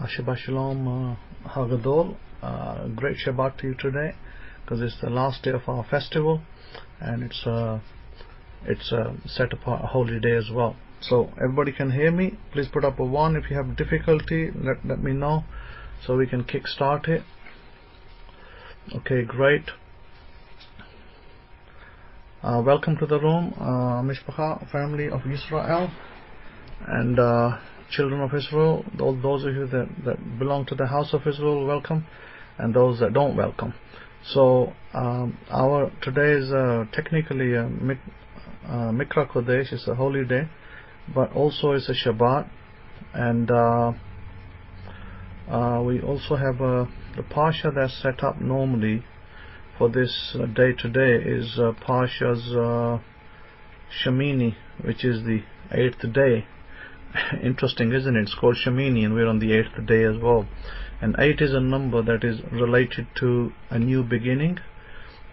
Shabbat Shalom, Hagadol. Great Shabbat to you today, because it's the last day of our festival, and it's a set apart holy day as well. So everybody can hear me. Please put up a 1 if you have difficulty. Let me know so we can kick start it. Okay, great. Welcome to the room, Mishpacha, family of Israel, and children of Israel. Those of you that belong to the house of Israel, welcome, and those that don't, welcome. So our today is technically a Mikra Kodesh. It's a holy day, but also it's a Shabbat, and we also have the Parsha that's set up normally for this day today is Parsha's Shemini, which is the 8th day. Interesting, isn't it? It's called Shemini, and we're on the 8th day as well. And 8 is a number that is related to a new beginning,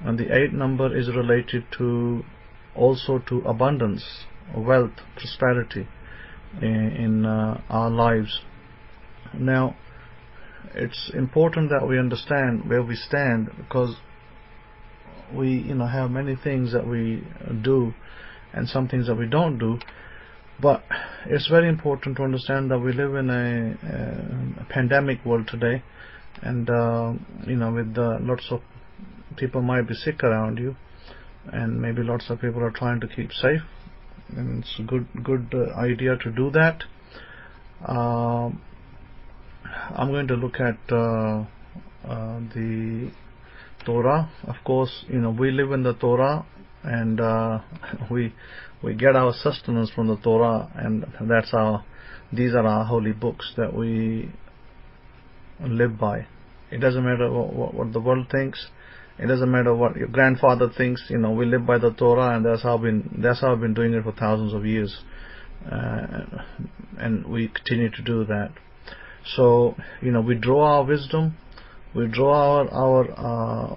and the 8th number is related to also to abundance, wealth, prosperity in our lives. Now, it's important that we understand where we stand, because we have many things that we do and some things that we don't do. But it's very important to understand that we live in a pandemic world today, and with lots of people might be sick around you, and maybe lots of people are trying to keep safe, and it's a good idea to do that. I'm going to look at the Torah. Of course, we live in the Torah, and we get our sustenance from the Torah, and these are our holy books that we live by. It doesn't matter what the world thinks. It doesn't matter what your grandfather thinks. We live by the Torah, and that's how I've been doing it for thousands of years, and we continue to do that. So we draw our wisdom, we draw our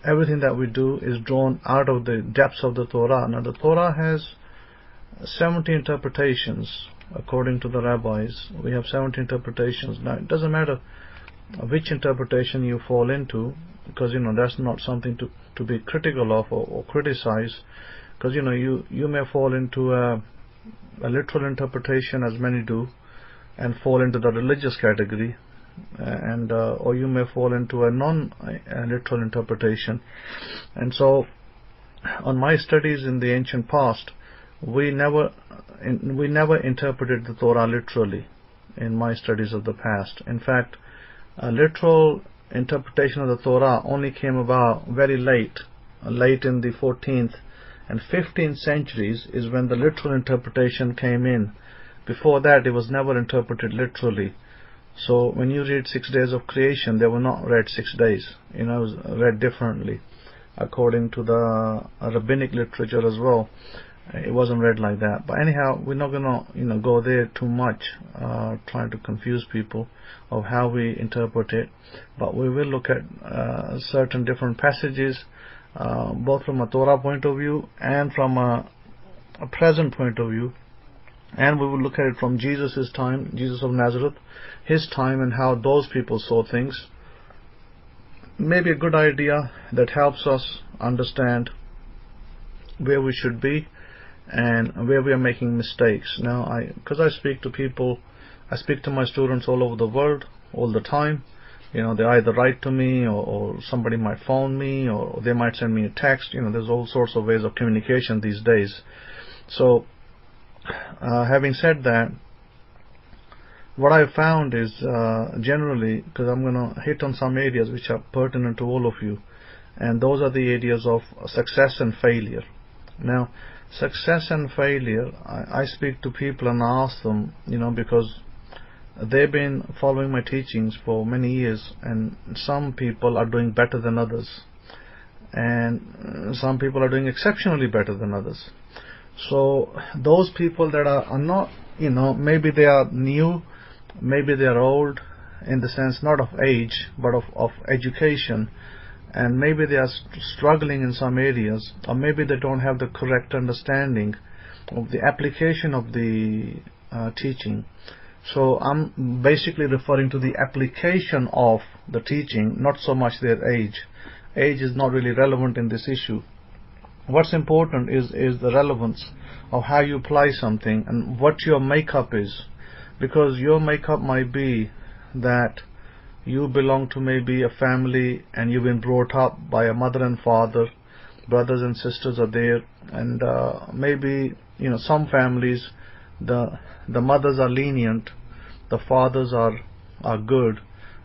everything that we do is drawn out of the depths of the Torah. Now, the Torah has 70 interpretations according to the rabbis. We have 70 interpretations. Now, it doesn't matter which interpretation you fall into, because that's not something to be critical of or criticize, because you may fall into a literal interpretation, as many do, and fall into the religious category, and or you may fall into a non-literal interpretation. And so, on my studies in the ancient past, we never interpreted the Torah literally. In my studies of the past, in fact, a literal interpretation of the Torah only came about very late in the 14th and 15th centuries is when the literal interpretation came in. Before that, it was never interpreted literally. So when you read 6 days of creation, they were not read 6 days. It was read differently according to the rabbinic literature as well. It wasn't read like that. But anyhow, we're not gonna go there too much, trying to confuse people of how we interpret it. But we will look at certain different passages, both from a Torah point of view and from a present point of view. And we will look at it from Jesus' time, Jesus of Nazareth, his time, and how those people saw things. Maybe a good idea that helps us understand where we should be and where we are making mistakes. Now, because I speak to people, I speak to my students all over the world, all the time. They either write to me, or somebody might phone me, or they might send me a text. There's all sorts of ways of communication these days. So, having said that, what I've found is generally, because I'm going to hit on some areas which are pertinent to all of you, and those are the areas of success and failure. Now, success and failure, I speak to people and ask them, because they've been following my teachings for many years, and some people are doing better than others, and some people are doing exceptionally better than others. So those people that are not, maybe they are new, maybe they are old, in the sense not of age but of education, and maybe they are struggling in some areas, or maybe they don't have the correct understanding of the application of the teaching. So I'm basically referring to the application of the teaching, not so much their age. Age is not really relevant in this issue. What's important is the relevance of how you apply something and what your makeup is. Because your makeup might be that you belong to maybe a family and you've been brought up by a mother and father, brothers and sisters are there, and maybe some families the mothers are lenient, the fathers are good,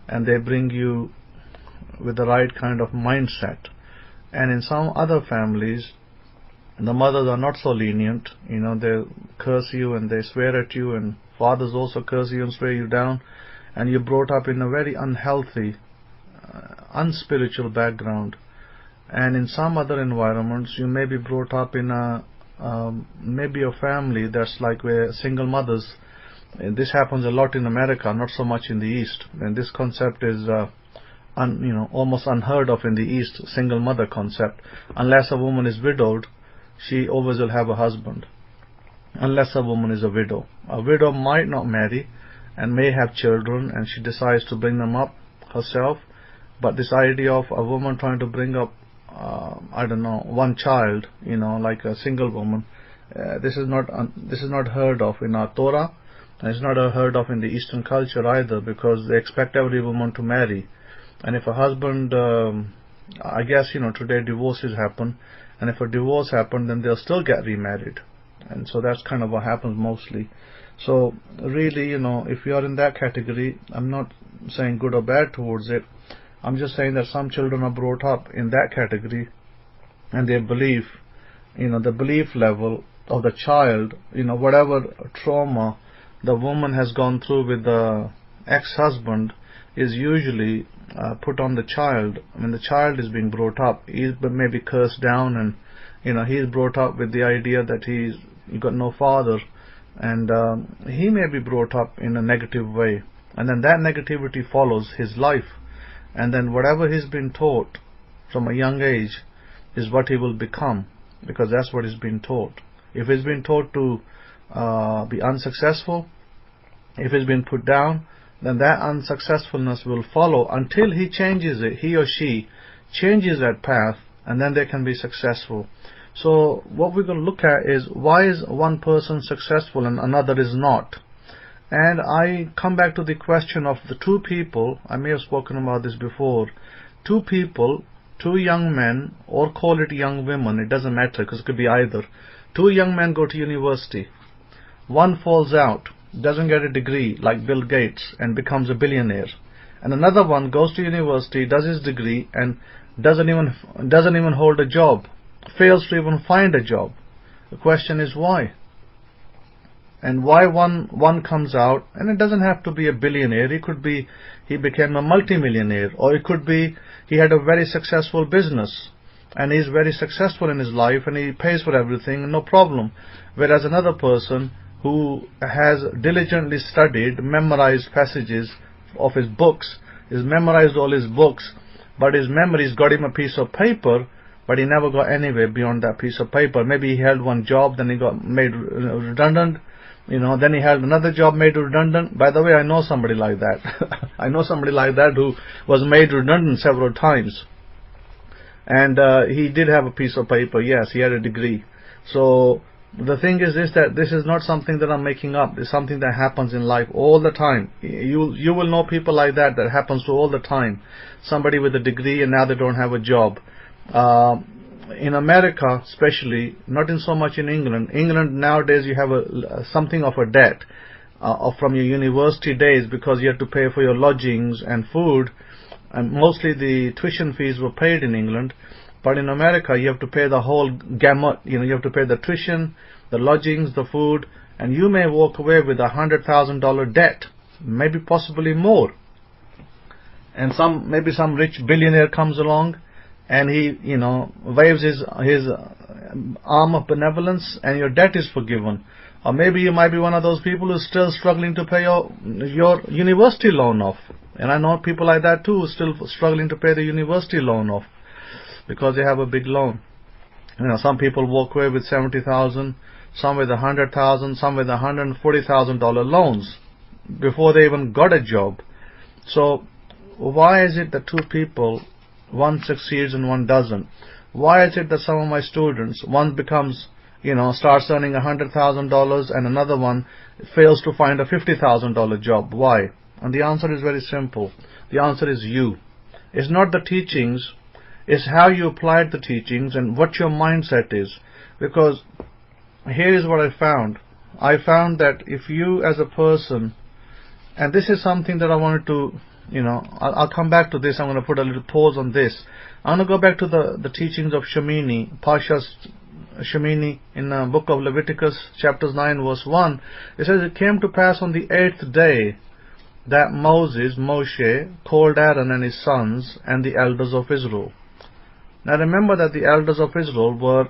and they bring you with the right kind of mindset. And in some other families, the mothers are not so lenient. They curse you and they swear at you, and fathers also curse you and swear you down, and you're brought up in a very unhealthy, unspiritual background. And in some other environments, you may be brought up in maybe a family that's like where single mothers. And this happens a lot in America, not so much in the East. And this concept is almost unheard of in the East, single mother concept. Unless a woman is widowed, she always will have a husband. Unless a woman is a widow. A widow might not marry and may have children, and she decides to bring them up herself. But this idea of a woman trying to bring up one child, like a single woman, this is not heard of in our Torah, and it's not heard of in the Eastern culture either, because they expect every woman to marry. And if a husband, I guess today divorces happen, and if a divorce happens, then they'll still get remarried, and so that's kind of what happens mostly. So really, if you are in that category, I'm not saying good or bad towards it. I'm just saying that some children are brought up in that category, and their belief, the belief level of the child, whatever trauma the woman has gone through with the ex-husband is usually put on the child. I mean, the child is being brought up, he's maybe cursed down, and he's brought up with the idea that he got no father, and he may be brought up in a negative way, and then that negativity follows his life. And then whatever he's been taught from a young age is what he will become, because that's what he's been taught. If he's been taught to be unsuccessful, if he's been put down, then that unsuccessfulness will follow until he changes it, he or she changes that path, and then they can be successful. So what we're going to look at is, why is one person successful and another is not? And I come back to the question of the two people. I may have spoken about this before. Two people, two young men, or call it young women, it doesn't matter, because it could be either. Two young men go to university. One falls out, doesn't get a degree like Bill Gates and becomes a billionaire. And another one goes to university, does his degree, and doesn't even hold a job, fails to even find a job. The question is why? And why one comes out, and it doesn't have to be a billionaire. It could be he became a multimillionaire, or it could be he had a very successful business and he's very successful in his life and he pays for everything, no problem. Whereas another person who has diligently studied, memorized passages of his books, he's memorized all his books, but his memories got him a piece of paper, but he never got anywhere beyond that piece of paper. Maybe he held one job, then he got made redundant. Then he held another job, made redundant. By the way, I know somebody like that. I know somebody like that who was made redundant several times. And he did have a piece of paper, yes, he had a degree. So the thing is this, that this is not something that I'm making up. It's something that happens in life all the time. You will know people like that happens to all the time. Somebody with a degree and now they don't have a job. In America especially, not in so much in England. England nowadays you have something of a debt from your university days, because you have to pay for your lodgings and food, and mostly the tuition fees were paid in England. But in America you have to pay the whole gamut. You have to pay the tuition, the lodgings, the food, and you may walk away with $100,000 debt, maybe possibly more. And maybe some rich billionaire comes along and he waves his arm of benevolence, and your debt is forgiven. Or maybe you might be one of those people who's still struggling to pay your university loan off. And I know people like that too, still struggling to pay the university loan off because they have a big loan. Some people walk away with $70,000, some with $100,000, some with $140,000 loans. before they even got a job. So why is it that two people, one succeeds and one doesn't? Why is it that some of my students, one becomes, starts earning $100,000 and another one fails to find a $50,000 job? Why? And the answer is very simple. The answer is you. It's not the teachings, it's how you applied the teachings and what your mindset is. Because here is what I found. I found that if you as a person, and this is something that I wanted to, I'll come back to this. I'm going to put a little pause on this. I'm going to go back to the teachings of Shemini, Parshas Shemini in the book of Leviticus, chapters 9, verse 1. It says, it came to pass on the 8th day that Moshe, called Aaron and his sons and the elders of Israel. Now remember that the elders of Israel were,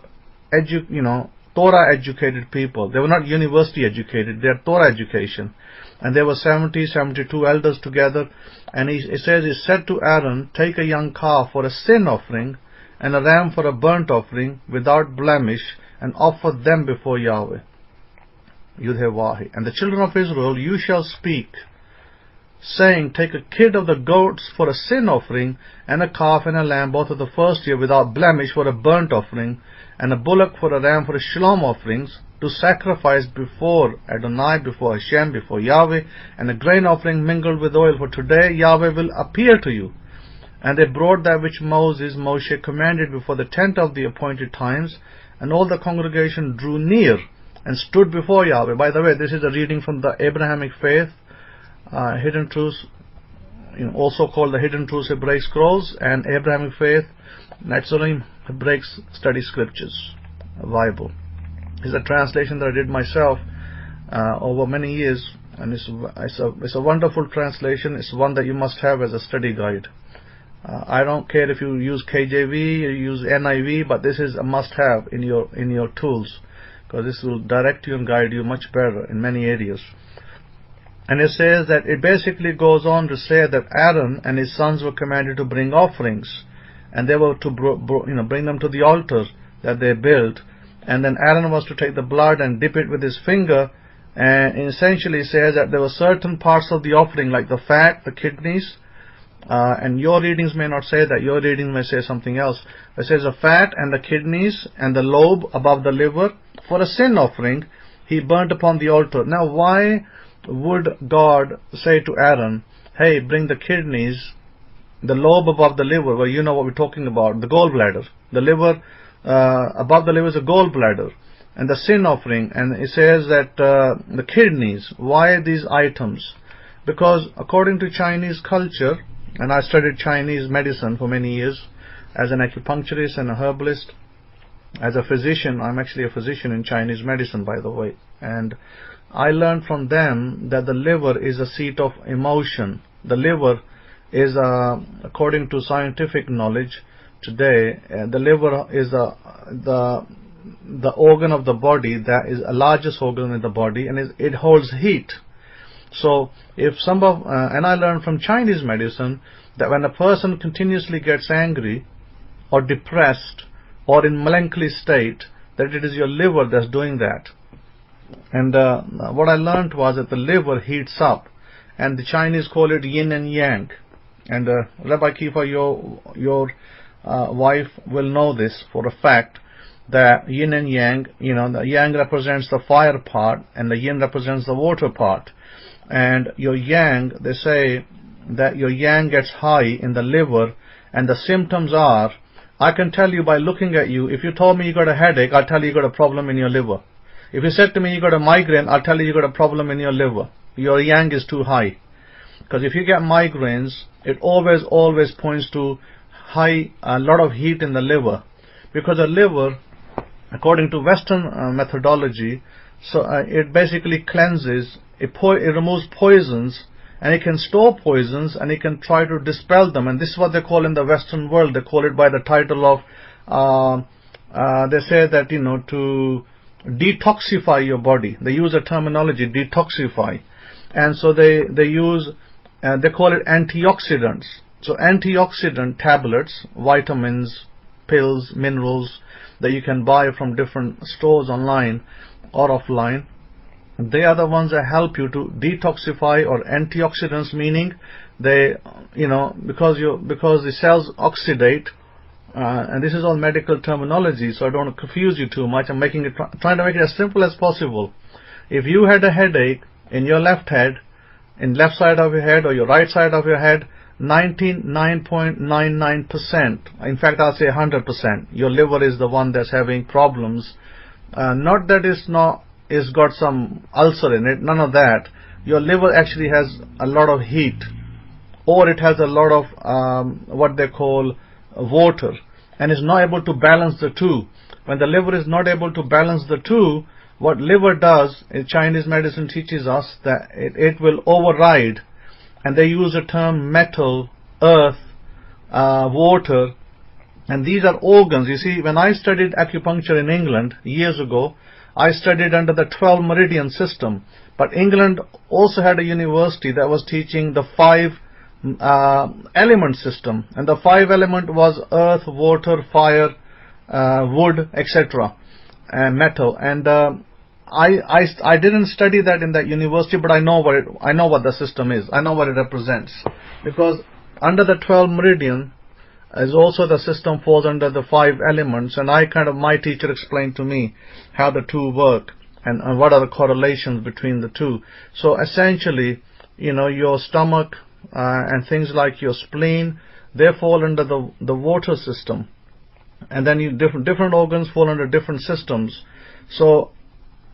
Torah educated people. They were not university educated, they had Torah education. And there were 72 elders together. And it says, he said to Aaron, take a young calf for a sin offering and a ram for a burnt offering without blemish, and offer them before Yahweh. Yud-Heh-Wahi. And the children of Israel, you shall speak, saying, take a kid of the goats for a sin offering, and a calf and a lamb, both of the first year, without blemish, for a burnt offering, and a bullock for a ram for a shalom offerings, to sacrifice before Adonai, before Hashem, before Yahweh, and a grain offering mingled with oil, for today Yahweh will appear to you. And they brought that which Moshe commanded before the tent of the appointed times, and all the congregation drew near and stood before Yahweh. By the way, this is a reading from the Abrahamic-Faith, Hidden Truths, also called the Hidden Truths Hebraic Scrolls, and Abrahamic-Faith, Netzorim Hebraic Study Scriptures, Bible. It's a translation that I did myself over many years, and it's a wonderful translation. It's one that you must have as a study guide. I don't care if you use KJV, you use NIV, but this is a must-have in your tools, because this will direct you and guide you much better in many areas. And it says that it basically goes on to say that Aaron and his sons were commanded to bring offerings, and they were to bring them to the altar that they built. And then Aaron was to take the blood and dip it with his finger, and essentially says that there were certain parts of the offering, like the fat, the kidneys, and your readings may not say that, your reading may say something else. It says the fat and the kidneys and the lobe above the liver, for a sin offering, he burnt upon the altar. Now why would God say to Aaron, hey, bring the kidneys, the lobe above the liver, well, you know what we're talking about, the gallbladder, the liver, above the liver is a gallbladder, and the sin offering, and it says that the kidneys, why these items? Because according to Chinese culture, and I studied Chinese medicine for many years as an acupuncturist and a herbalist. As a physician, I'm actually a physician in Chinese medicine, by the way, and I learned from them that the liver is a seat of emotion. The liver is, according to scientific knowledge today, the liver is the organ of the body that is the largest organ in the body, and it holds heat. So if and I learned from Chinese medicine that when a person continuously gets angry or depressed or in melancholy state, that it is your liver that's doing that. And what I learned was that the liver heats up, and the Chinese call it yin and yang. And Rabbi Kefa, your wife will know this for a fact, that yin and yang, the yang represents the fire part and the yin represents the water part. And your yang, they say that your yang gets high in the liver, and the symptoms are, I can tell you by looking at you, if you told me you got a headache, I'll tell you you got a problem in your liver. If you said to me you got a migraine, I'll tell you you got a problem in your liver. Your yang is too high. Because if you get migraines, it always points to a lot of heat in the liver. Because the liver, according to Western methodology, so it basically cleanses, it removes poisons, and it can store poisons, and it can try to dispel them. And this is what they call in the Western world, they call it by the title of, they say that, to detoxify your body. They use the terminology detoxify. And so they call it antioxidants. So antioxidant tablets, vitamins, pills, minerals that you can buy from different stores online or offline, They are the ones that help you to detoxify, or antioxidants, meaning they, because the cells oxidate, and this is all medical terminology, so I don't want to confuse you too much. I'm trying to make it as simple as possible. If you had a headache in your left head, in left side of your head or your right side of your head, 99.99%, in fact I'll say 100%, your liver is the one that's having problems. Not that it's got some ulcer in it, none of that. Your liver actually has a lot of heat, or it has a lot of what they call water, and is not able to balance the two. When the liver is not able to balance the two, what liver does, Chinese medicine teaches us that it will override, and they use the term metal, earth, water, and these are organs. You see, when I studied acupuncture in England years ago, I studied under the 12 meridian system, but England also had a university that was teaching the 5 element system, and the 5 element was earth, water, fire, wood, etc., and metal. And I didn't study that in that university, but I know what the system is. I know what it represents, because under the 12 meridian is also the system falls under the 5 elements, and my teacher explained to me how the two work and what are the correlations between the two. So essentially, your stomach and things like your spleen, they fall under the water system, and then different organs fall under different systems. So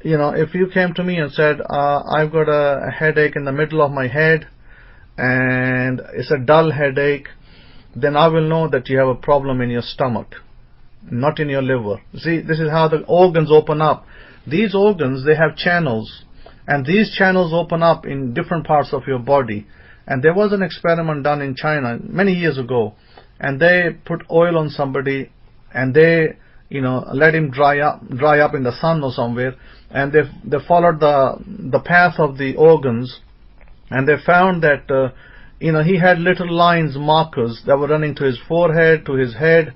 if you came to me and said, I've got a headache in the middle of my head and it's a dull headache, then I will know that you have a problem in your stomach, not in your liver. See, this is how the organs open up. These organs, they have channels, and these channels open up in different parts of your body. And there was an experiment done in China many years ago, and they put oil on somebody, and they let him dry up in the sun or somewhere, and they followed the path of the organs, and they found that he had little lines, markers that were running to his forehead, to his head,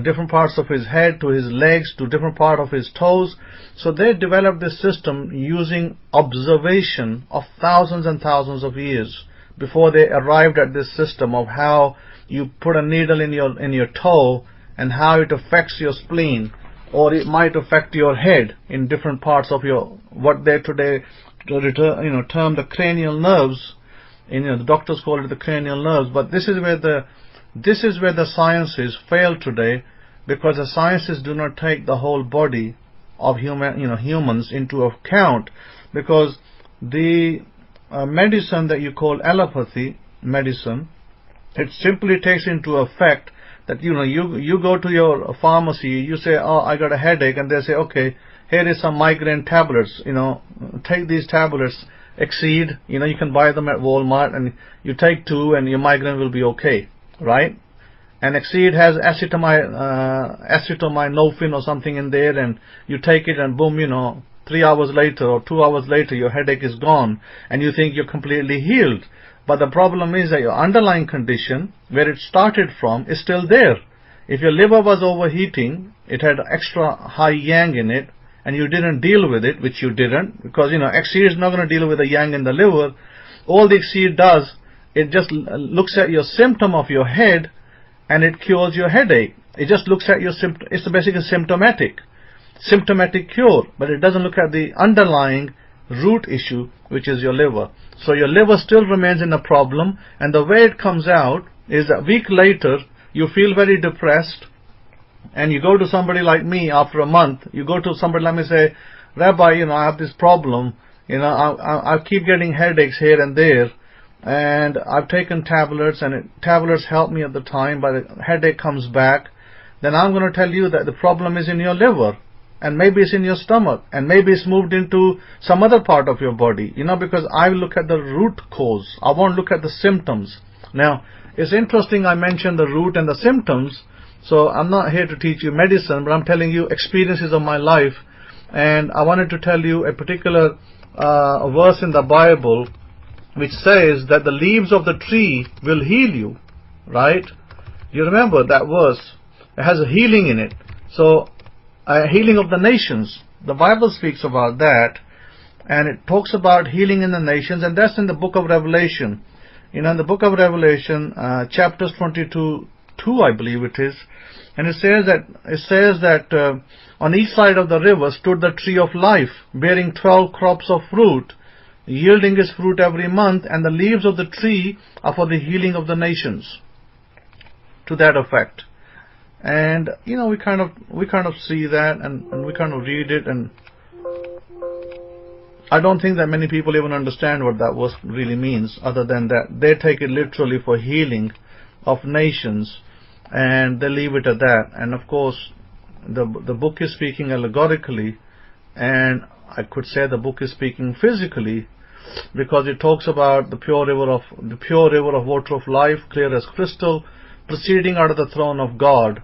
different parts of his head, to his legs, to different part of his toes. So they developed this system using observation of thousands and thousands of years before they arrived at this system of how you put a needle in your toe and how it affects your spleen, or it might affect your head in different parts of your, what they today term the cranial nerves. The doctors call it the cranial nerves. But this is where the sciences fail today, because the sciences do not take the whole body of humans into account, because the medicine that you call allopathy medicine, it simply takes into effect that you go to your pharmacy, you say, oh, I got a headache, and they say, okay, here is some migraine tablets, take these tablets, Exceed, you can buy them at Walmart, and you take 2 and your migraine will be okay, right? And Exceed has acetaminophen or something in there, and you take it and boom, 3 hours later or 2 hours later your headache is gone and you think you're completely healed. But the problem is that your underlying condition, where it started from, is still there. If your liver was overheating, it had extra high yang in it, and you didn't deal with it, which you didn't, because Exceed is not going to deal with the yang in the liver. All the Exceed does, it just looks at your symptom of your head and it cures your headache. It just looks at your symptom. It's basically symptomatic cure, but it doesn't look at the underlying root issue, which is your liver. So your liver still remains in a problem, and the way it comes out is a week later you feel very depressed, and you go to somebody like me after a month. You go to somebody, let me say, Rabbi, I have this problem, I keep getting headaches here and there, and I've taken tablets, and tablets help me at the time, but the headache comes back. Then I'm going to tell you that the problem is in your liver, and maybe it's in your stomach, and maybe it's moved into some other part of your body, because I will look at the root cause. I won't look at the symptoms. Now, it's interesting I mentioned the root and the symptoms. So I'm not here to teach you medicine, but I'm telling you experiences of my life. And I wanted to tell you a particular verse in the Bible which says that the leaves of the tree will heal you, right? You remember that verse? It has a healing in it. So a healing of the nations. The Bible speaks about that. and it talks about healing in the nations, and that's in the book of Revelation. In the book of Revelation, chapters 22, 2, I believe it is, and it says that on each side of the river stood the tree of life, bearing 12 crops of fruit, yielding its fruit every month, and the leaves of the tree are for the healing of the nations. To that effect. And we kind of see that, and we kind of read it, and I don't think that many people even understand what that verse really means, other than that they take it literally for healing of nations, and they leave it at that. And of course, the book is speaking allegorically, and I could say the book is speaking physically, because it talks about the pure river of water of life, clear as crystal, proceeding out of the throne of God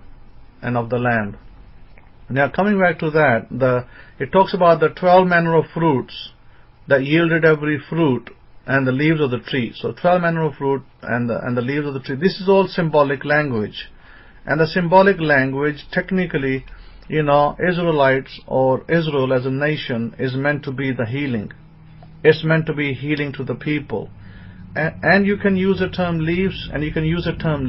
and of the Lamb. Now, coming back to that, it talks about the 12 manner of fruits that yielded every fruit, and the leaves of the tree. So 12 manner of fruit and the leaves of the tree. This is all symbolic language, and the symbolic language, technically, Israelites or Israel as a nation is meant to be the healing. It's meant to be healing to the people. And you can use the term leaves, and you can use the term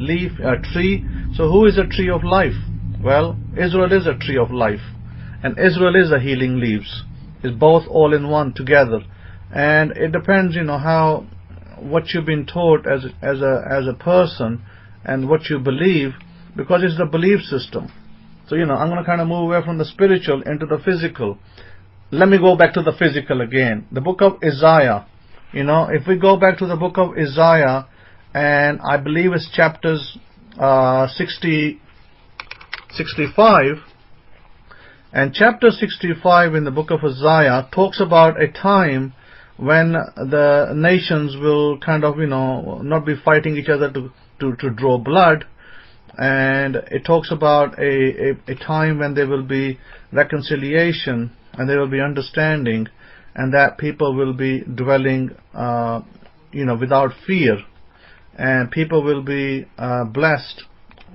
tree. So who is a tree of life? Well, Israel is a tree of life, and Israel is the healing leaves. It's both all in one together. And it depends, what you've been taught as a person, and what you believe, because it's the belief system. So I'm going to kind of move away from the spiritual into the physical. Let me go back to the physical again. The book of Isaiah. If we go back to the book of Isaiah, and I believe it's chapters 65, and chapter 65 in the book of Isaiah talks about a time when the nations will kind of, not be fighting each other to draw blood, and it talks about a time when there will be reconciliation, and there will be understanding, and that people will be dwelling without fear, and people will be blessed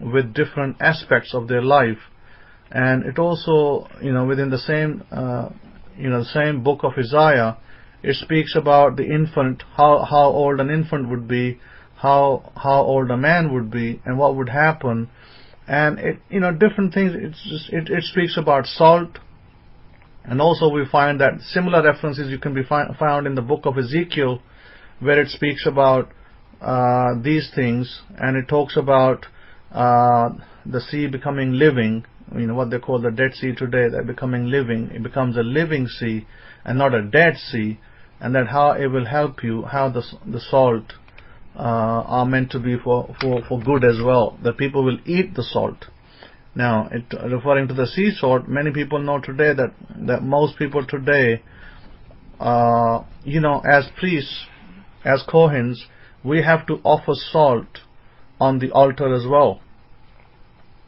with different aspects of their life. And it also, within the same book of Isaiah, it speaks about the infant, how old an infant would be, how old a man would be, and what would happen, and different things. It speaks about salt. And also we find that similar references you can be found in the book of Ezekiel, where it speaks about these things, and it talks about the sea becoming living, what they call the Dead Sea today, that becoming living. It becomes a living sea and not a dead sea, and that how it will help you, how the salt are meant to be for good as well, that people will eat the salt. Now, referring to the sea salt, many people know today that most people today, as priests, as Kohens, we have to offer salt on the altar as well.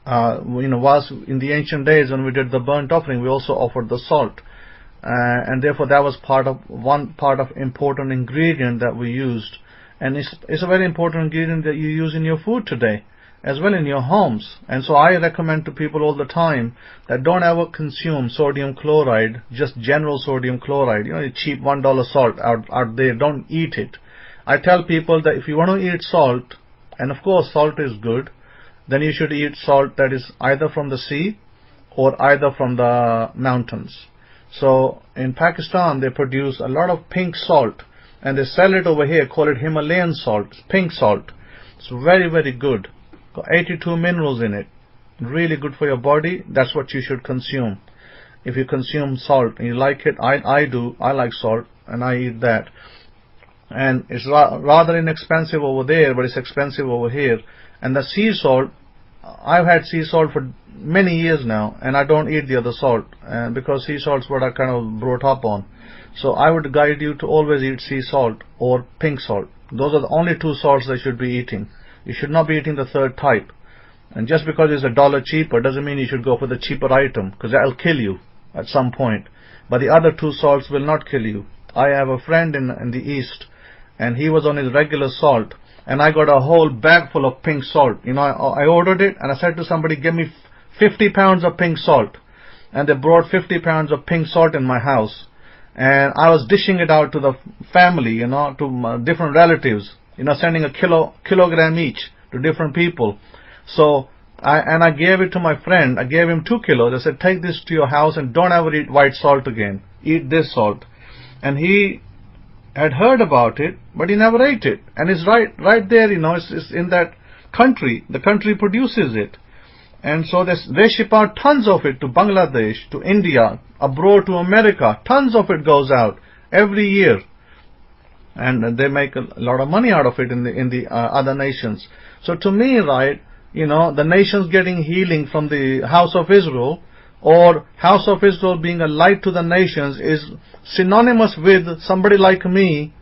Whilst in the ancient days when we did the burnt offering, we also offered the salt, and therefore that was one part of important ingredient that we used, and it's a very important ingredient that you use in your food today, as well in your homes. And so I recommend to people all the time that don't ever consume sodium chloride, just general sodium chloride, cheap $1 salt out there. Don't eat it. I tell people that if you want to eat salt, and of course salt is good, then you should eat salt that is either from the sea or either from the mountains. So in Pakistan they produce a lot of pink salt, and they sell it over here, call it Himalayan salt, pink salt. It's very, very good. Got 82 minerals in it. Really good for your body. That's what you should consume. If you consume salt and you like it, I do. I like salt and I eat that. And it's rather inexpensive over there, but it's expensive over here. And the sea salt, I've had sea salt for many years now, and I don't eat the other salt, because sea salt's what I kind of brought up on. So I would guide you to always eat sea salt or pink salt. Those are the only two salts that you should be eating. You should not be eating the third type. And just because it's $1 cheaper doesn't mean you should go for the cheaper item, because that'll kill you at some point. But the other two salts will not kill you. I have a friend in the East, and he was on his regular salt, and I got a whole bag full of pink salt. I ordered it, and I said to somebody, give me 50 pounds of pink salt. And they brought 50 pounds of pink salt in my house. and I was dishing it out to the family, to my different relatives, sending a kilogram each to different people. So I gave it to my friend. I gave him 2 kilos. I said, take this to your house and don't ever eat white salt again. Eat this salt. And he had heard about it, but he never ate it. And it's right there, it's in that country. The country produces it. And so they ship out tons of it to Bangladesh, to India, abroad to America. Tons of it goes out every year. And they make a lot of money out of it in the other nations. So to me, right, the nations getting healing from the house of Israel, or house of Israel being a light to the nations, is synonymous with somebody like me,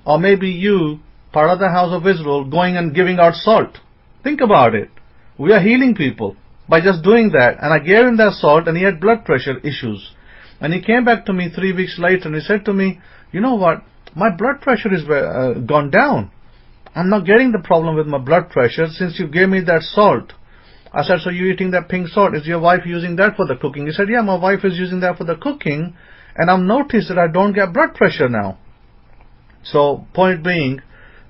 or maybe you, part of the house of Israel, going and giving out salt. Think about it. We are healing people by just doing that. And I gave him that salt, and he had blood pressure issues. And he came back to me 3 weeks later, and he said to me, you know what, my blood pressure is gone down. I'm not getting the problem with my blood pressure since you gave me that salt. I said, so you're eating that pink salt. Is your wife using that for the cooking? He said, yeah, my wife is using that for the cooking, and I've noticed that I don't get blood pressure now. So, point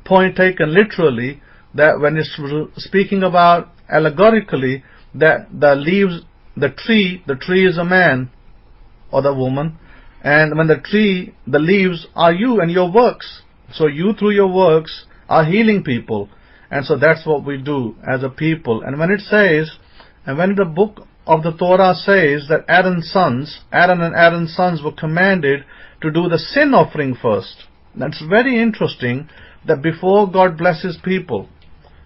taken literally, that when it's speaking about allegorically, that the tree is a man or the woman, and when the leaves are you and your works. So you through your works are healing people. And so that's what we do as a people. And when the book of the Torah says that Aaron and Aaron's sons were commanded to do the sin offering first. That's very interesting, that before God blesses people,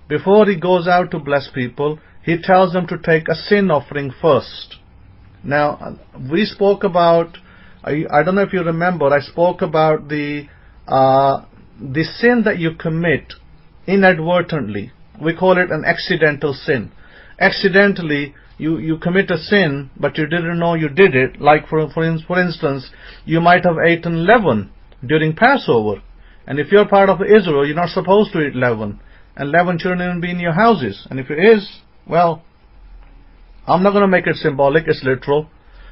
before He goes out to bless people, He tells them to take a sin offering first. Now, we spoke about, I don't know if you remember, I spoke about the sin that you commit inadvertently. We call it an accidental sin. Accidentally, you commit a sin, but you didn't know you did it. Like for instance, you might have eaten leaven during Passover. And if you're part of Israel, you're not supposed to eat leaven. And leaven shouldn't even be in your houses. And if it is, well, I'm not going to make it symbolic, it's literal.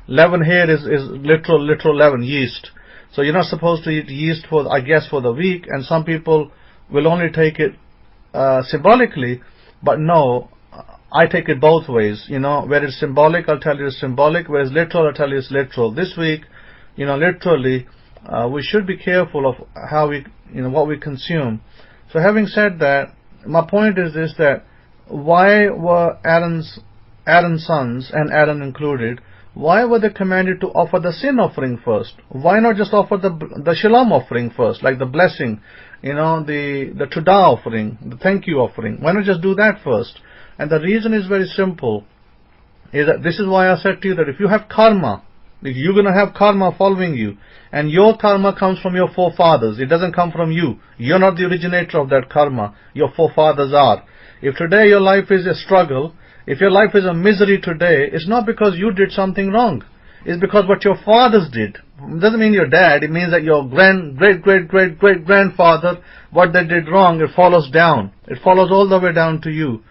Leaven here is literal leaven, yeast. So you're not supposed to eat yeast for the week, and some people will only take it symbolically, but no, I take it both ways. Where it's symbolic, I'll tell you it's symbolic, where it's literal, I'll tell you it's literal. This week, literally, we should be careful of how what we consume. So having said that, my point is this, that why were Aaron's sons, and Aaron included, why were they commanded to offer the sin offering first? Why not just offer the shalom offering first, like the blessing, the Todah offering, the thank you offering? Why not just do that first? And the reason is very simple, is that this is why I said to you that if you have karma, if you're going to have karma following you, and your karma comes from your forefathers, it doesn't come from you. You're not the originator of that karma. Your forefathers are. If today your life is a struggle, if your life is a misery today, it's not because you did something wrong. It's because what your fathers did. It doesn't mean your dad. It means that your great-great-great-great-grandfather, what they did wrong, it follows down. It follows all the way down to you.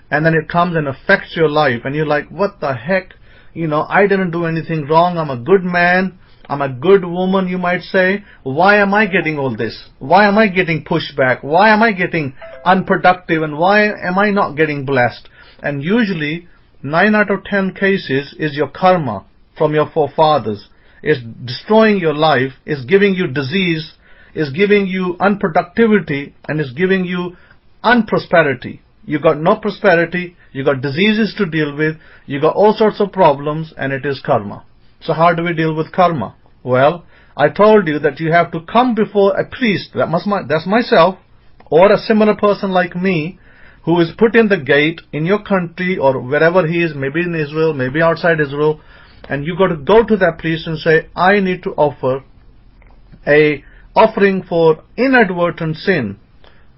And then it comes and affects your life. And you're like, what the heck? I didn't do anything wrong. I'm a good man. I'm a good woman, you might say. Why am I getting all this? Why am I getting pushed back? Why am I getting unproductive? And why am I not getting blessed? And usually, 9 out of 10 cases is your karma from your forefathers. It's destroying your life, it's giving you disease, it's giving you unproductivity, and it's giving you unprosperity. You got no prosperity, you got diseases to deal with, you got all sorts of problems, and it is karma. So how do we deal with karma? Well, I told you that you have to come before a priest, that's myself, or a similar person like me, who is put in the gate in your country or wherever he is, maybe in Israel, maybe outside Israel, and you got to go to that priest and say, I need to offer a offering for inadvertent sin.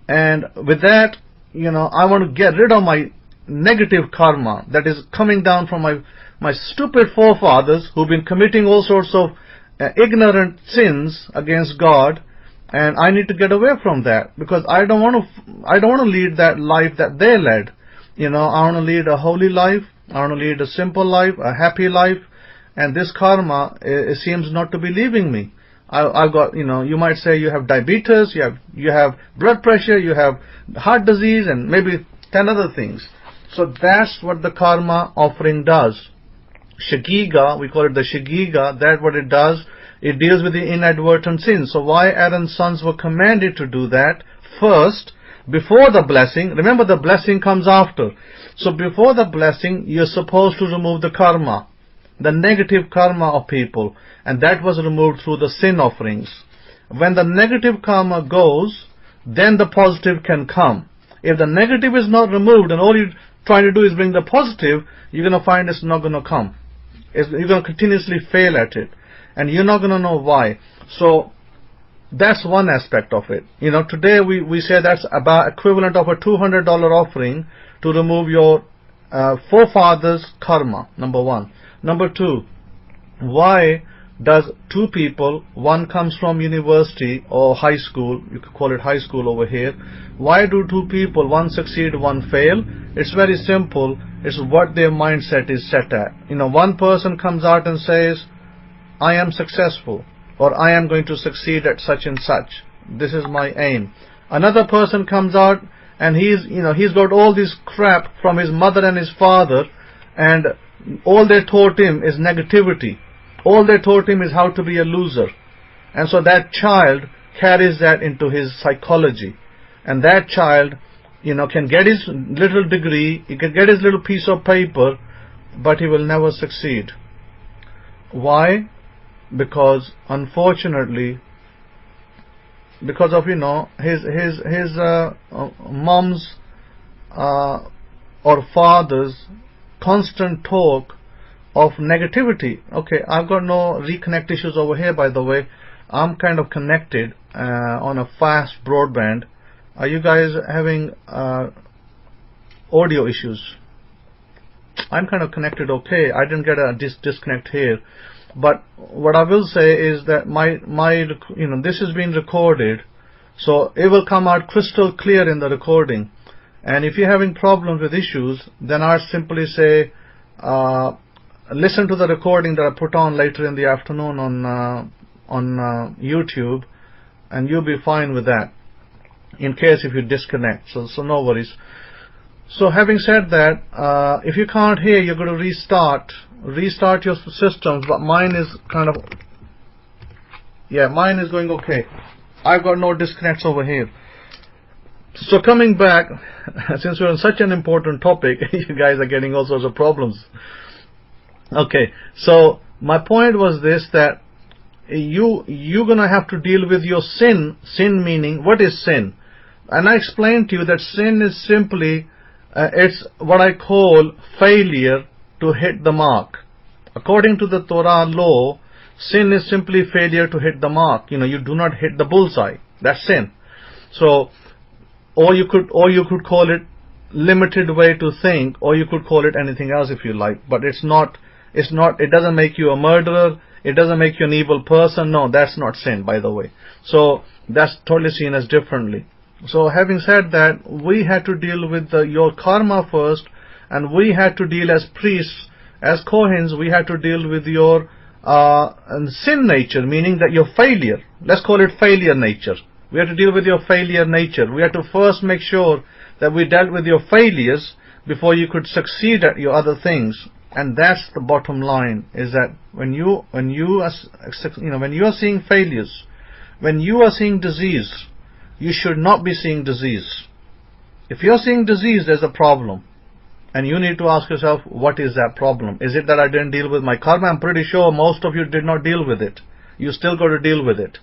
And with that, I want to get rid of my negative karma that is coming down from my stupid forefathers who've been committing all sorts of ignorant sins against God. And I need to get away from that, because I don't want to lead that life that they led. I want to lead a holy life. I want to lead a simple life, a happy life. And this karma, it seems not to be leaving me. I've got, you might say you have diabetes, you have blood pressure, you have heart disease, and maybe 10 other things. So that's what the karma offering does. Shagiga, we call it the Shagiga, that what it does, it deals with the inadvertent sins. So why Aaron's sons were commanded to do that first, before the blessing. Remember, the blessing comes after. So before the blessing, you're supposed to remove the karma, the negative karma of people, and that was removed through the sin offerings. When the negative karma goes, then the positive can come. If the negative is not removed and all you're trying to do is bring the positive, you're going to find it's not going to come. You're going to continuously fail at it, and you're not going to know why. So that's one aspect of it. Today we say that's about equivalent of a $200 offering to remove your forefathers' karma, number one. Number two, why does two people, one comes from university or high school, you could call it high school over here, why do two people, one succeed, one fail? It's very simple. It's what their mindset is set at. One person comes out and says, I am successful, or I am going to succeed at such and such. This is my aim. Another person comes out and he's got all this crap from his mother and his father, and all they taught him is negativity. All they taught him is how to be a loser. And so that child carries that into his psychology. And that child, can get his little degree, he can get his little piece of paper, but he will never succeed. Why? Because unfortunately, because of his mom's or father's constant talk of negativity. Okay, I've got no reconnect issues over here, by the way. I'm kind of connected on a fast broadband. Are you guys having audio issues? I'm kind of connected okay. I didn't get a disconnect here. But what I will say is that this is being recorded, so it will come out crystal clear in the recording. And if you're having problems with issues, then I simply say, listen to the recording that I put on later in the afternoon on YouTube, and you'll be fine with that, in case if you disconnect. So no worries. So having said that, if you can't hear, you're going to restart your systems, but mine is mine is going okay. I've got no disconnects over here. So coming back, since we're on such an important topic, you guys are getting all sorts of problems. Okay, so my point was this, that you're gonna have to deal with your sin. Sin meaning, what is sin? And I explained to you that sin is simply it's what I call failure to hit the mark. According to the Torah law, sin is simply failure to hit the mark. You do not hit the bullseye. That's sin. So, or you could call it limited way to think, or you could call it anything else if you like. But it doesn't make you a murderer. It doesn't make you an evil person. No, that's not sin, by the way. So that's totally seen as differently. So having said that, we had to deal with your karma first, and we had to deal as priests, as Kohens, we had to deal with your sin nature, meaning that your failure. Let's call it failure nature. We had to deal with your failure nature. We had to first make sure that we dealt with your failures before you could succeed at your other things. And that's the bottom line, is that when you are seeing failures, when you are seeing disease, you should not be seeing disease. If you're seeing disease, there's a problem. And you need to ask yourself, what is that problem? Is it that I didn't deal with my karma? I'm pretty sure most of you did not deal with it. You still got to deal with it.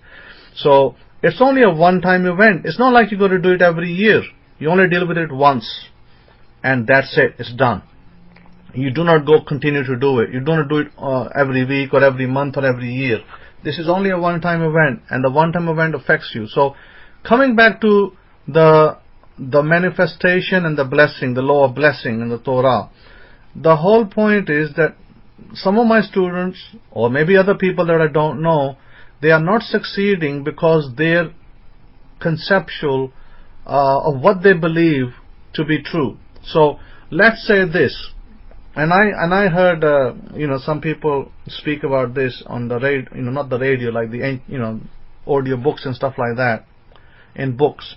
So it's only a one-time event. It's not like you got to do it every year. You only deal with it once, and that's it. It's done. You do not continue to do it. You don't do it every week or every month or every year. This is only a one-time event, and the one-time event affects you. So coming back to the manifestation and the blessing, the law of blessing in the Torah, the whole point is that some of my students, or maybe other people that I don't know, they are not succeeding because their conceptual of what they believe to be true. So let's say this, And I heard some people speak about this on the radio, not the radio, like the audio books and stuff like that, in books.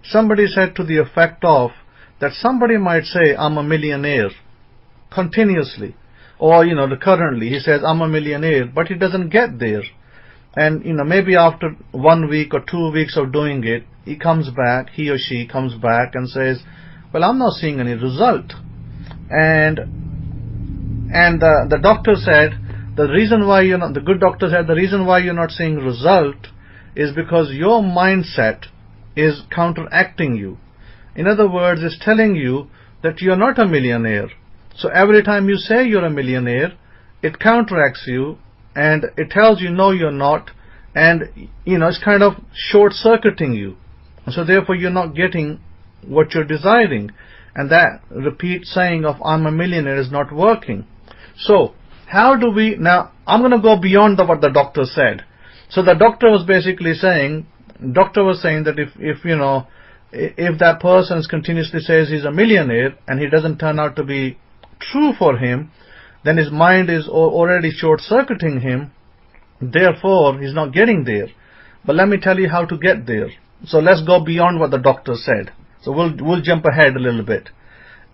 Somebody said to the effect of that somebody might say, I'm a millionaire, continuously, or currently he says I'm a millionaire, but he doesn't get there. And maybe after 1 week or 2 weeks of doing it, he or she comes back and says, well, I'm not seeing any result. And the doctor said the reason why the good doctor said the reason why you're not seeing result is because your mindset is counteracting you. In other words, it's telling you that you're not a millionaire. So every time you say you're a millionaire, it counteracts you and it tells you no, you're not, and it's kind of short-circuiting you. So therefore you're not getting what you're desiring, and that repeat saying of I'm a millionaire is not working. So how do we, now I'm going to go beyond what the doctor said. So the doctor was basically saying, that if that person continuously says he's a millionaire and he doesn't turn out to be true for him, then his mind is already short-circuiting him, therefore he's not getting there. But let me tell you how to get there. So let's go beyond what the doctor said. So we'll jump ahead a little bit.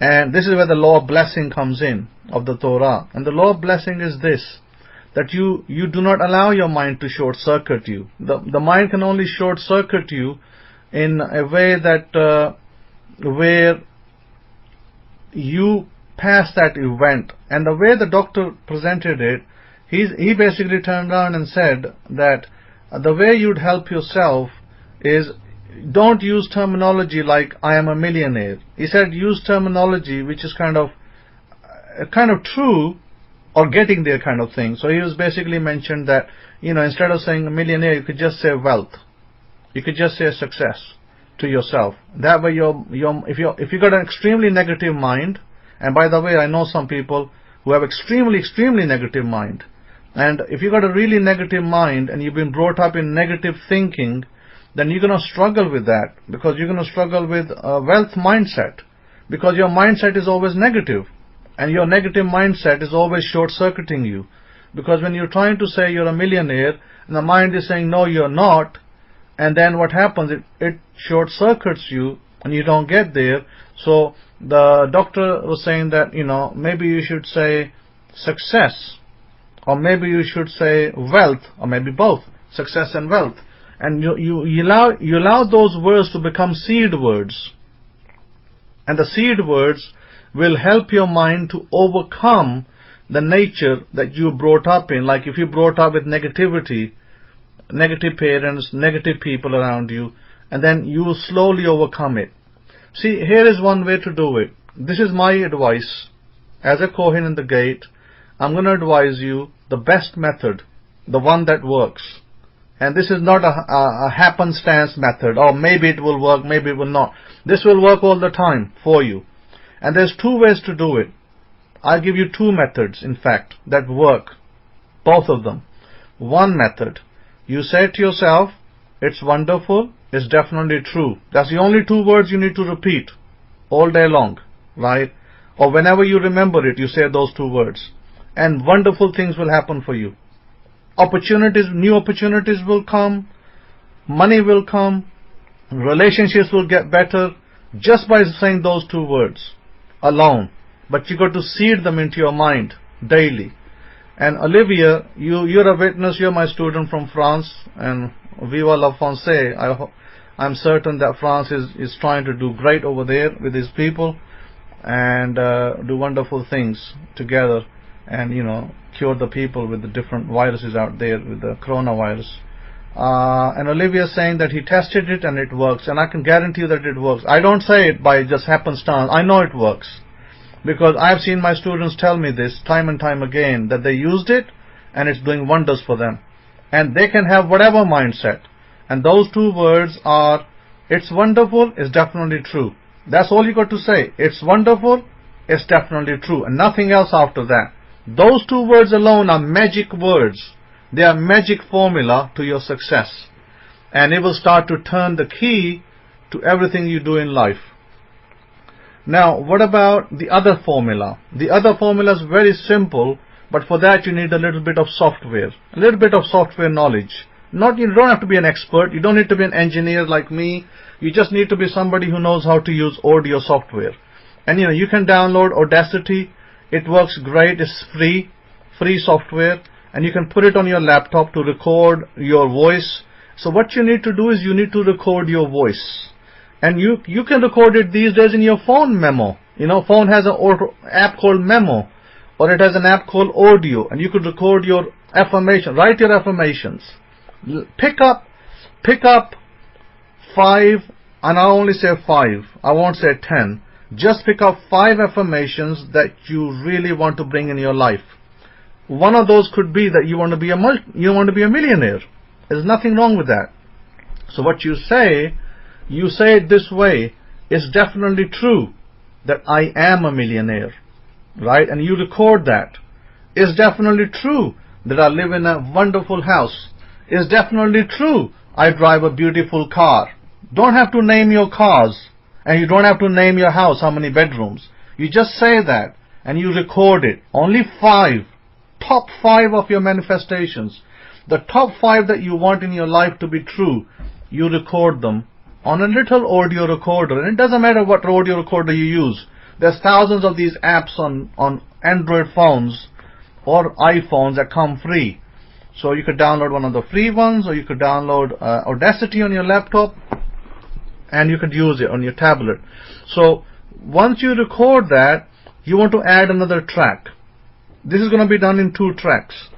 And this is where the law of blessing comes in, of the Torah. And the law of blessing is this, that you do not allow your mind to short-circuit you. The mind can only short-circuit you in a way that where you pass that event. And the way the doctor presented it, he basically turned around and said that the way you'd help yourself is, don't use terminology like I am a millionaire. He said use terminology which is kind of true or getting there kind of thing. So he was basically mentioned that instead of saying a millionaire, you could just say wealth. You could just say success to yourself. That way if you got an extremely negative mind, and by the way, I know some people who have extremely negative mind, and if you got a really negative mind and you've been brought up in negative thinking, then you're going to struggle with that, because you're going to struggle with a wealth mindset, because your mindset is always negative, and your negative mindset is always short-circuiting you. Because when you're trying to say you're a millionaire and the mind is saying no, you're not, and then what happens, it short-circuits you and you don't get there. So the doctor was saying that maybe you should say success, or maybe you should say wealth, or maybe both, success and wealth. And you allow those words to become seed words. And the seed words will help your mind to overcome the nature that you brought up in. Like if you brought up with negativity, negative parents, negative people around you, and then you will slowly overcome it. See, here is one way to do it. This is my advice. As a Kohen in the gate, I'm going to advise you the best method, the one that works. And this is not a happenstance method, or maybe it will work, maybe it will not. This will work all the time for you. And there's two ways to do it. I'll give you two methods, in fact, that work. Both of them. One method, you say to yourself, it's wonderful, it's definitely true. That's the only two words you need to repeat all day long, right? Or whenever you remember it, you say those two words. And wonderful things will happen for you. New opportunities will come, money will come, relationships will get better, just by saying those two words alone. But you got to seed them into your mind daily. And Olivia, you're a witness, you're my student from France, and Viva la France. I'm certain that France is trying to do great over there with his people, and do wonderful things together, and cure the people with the different viruses out there, with the coronavirus. And Olivia is saying that he tested it and it works, and I can guarantee you that it works. I don't say it by just happenstance. I know it works, because I've seen my students tell me this time and time again, that they used it and it's doing wonders for them. And they can have whatever mindset, and those two words are, it's wonderful, it's definitely true. That's all you got to say. It's wonderful, it's definitely true, and nothing else after that. Those two words alone are magic words. They are magic formula to your success, and it will start to turn the key to everything you do in life. Now, what about the other formula? The other formula is very simple, but for that you need a little bit of software, a little bit of software knowledge. You don't have to be an expert, you don't need to be an engineer like me, you just need to be somebody who knows how to use audio software. And you can download Audacity, it works great, it's free software, and you can put it on your laptop to record your voice. So what you need to do is you need to record your voice. And you can record it these days in your phone memo. Phone has an app called Memo, or it has an app called Audio, and you could record your affirmation, write your affirmations. Pick up 5, and I'll only say 5, I won't say 10. Just pick up 5 affirmations that you really want to bring in your life. One of those could be that you want to be a millionaire. There's nothing wrong with that. So what you say it this way: it's definitely true that I am a millionaire, right? And you record that. It's definitely true that I live in a wonderful house. It's definitely true I drive a beautiful car. Don't have to name your cars, and you don't have to name your house, how many bedrooms. You just say that and you record it. Only 5, top 5 of your manifestations, the top 5 that you want in your life to be true, you record them on a little audio recorder. And it doesn't matter what audio recorder you use. There's thousands of these apps on Android phones or iPhones that come free. So you could download one of the free ones, or you could download Audacity on your laptop, and you could use it on your tablet. So once you record that, you want to add another track. This is going to be done in 2 tracks.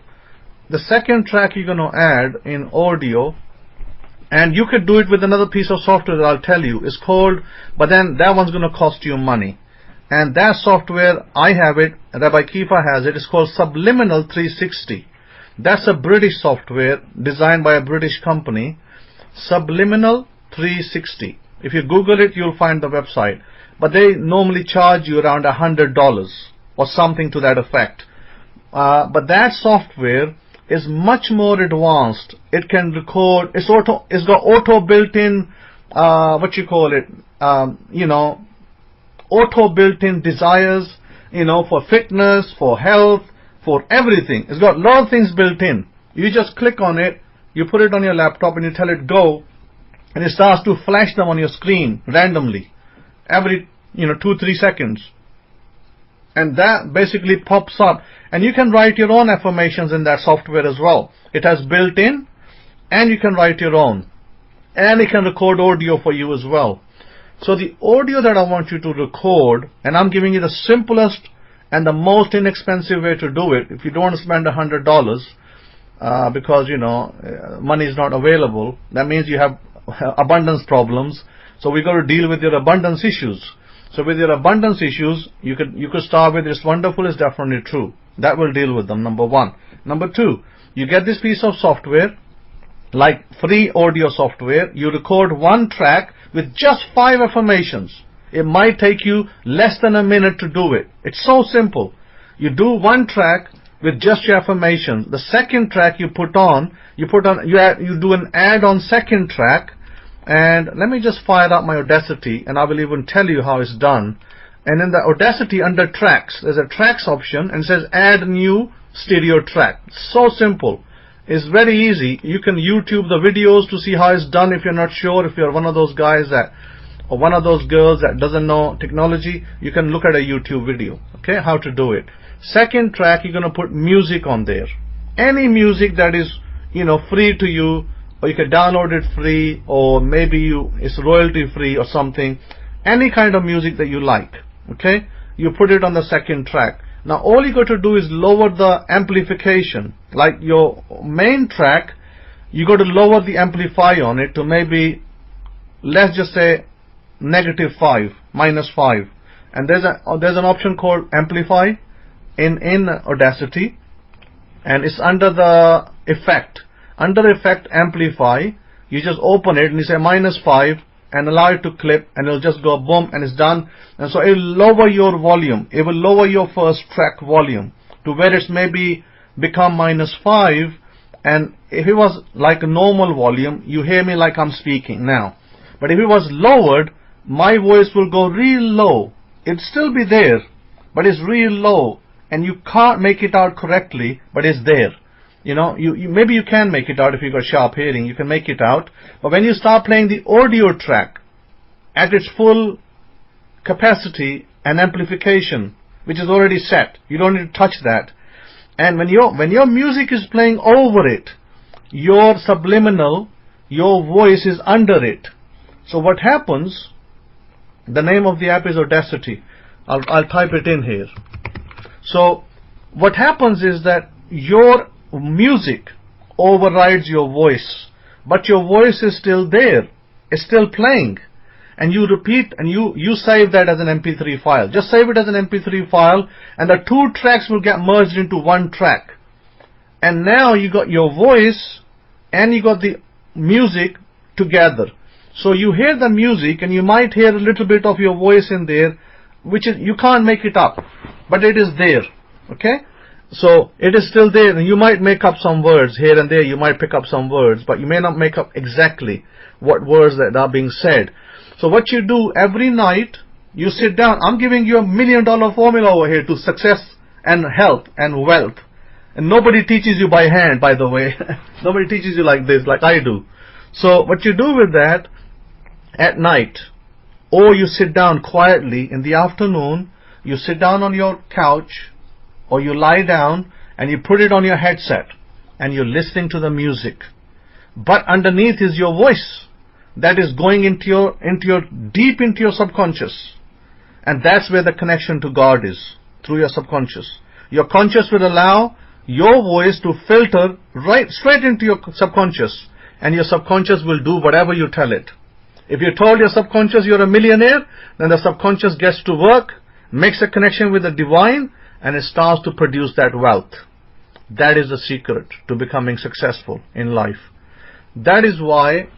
The second track you're going to add in audio, and you could do it with another piece of software that I'll tell you. It's called, but then that one's going to cost you money. And that software, I have it, Rabbi Kefa has it, it's called Subliminal 360. That's a British software designed by a British company. Subliminal 360. If you Google it, you'll find the website. But they normally charge you around $100 or something to that effect. But that software is much more advanced. It can record. It's got auto built-in. Auto built-in desires. For fitness, for health, for everything. It's got a lot of things built in. You just click on it. You put it on your laptop and you tell it go, and it starts to flash them on your screen randomly every 2-3 seconds. And that basically pops up, and you can write your own affirmations in that software as well. It has built in, and you can write your own, and it can record audio for you as well. So the audio that I want you to record, and I'm giving you the simplest and the most inexpensive way to do it. If you don't want to spend $100 because money is not available, that means you have abundance problems. So we got to deal with your abundance issues. So with your abundance issues, you could start with it's wonderful, it's definitely true. That will deal with them, number 1. Number 2, you get this piece of software, like free audio software. You record 1 track with just 5 affirmations. It might take you less than a minute to do it. It's so simple. You do 1 track with just your affirmations. The second track you do an add-on second track. And let me just fire up my Audacity, and I will even tell you how it's done. And in the Audacity, under tracks, there's a tracks option, and it says add new stereo track. So simple. It's very easy. You can YouTube the videos to see how it's done if you're not sure. If you're one of those guys or one of those girls that doesn't know technology, you can look at a YouTube video, okay, how to do it. Second track, you're going to put music on there. Any music that is, free to you, or you can download it free, or maybe it's royalty free or something. Any kind of music that you like, okay? You put it on the second track. Now all you got to do is lower the amplification. Like your main track, you got to lower the amplify on it to maybe, let's just say -5, -5. And there's an option called amplify in Audacity, and it's under the effect. Under effect amplify, you just open it and you say -5 and allow it to clip, and it'll just go boom, and it's done. And so it'll lower your volume. It will lower your first track volume to where it's maybe become -5. And if it was like a normal volume, you hear me like I'm speaking now. But if it was lowered, my voice will go real low, it'd still be there, but it's real low, and you can't make it out correctly, but it's there. You know, maybe you can make it out if you got sharp hearing, you can make it out. But when you start playing the audio track at its full capacity and amplification, which is already set, you don't need to touch that. And when your music is playing over it, your subliminal, your voice is under it. So what happens, the name of the app is Audacity. I'll type it in here. So what happens is that your music overrides your voice, but your voice is still there, it's still playing, and you repeat and you save that as an MP3 file. Just save it as an MP3 file, and the two tracks will get merged into one track. And now you got your voice and you got the music together. So you hear the music and you might hear a little bit of your voice in there, which is, you can't make it up, but it is there. Okay? So it is still there, and you might make up some words here and there, you might pick up some words, but you may not make up exactly what words that are being said. So what you do every night, you sit down. I'm giving you $1 million formula over here to success and health and wealth. And nobody teaches you by hand, by the way. Nobody teaches you like this, like I do. So what you do with that at night, or you sit down quietly in the afternoon, you sit down on your couch, or you lie down and you put it on your headset and you're listening to the music, but underneath is your voice that is going deep into your subconscious, and that's where the connection to God is, through your subconscious. Your conscious will allow your voice to filter right straight into your subconscious, and your subconscious will do whatever you tell it. If you told your subconscious you're a millionaire, then the subconscious gets to work, makes a connection with the divine, and it starts to produce that wealth. That is the secret to becoming successful in life. That is why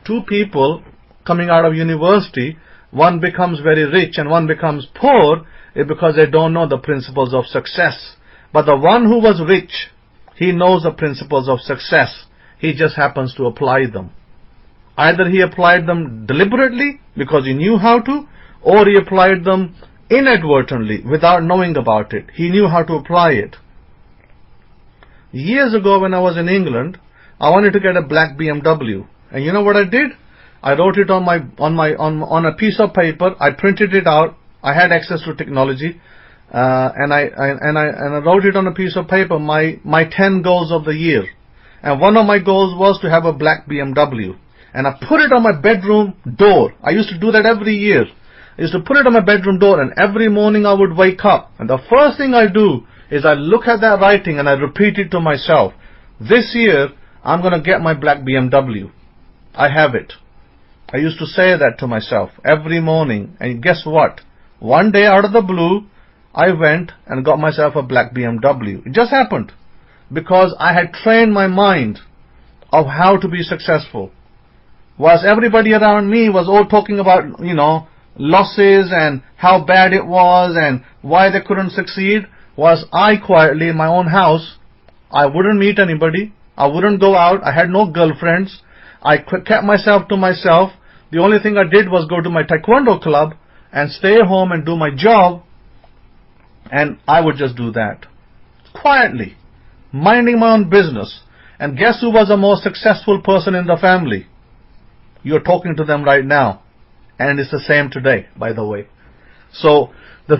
two people coming out of university, one becomes very rich and one becomes poor, is because they don't know the principles of success. But the one who was rich, he knows the principles of success. He just happens to apply them. Either he applied them deliberately because he knew how to, or he applied them inadvertently without knowing about it. He knew how to apply it. Years ago when I was in England, I wanted to get a black BMW, and you know what I did? I wrote it on a piece of paper. I printed it out. I had access to technology, and I wrote it on a piece of paper, my 10 goals of the year. And one of my goals was to have a black BMW, and I put it on my bedroom door. I used to do that every year. I used to put it on my bedroom door, and every morning I would wake up, and the first thing I do is I look at that writing and I repeat it to myself. This year I'm going to get my black BMW. I have it. I used to say that to myself every morning, and guess what? One day out of the blue, I went and got myself a black BMW. It just happened because I had trained my mind of how to be successful. Whilst everybody around me was all talking about, losses and how bad it was and why they couldn't succeed, was I quietly in my own house. I wouldn't meet anybody. I wouldn't go out. I had no girlfriends. I kept myself to myself. The only thing I did was go to my taekwondo club and stay home and do my job, and I would just do that quietly, minding my own business. And guess who was the most successful person in the family? You're talking to them right now. And it's the same today, by the way. So the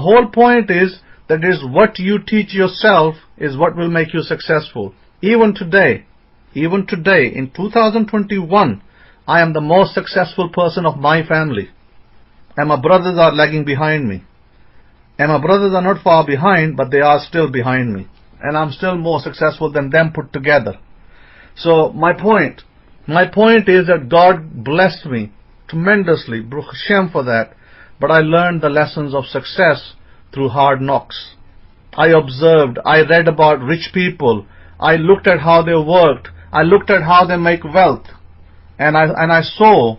whole point is that is what you teach yourself is what will make you successful. Even today, in 2021, I am the most successful person of my family. And my brothers are lagging behind me. And my brothers are not far behind, but they are still behind me. And I'm still more successful than them put together. So my point is that God blessed me tremendously, Baruch Hashem for that, but I learned the lessons of success through hard knocks. I observed, I read about rich people, I looked at how they worked, I looked at how they make wealth, and I saw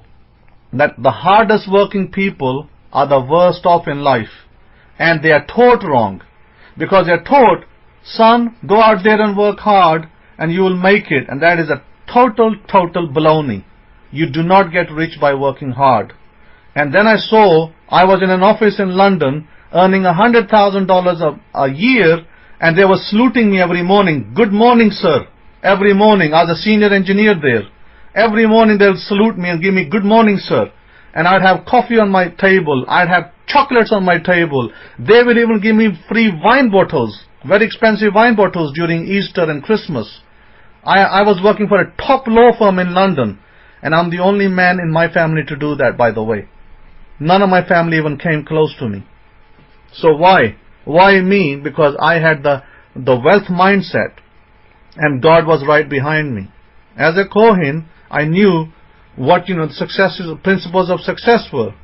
that the hardest working people are the worst off in life, and they are taught wrong, because they are taught, son, go out there and work hard and you will make it, and that is a total baloney. You do not get rich by working hard. And then I saw I was in an office in London earning $100,000 a year, and they were saluting me every morning. Good morning, sir. Every morning. I was a senior engineer there. Every morning they would salute me and give me good morning, sir. And I'd have coffee on my table. I'd have chocolates on my table. They would even give me free wine bottles, very expensive wine bottles during Easter and Christmas. I was working for a top law firm in London, and I'm the only man in my family to do that, by the way. None of my family even came close to me. So why? Why me? Because I had the wealth mindset, and God was right behind me. As a Kohen, I knew what the principles of success were,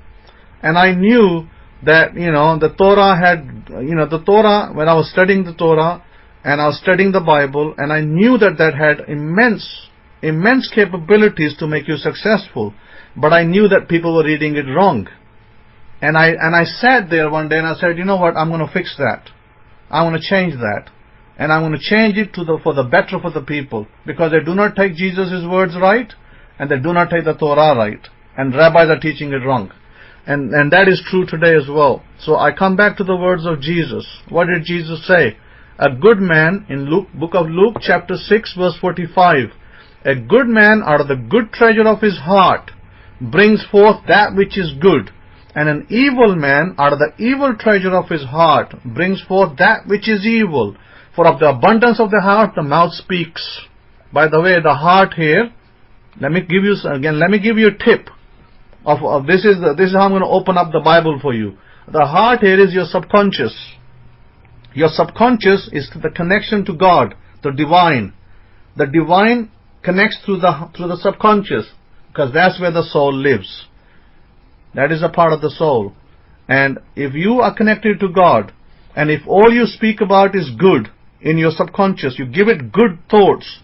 and I knew that the Torah had the Torah, when I was studying the Torah and I was studying the Bible, and I knew that had immense capabilities to make you successful, but I knew that people were reading it wrong. And I sat there one day and I said, you know what, I'm going to fix that. I want to change that. And I'm going to change it for the better for the people, because they do not take Jesus' words right, and they do not take the Torah right, and rabbis are teaching it wrong. And that is true today as well. So I come back to the words of Jesus. What did Jesus say? A good man, in book of Luke chapter 6 verse 45, a good man out of the good treasure of his heart brings forth that which is good, and an evil man out of the evil treasure of his heart brings forth that which is evil. For of the abundance of the heart the mouth speaks. By the way, the heart here, let me give you a tip of this is how I'm going to open up the Bible for you. The heart here is your subconscious. Your subconscious is the connection to God, the divine. The divine connects through the subconscious, because that's where the soul lives. That is a part of the soul. And if you are connected to God, and if all you speak about is good in your subconscious, you give it good thoughts,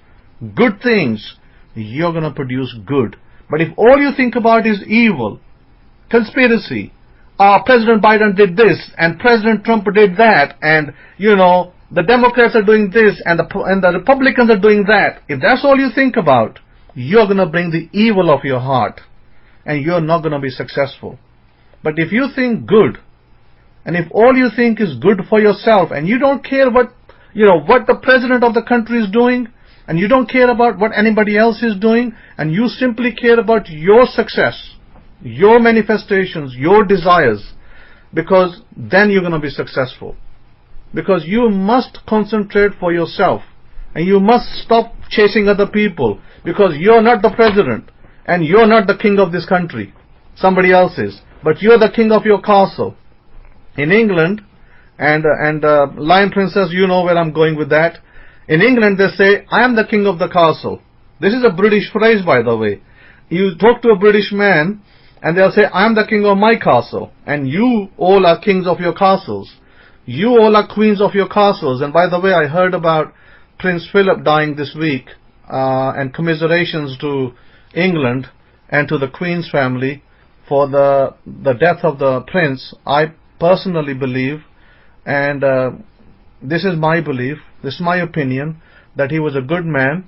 good things, you're going to produce good. But if all you think about is evil, conspiracy, President Biden did this, and President Trump did that, and the Democrats are doing this, and the Republicans are doing that, if that's all you think about, you're going to bring the evil of your heart, and you're not going to be successful. But if you think good, and if all you think is good for yourself, and you don't care what the president of the country is doing, and you don't care about what anybody else is doing, and you simply care about your success, your manifestations, your desires, because then you're going to be successful. Because you must concentrate for yourself, and you must stop chasing other people, because you're not the president, and you're not the king of this country. Somebody else is. But you're the king of your castle. In England, and Lion Princess, you know where I'm going with that. In England, they say, I am the king of the castle. This is a British phrase, by the way. You talk to a British man, and they'll say, I am the king of my castle. And you all are kings of your castles. You all are queens of your castles. And by the way, I heard about Prince Philip dying this week, and commiserations to England and to the Queen's family for the death of the prince. I personally believe, and this is my belief, this is my opinion, that he was a good man.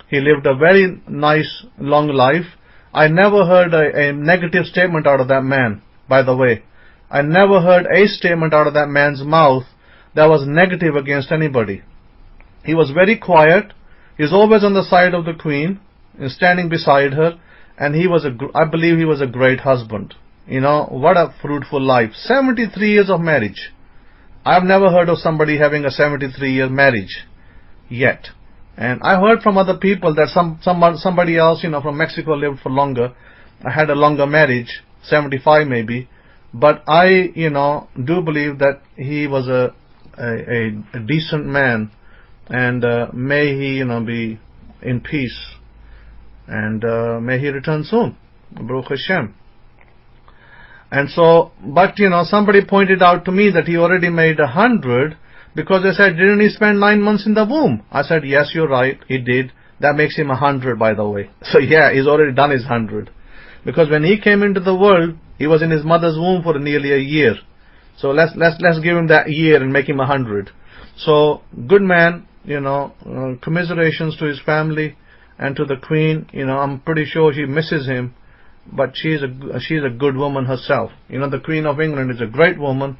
He lived a very nice, long life. I never heard a negative statement out of that man, by the way. I never heard a statement out of that man's mouth that was negative against anybody. He was very quiet. He was always on the side of the Queen, standing beside her, and I believe he was a great husband. What a fruitful life. 73 years of marriage. I've never heard of somebody having a 73-year marriage yet. And I heard from other people that somebody else, from Mexico lived for longer. I had a longer marriage, 75 maybe. But I, do believe that he was a decent man, and may he, be in peace, and may he return soon. Baruch Hashem. And so, but somebody pointed out to me that he already made 100, because they said, didn't he spend 9 months in the womb? I said, yes, you're right, he did. That makes him 100, by the way. So yeah, he's already done his 100. Because when he came into the world, he was in his mother's womb for nearly a year. So let's give him that year and make him 100. So good man, commiserations to his family and to the Queen. I'm pretty sure she misses him, but she's a good woman herself. You know, the Queen of England is a great woman.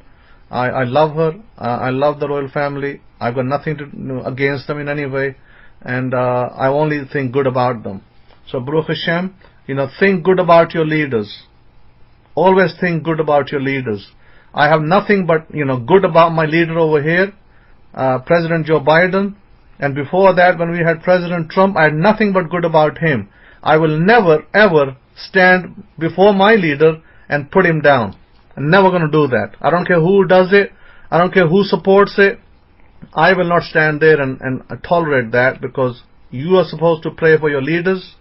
I love her. I love the royal family. I've got nothing to against them in any way, and I only think good about them. So Baruch Hashem, you know, think good about your leaders. Always think good about your leaders. I have nothing but, you know, good about my leader over here, President Joe Biden, and before that, when we had President Trump, I had nothing but good about him. I will never ever stand before my leader and put him down. I'm never going to do that. I don't care who does it. I don't care who supports it. I will not stand there and tolerate that, because you are supposed to pray for your leaders.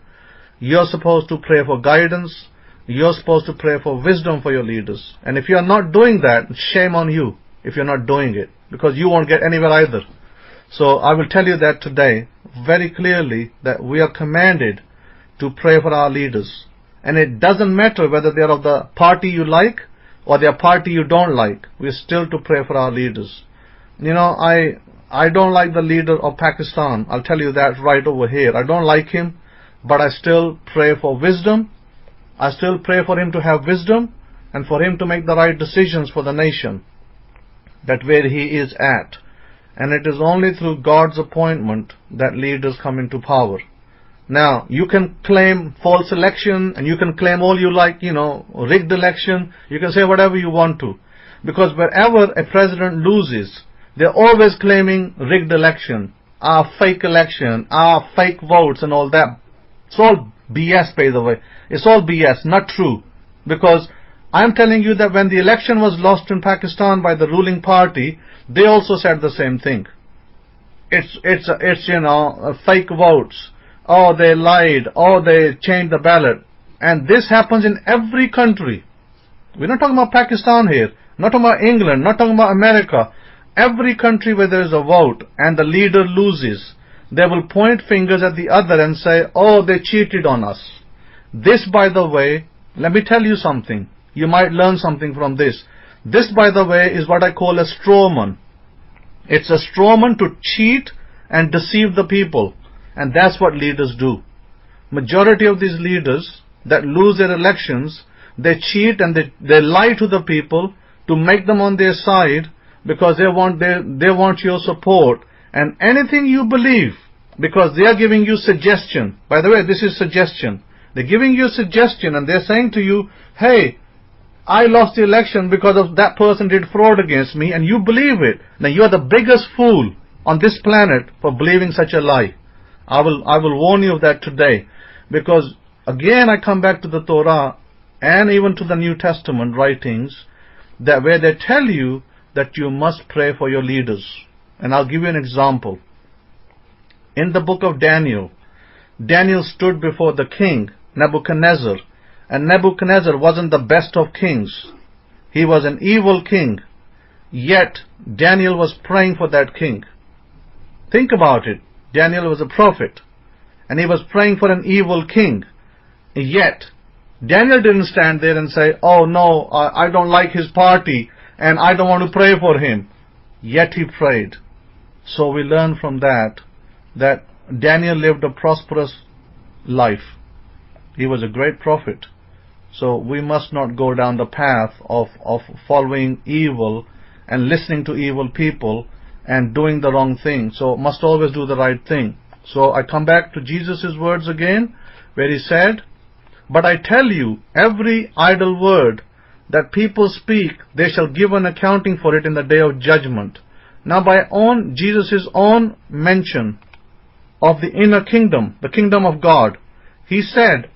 You're supposed to pray for guidance. You're supposed to pray for wisdom for your leaders. And if you're not doing that, shame on you if you're not doing it, because you won't get anywhere either. So I will tell you that today very clearly, that we are commanded to pray for our leaders. And it doesn't matter whether they're of the party you like or their party you don't like. We're still to pray for our leaders. You know, I don't like the leader of Pakistan. I'll tell you that right over here. I don't like him, but I still pray for wisdom. I still pray for him to have wisdom and for him to make the right decisions for the nation, that where he is at. And it is only through God's appointment that leaders come into power. Now, you can claim false election, and you can claim all you like, you know, rigged election. You can say whatever you want to. Because wherever a president loses, they're always claiming rigged election, fake election, fake votes and all that. It's all BS, by the way. It's all BS, not true. Because I'm telling you that when the election was lost in Pakistan by the ruling party, they also said the same thing. It's you know, fake votes. Oh, they lied. Oh, they changed the ballot. And this happens in every country. We're not talking about Pakistan here. Not talking about England. Not talking about America. Every country where there is a vote and the leader loses, they will point fingers at the other and say, oh, they cheated on us. This, by the way, let me tell you something. You might learn something from this. This, by the way, is what I call a straw man. It's a straw man to cheat and deceive the people. And that's what leaders do. Majority of these leaders that lose their elections, they cheat and they lie to the people to make them on their side, because they want your support and anything you believe, because they are giving you suggestion. By the way, this is suggestion. They're giving you a suggestion and they're saying to you, hey, I lost the election because of that person did fraud against me, and you believe it. Now you are the biggest fool on this planet for believing such a lie. I will warn you of that today, because again I come back to the Torah and even to the New Testament writings, that where they tell you that you must pray for your leaders. And I'll give you an example. In the book of Daniel, Daniel stood before the king Nebuchadnezzar, and Nebuchadnezzar wasn't the best of kings. He was an evil king, yet Daniel was praying for that king. Think about it. Daniel was a prophet, and he was praying for an evil king. Yet, Daniel didn't stand there and say, oh no, I don't like his party, and I don't want to pray for him. Yet he prayed. So we learn from that Daniel lived a prosperous life. He was a great prophet. So we must not go down the path of following evil and listening to evil people and doing the wrong thing. So must always do the right thing. So I come back to Jesus' words again, where he said, but I tell you, every idle word that people speak, they shall give an accounting for it in the day of judgment. Now by Jesus' own mention of the inner kingdom, the kingdom of God, he said,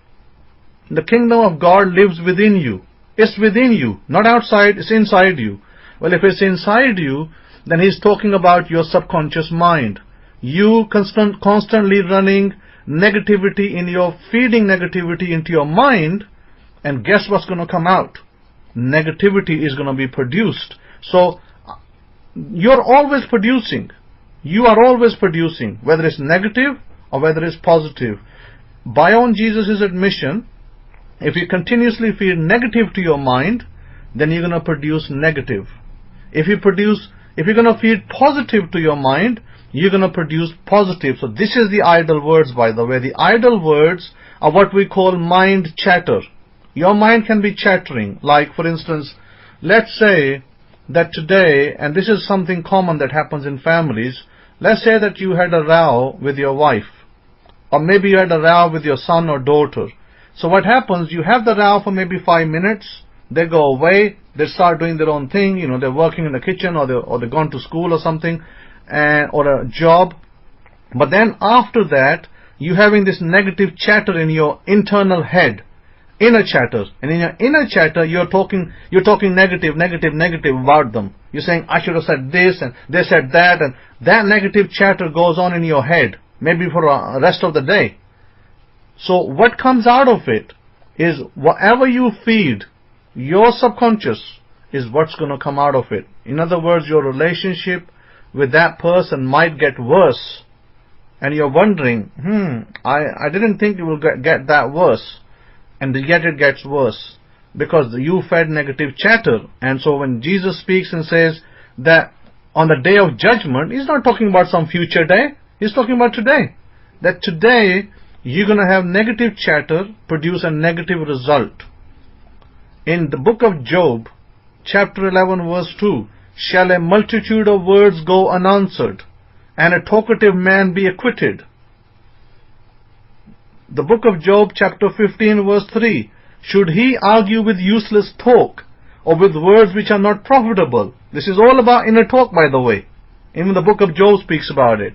the kingdom of God lives within you. It's within you, not outside, it's inside you. Well, if it's inside you, then he's talking about your subconscious mind. You constantly running negativity in your, feeding negativity into your mind, and guess what's going to come out? Negativity is going to be produced. So you're always producing. You are always producing, whether it's negative or whether it's positive. By on Jesus' admission, if you continuously feed negative to your mind, then you're going to produce negative. If you're going to feed positive to your mind, you're going to produce positive. So this is the idle words, by the way. The idle words are what we call mind chatter. Your mind can be chattering. Like, for instance, let's say that today, and this is something common that happens in families, let's say that you had a row with your wife, or maybe you had a row with your son or daughter. So what happens, you have the row for maybe 5 minutes, they go away, they start doing their own thing, they're working in the kitchen, or they've gone to school or something, or a job. But then after that, you're having this negative chatter in your internal head, inner chatter. And in your inner chatter, you're talking negative about them. You're saying, I should have said this, and they said that, and that negative chatter goes on in your head, maybe for the rest of the day. So what comes out of it is whatever you feed your subconscious is what's going to come out of it. In other words, your relationship with that person might get worse, and you're wondering, I didn't think it will get that worse, and yet it gets worse because you fed negative chatter. And so when Jesus speaks and says that on the day of judgment, he's not talking about some future day, he's talking about today. That today you're going to have negative chatter produce a negative result. In the book of Job, chapter 11 verse 2, shall a multitude of words go unanswered, and a talkative man be acquitted? The book of Job, chapter 15 verse 3, should he argue with useless talk, or with words which are not profitable? This is all about inner talk, by the way. Even the book of Job speaks about it.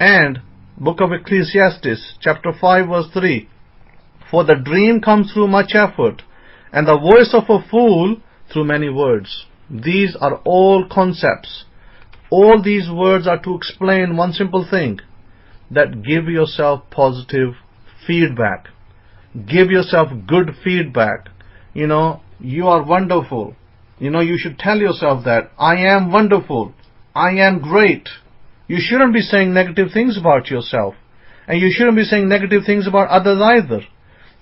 And book of Ecclesiastes, chapter 5 verse 3, for the dream comes through much effort, and the voice of a fool through many words. These are all concepts. All these words are to explain one simple thing, that give yourself positive feedback. Give yourself good feedback. You are wonderful. You should tell yourself that I am wonderful, I am great. You shouldn't be saying negative things about yourself, and you shouldn't be saying negative things about others either.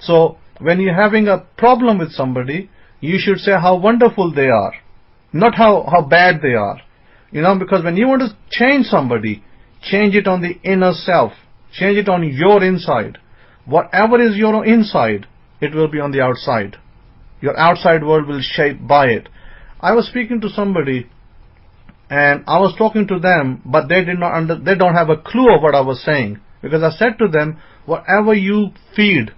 So when you're having a problem with somebody, you should say how wonderful they are, not how bad they are. Because when you want to change somebody, change it on the inner self, change it on your inside. Whatever is your inside, it will be on the outside. Your outside world will shape by it. I was speaking to somebody, and I was talking to them, but they don't have a clue of what I was saying, because I said to them, whatever you feed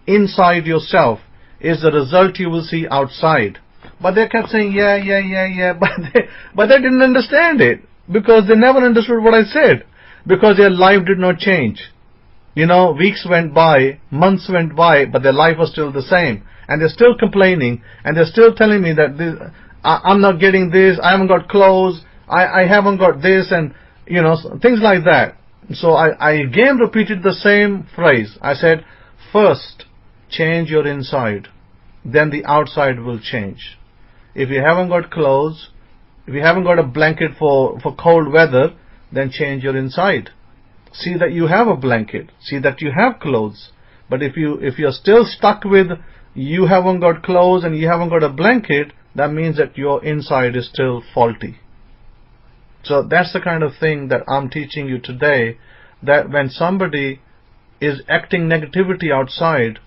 inside yourself is the result you will see outside. But they kept saying yeah, but they didn't understand it, because they never understood what I said, because their life did not change. Weeks went by, months went by, but their life was still the same, and they're still complaining, and they're still telling me that I'm not getting this, I haven't got clothes, I haven't got this, and things like that. So I again repeated the same phrase. I said, first change your inside, then the outside will change. If you haven't got clothes, if you haven't got a blanket for cold weather, then change your inside. See that you have a blanket, see that you have clothes. But if you're still stuck with you haven't got clothes and you haven't got a blanket, that means that your inside is still faulty. So that's the kind of thing that I'm teaching you today, that when somebody is acting negativity outside,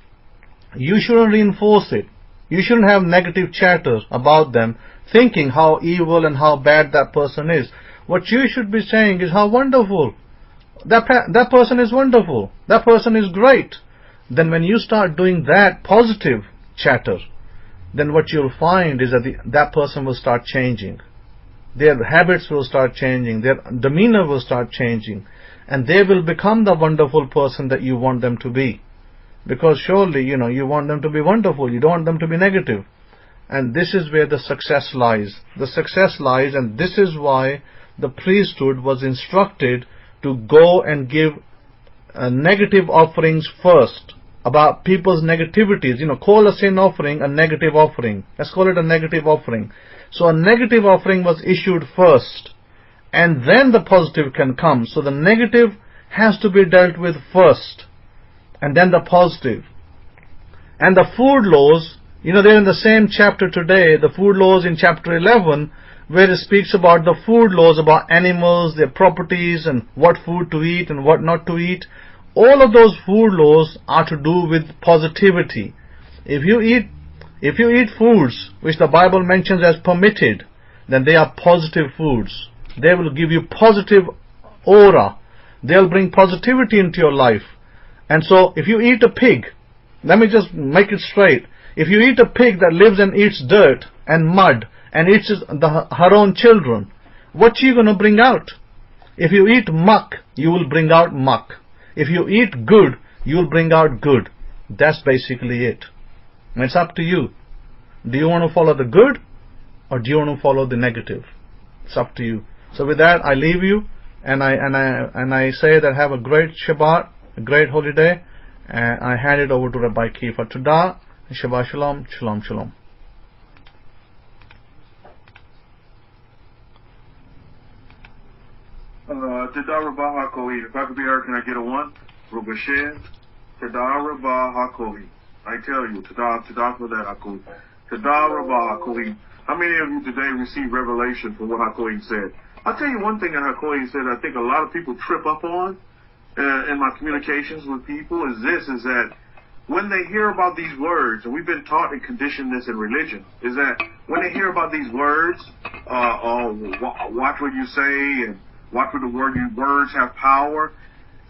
you shouldn't reinforce it. You shouldn't have negative chatter about them, thinking how evil and how bad that person is. What you should be saying is how wonderful. That person is wonderful. That person is great. Then when you start doing that positive chatter, then what you'll find is that that person will start changing. Their habits will start changing. Their demeanor will start changing. And they will become the wonderful person that you want them to be. Because surely, you want them to be wonderful. You don't want them to be negative. And this is where the success lies. The success lies, and this is why the priesthood was instructed to go and give negative offerings first, about people's negativities. Call a sin offering a negative offering. Let's call it a negative offering. So a negative offering was issued first, and then the positive can come. So the negative has to be dealt with first, and then the positive. And the food laws, they're in the same chapter today, the food laws in chapter 11, where it speaks about the food laws, about animals, their properties, and what food to eat and what not to eat. All of those food laws are to do with positivity. If you eat foods which the Bible mentions as permitted, then they are positive foods. They will give you positive aura. They'll bring positivity into your life. And so if you eat a pig, let me just make it straight. If you eat a pig that lives and eats dirt and mud and eats her own children, what are you going to bring out? If you eat muck, you will bring out muck. If you eat good, you will bring out good. That's basically it. And it's up to you. Do you want to follow the good, or do you want to follow the negative? It's up to you. So with that, I leave you, and I say that have a great Shabbat, a great holiday, and I hand it over to Rabbi Kefa. Todah, Shabbat Shalom, Shalom Shalom. Todah Rabah HaKohi. If I could be heard, can I get a one? Rubashen. Todah Rabah HaKohi. I tell you, Todah for that HaKohi. Todah Rabah HaKohi. How many of you today received revelation from what HaKohi said? I'll tell you one thing that HaKohi said I think a lot of people trip up on in my communications with people is that when they hear about these words, and we've been taught and conditioned this in religion, is that when they hear about these words, watch what you say and watch what words have power,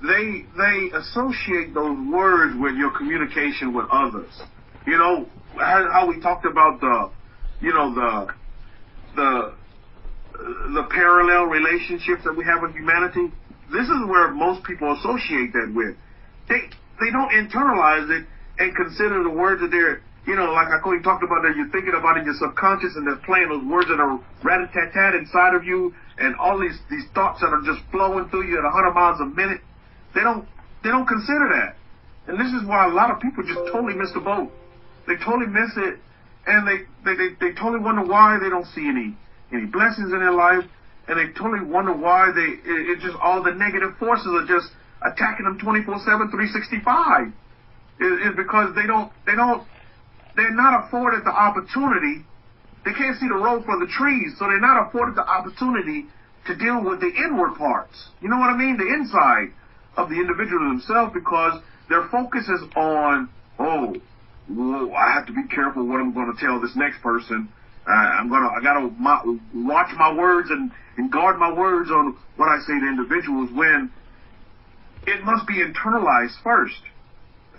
they associate those words with your communication with others. You know, how we talked about the parallel relationships that we have with humanity. This is where most people associate that with. They don't internalize it and consider the words that they're, like I talked about that you're thinking about in your subconscious, and they're playing those words that are rat-a-tat-tat inside of you, and all these thoughts that are just flowing through you at 100 miles a minute. They don't consider that. And this is why a lot of people just totally miss the boat. They totally miss it, and they totally wonder why they don't see any blessings in their life, and they totally wonder why it's just all the negative forces are just attacking them 24/7, 365. Is because they're not afforded the opportunity. They can't see the road for the trees, so they're not afforded the opportunity to deal with the inward parts. You know what I mean? The inside of the individual themselves, because their focus is on, I have to be careful what I'm going to tell this next person. I gotta watch my words and guard my words on what I say to individuals, when it must be internalized first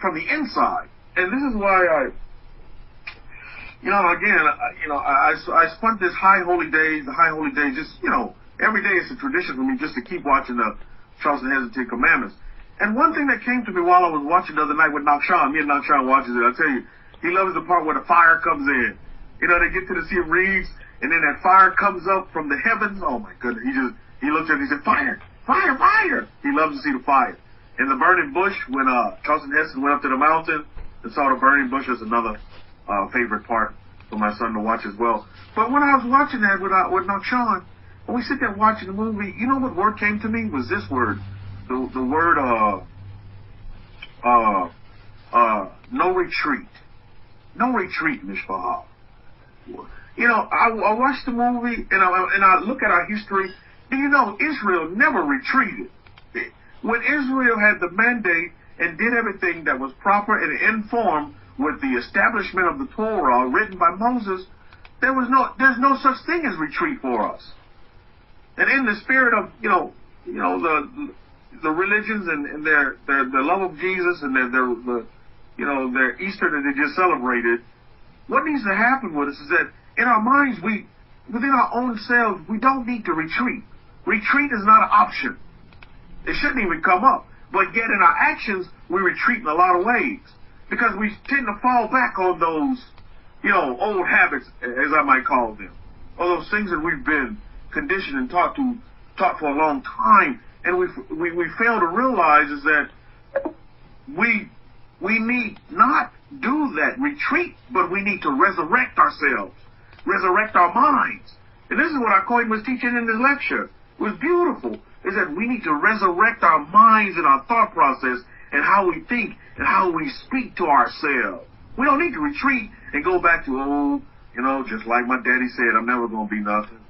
from the inside. And this is why I spent this high holy days, just, every day it's a tradition for me just to keep watching the Charleston Hesitant Commandments. And one thing that came to me while I was watching the other night with Nakshan, me and Nakshan watches it, I tell you, he loves the part where the fire comes in. They get to the Sea of Reeds, and then that fire comes up from the heavens. Oh my goodness, he looks at it, he said, fire, fire, fire. He loves to see the fire. In the burning bush, when Charleston Heston went up to the mountain and saw the burning bush, is another favorite part for my son to watch as well. But when I was watching that with Nakshan, when we sit there watching the movie, you know what word came to me? Was this word. The word, no retreat. No retreat, Mishpahah. I watched the movie, and I look at our history. Do you know Israel never retreated? When Israel had the mandate and did everything that was proper and in form with the establishment of the Torah written by Moses, there's no such thing as retreat for us. And in the spirit of the religions and their love of Jesus and their Easter that they just celebrated, what needs to happen with us is that in our minds, within our own selves, we don't need to retreat. Retreat is not an option. It shouldn't even come up. But yet in our actions, we retreat in a lot of ways, because we tend to fall back on those, old habits, as I might call them, or those things that we've been conditioned and taught for a long time. And we fail to realize is that we need not do that retreat, but we need to resurrect ourselves, resurrect our minds. And this is what Akoin was teaching in this lecture. It was beautiful. Is that we need to resurrect our minds and our thought process and how we think and how we speak to ourselves. We don't need to retreat and go back to, just like my daddy said, I'm never going to be nothing.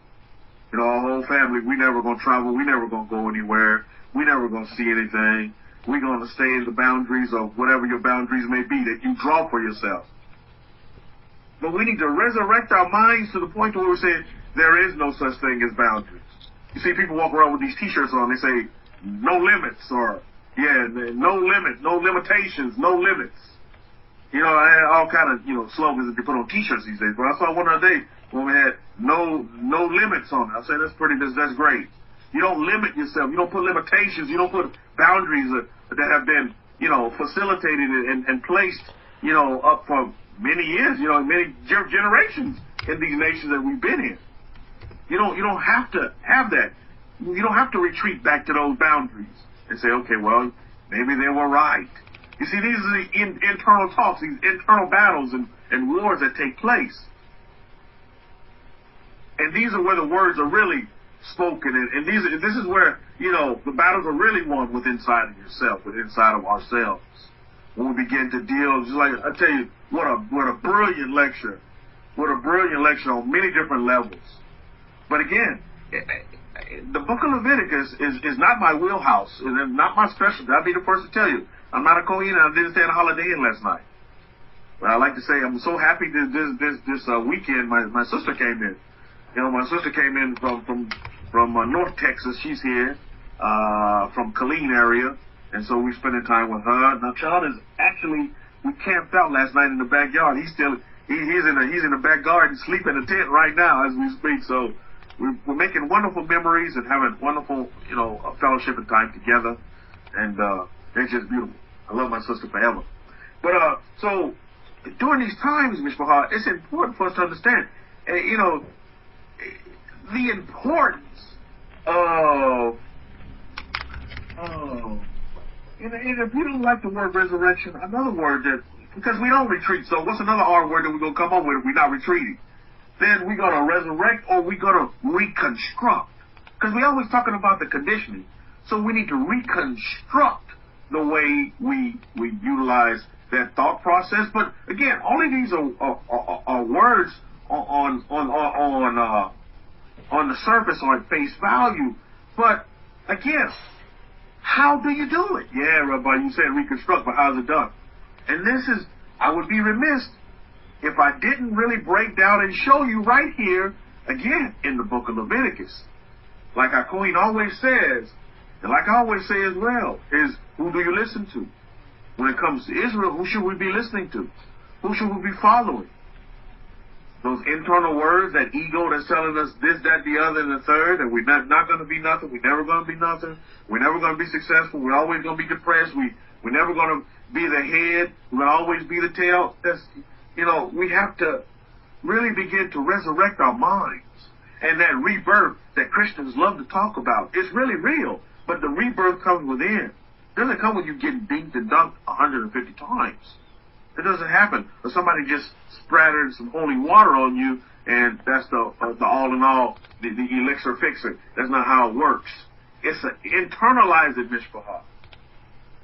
Our whole family, we never going to travel. We never going to go anywhere. We never going to see anything. We're going to stay in the boundaries of whatever your boundaries may be that you draw for yourself. But we need to resurrect our minds to the point where we're saying there is no such thing as boundaries. You see people walk around with these T-shirts on. They say, no limits, or, no limit, no limitations, no limits. You know, all kind of, slogans that they put on T-shirts these days. But I saw one other day when we had no limits on it. I said, that's great. You don't limit yourself. You don't put limitations. You don't put boundaries that have been, facilitated and placed, up for many years, many generations in these nations that we've been in. You don't have to have that. You don't have to retreat back to those boundaries and say, okay, well, maybe they were right. You see, these are the internal talks, these internal battles and wars that take place. And these are where the words are really spoken, and this is where, the battles are really won within inside of yourself, within inside of ourselves. When we begin to deal, just like I tell you, what a brilliant lecture. What a brilliant lecture on many different levels. But again, the book of Leviticus is not my wheelhouse, and not my specialty. I'll be the first to tell you. I'm not a Kohen, and I didn't stay on Holiday Inn last night. But I like to say I'm so happy that this weekend my sister came in. My sister came in from North Texas. She's here from Killeen area, and so we're spending time with her. Now, Child is actually, we camped out last night in the backyard. He's in the back garden, sleeping in a tent right now as we speak. So we're making wonderful memories and having wonderful, fellowship and time together, and it's just beautiful. I love my sister forever. But so during these times, Mishpachah, it's important for us to understand, the importance of, and if you don't like the word resurrection, another word that, because we don't retreat, so what's another R word that we're going to come up with if we're not retreating? Then we're going to resurrect, or we're going to reconstruct. Because we're always talking about the conditioning. So we need to reconstruct the way we utilize that thought process. But again, all of these are words on the surface or at face value. But again, how do you do it? Yeah, Rabbi, you said reconstruct, but how's it done? And I would be remiss if I didn't really break down and show you right here, again, in the book of Leviticus. Like our Queen always says, and like I always say as well, is who do you listen to? When it comes to Israel, who should we be listening to? Who should we be following? Those internal words, that ego that's telling us this, that, the other, and the third, and we're not going to be nothing, we're never going to be nothing, we're never going to be successful, we're always going to be depressed, we're never going to be the head, we're going to always be the tail. That's, we have to really begin to resurrect our minds. And that rebirth that Christians love to talk about, it's really real, but the rebirth comes within. It doesn't come when you get dinked and dunked 150 times. It doesn't happen. Or somebody just splattered some holy water on you, and that's the all in all, the elixir fixer. That's not how it works. It's internalize it, Mishpachah.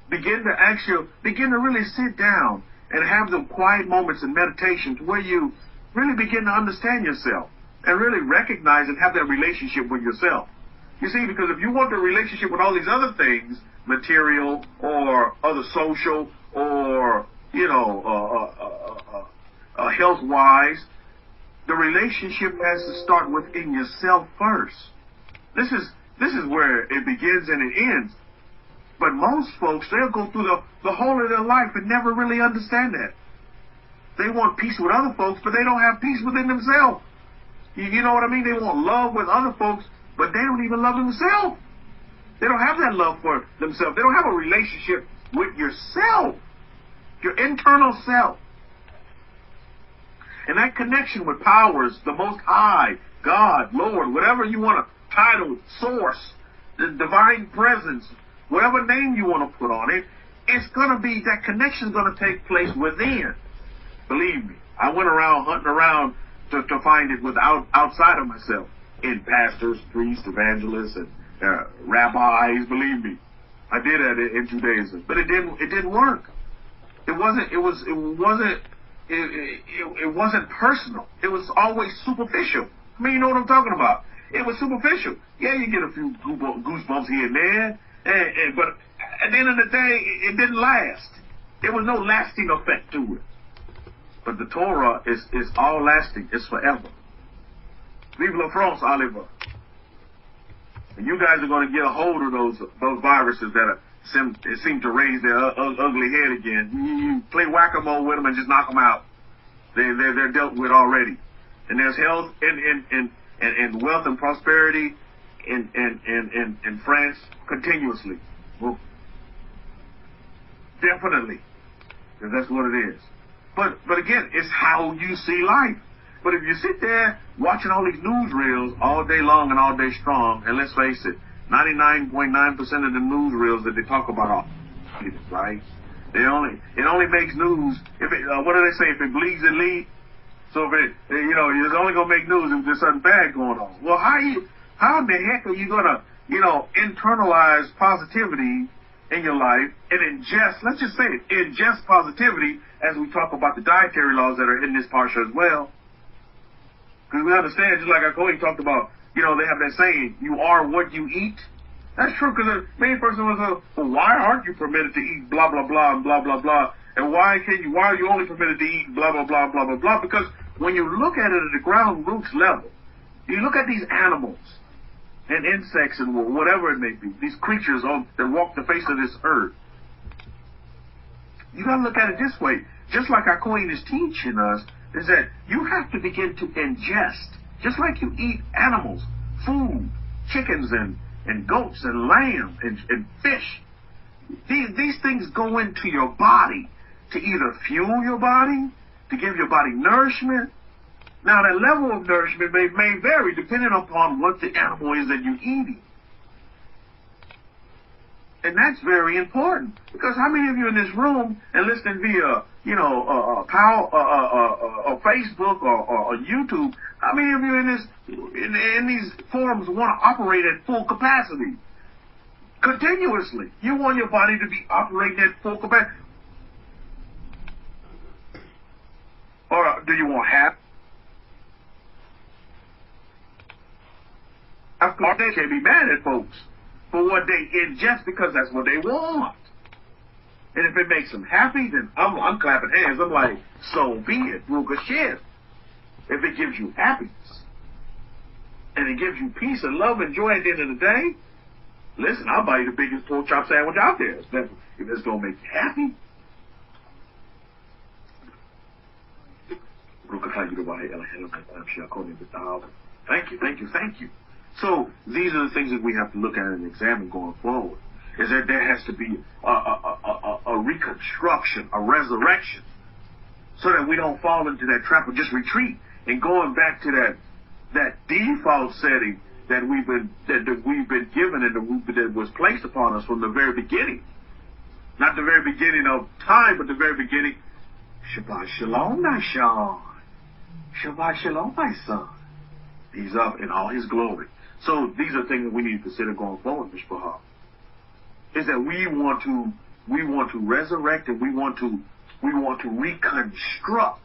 Begin to really sit down and have the quiet moments in meditation to where you really begin to understand yourself and really recognize and have that relationship with yourself. You see, because if you want the relationship with all these other things, material or other social or, health-wise, the relationship has to start within yourself first. This is where it begins and it ends. But most folks, they'll go through the whole of their life and never really understand that. They want peace with other folks, but they don't have peace within themselves. You know what I mean? They want love with other folks, but they don't even love themselves. They don't have that love for themselves. They don't have a relationship with yourself, your internal self. And that connection with powers, the Most High, God, Lord, whatever you want to title, source, the divine presence, whatever name you want to put on it, it's going to be, that connection's going to take place within. Believe me, I went around hunting around to find it outside of myself, in pastors, priests, evangelists, and rabbis. Believe me, I did that in Judaism, but it didn't work. It wasn't personal. It was always superficial. I mean, you know what I'm talking about. It was superficial. Yeah, you get a few goosebumps here and there, but at the end of the day, it didn't last. There was no lasting effect to it. But the Torah is all lasting. It's forever. Vive la France, Oliver. And you guys are going to get a hold of those viruses that seem to raise their ugly head again. You play whack-a-mole with them and just knock them out. They're dealt with already. And there's health and wealth and prosperity in France continuously. Well, definitely. Because that's what it is. But again, it's how you see life. But if you sit there watching all these newsreels all day long and all day strong, and let's face it, 99.9% of the newsreels that they talk about are right? It only makes news if it, what do they say? If it bleeds, it leads. So if it, it's only gonna make news if there's something bad going on. Well, how in the heck are you gonna, internalize positivity in your life and ingest? Let's just say it, ingest positivity as we talk about the dietary laws that are in this parsha as well. Because we understand, just like our colleague talked about, they have that saying, you are what you eat. That's true, because the main person was, well, why aren't you permitted to eat blah, blah, blah, and blah, blah, blah, and why are you only permitted to eat blah, blah, blah, blah, blah, blah? Because when you look at it at the ground roots level, you look at these animals and insects and whatever it may be, these creatures that walk the face of this earth, you got to look at it this way. Just like our Queen is teaching us, is that you have to begin to ingest, just like you eat animals, food, chickens and goats and lamb and fish. These things go into your body to either fuel your body, to give your body nourishment. Now, that level of nourishment may vary depending upon what the animal is that you're eating. And that's very important, because how many of you in this room and listening via, Facebook or YouTube, how many of you in these forums want to operate at full capacity? Continuously. You want your body to be operating at full capacity. Or do you want half? Of course, they can't be mad at folks for what they ingest, because that's what they want. And if it makes them happy, then I'm clapping hands. I'm like, so be it. Ruga shit. If it gives you happiness, and it gives you peace and love and joy at the end of the day, listen, I'll buy you the biggest pork chop sandwich out there. If it's going to make you happy. Thank you. So these are the things that we have to look at and examine going forward. Is that there has to be a reconstruction, a resurrection, so that we don't fall into that trap of just retreat and going back to that default setting that we've been given and that was placed upon us from the very beginning. Not the very beginning of time, but the very beginning. Shabbat Shalom, my son. Shabbat Shalom, my son. He's up in all his glory. So these are things that we need to consider going forward, Mishpahah. Is that we want to resurrect, and we want to reconstruct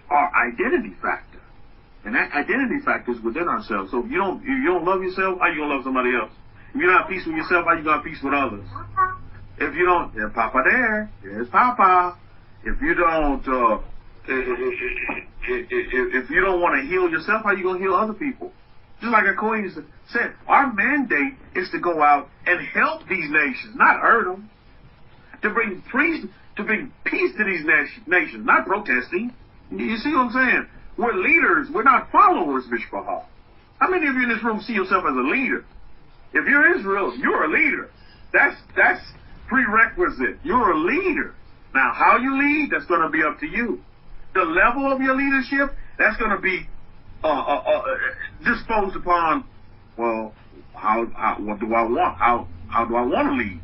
our identity factor. And that identity factor is within ourselves. So if you don't love yourself, how you gonna love somebody else? If you're not at peace with yourself, how you gonna have peace with others? If you don't, there's Papa there's Papa. If you don't if you don't want to heal yourself, how you gonna heal other people? Just like our Queen said, our mandate is to go out and help these nations, not hurt them. To bring peace to these nations, not protesting. You see what I'm saying? We're leaders. We're not followers, Mishpahah. How many of you in this room see yourself as a leader? If you're Israel, you're a leader. That's prerequisite. You're a leader. Now, how you lead, that's going to be up to you. The level of your leadership, that's going to be disposed upon. Well, what do I want? How do I want to lead?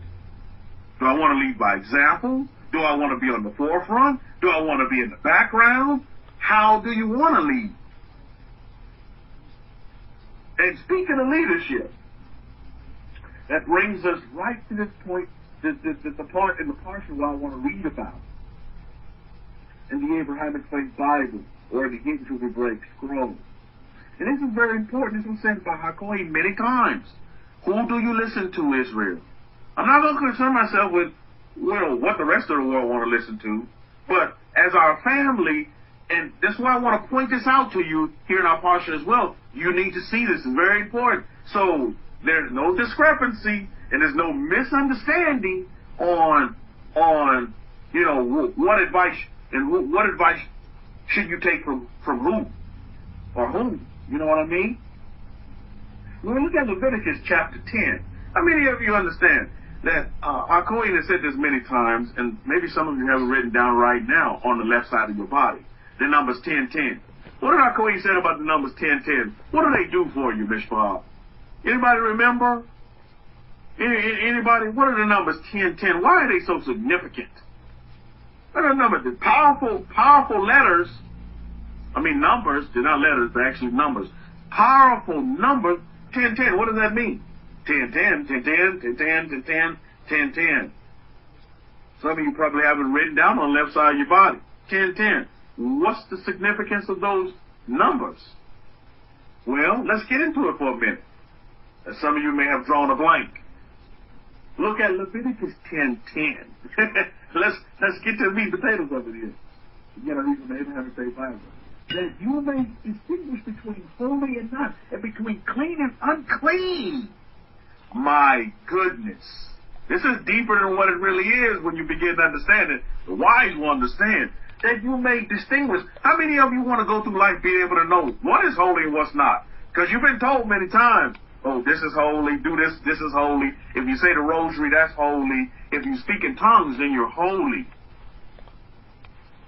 Do I want to lead by example? Do I want to be on the forefront? Do I want to be in the background? How do you want to lead? And speaking of leadership, that brings us right to this point, the part in the portion where I want to read about. In the Abrahamic-Faith Bible, or the Hebrew Hebraic Scroll. And this is very important. This was said by Hakoy many times. Who do you listen to, Israel? I'm not going to concern myself with what the rest of the world want to listen to, but as our family, and that's why I want to point this out to you here in our portion as well. You need to see this. It's very important. So there's no discrepancy and there's no misunderstanding on what advice and what advice should you take from who or whom. You know what I mean? When we look at Leviticus chapter 10, how many of you understand that our Kohen has said this many times, and maybe some of you have it written down right now on the left side of your body, the numbers 10:10. What did our Kohen say about the numbers 10:10? What do they do for you, Mishpah? Anybody remember? Anybody? What are the numbers 10:10? Why are they so significant? What are the numbers? The powerful letters. I mean numbers. They're not letters, they're actually numbers. Powerful numbers. 10:10. What does that mean? 10:10, 10:10, 10:10, 10:10, 10:10. Some of you probably have it written down on the left side of your body. 10:10. What's the significance of those numbers? Well, let's get into it for a minute. Some of you may have drawn a blank. Look at Leviticus 10:10. let's get to the meat and potatoes of it here. Again, I read from the Abrahamic-Faith Bible. That you may distinguish between holy and not, and between clean and unclean. My goodness. This is deeper than what it really is when you begin to understand it. The wise will understand that you may distinguish. How many of you want to go through life being able to know what is holy and what's not? Because you've been told many times, oh, this is holy, do this, this is holy. If you say the rosary, that's holy. If you speak in tongues, then you're holy.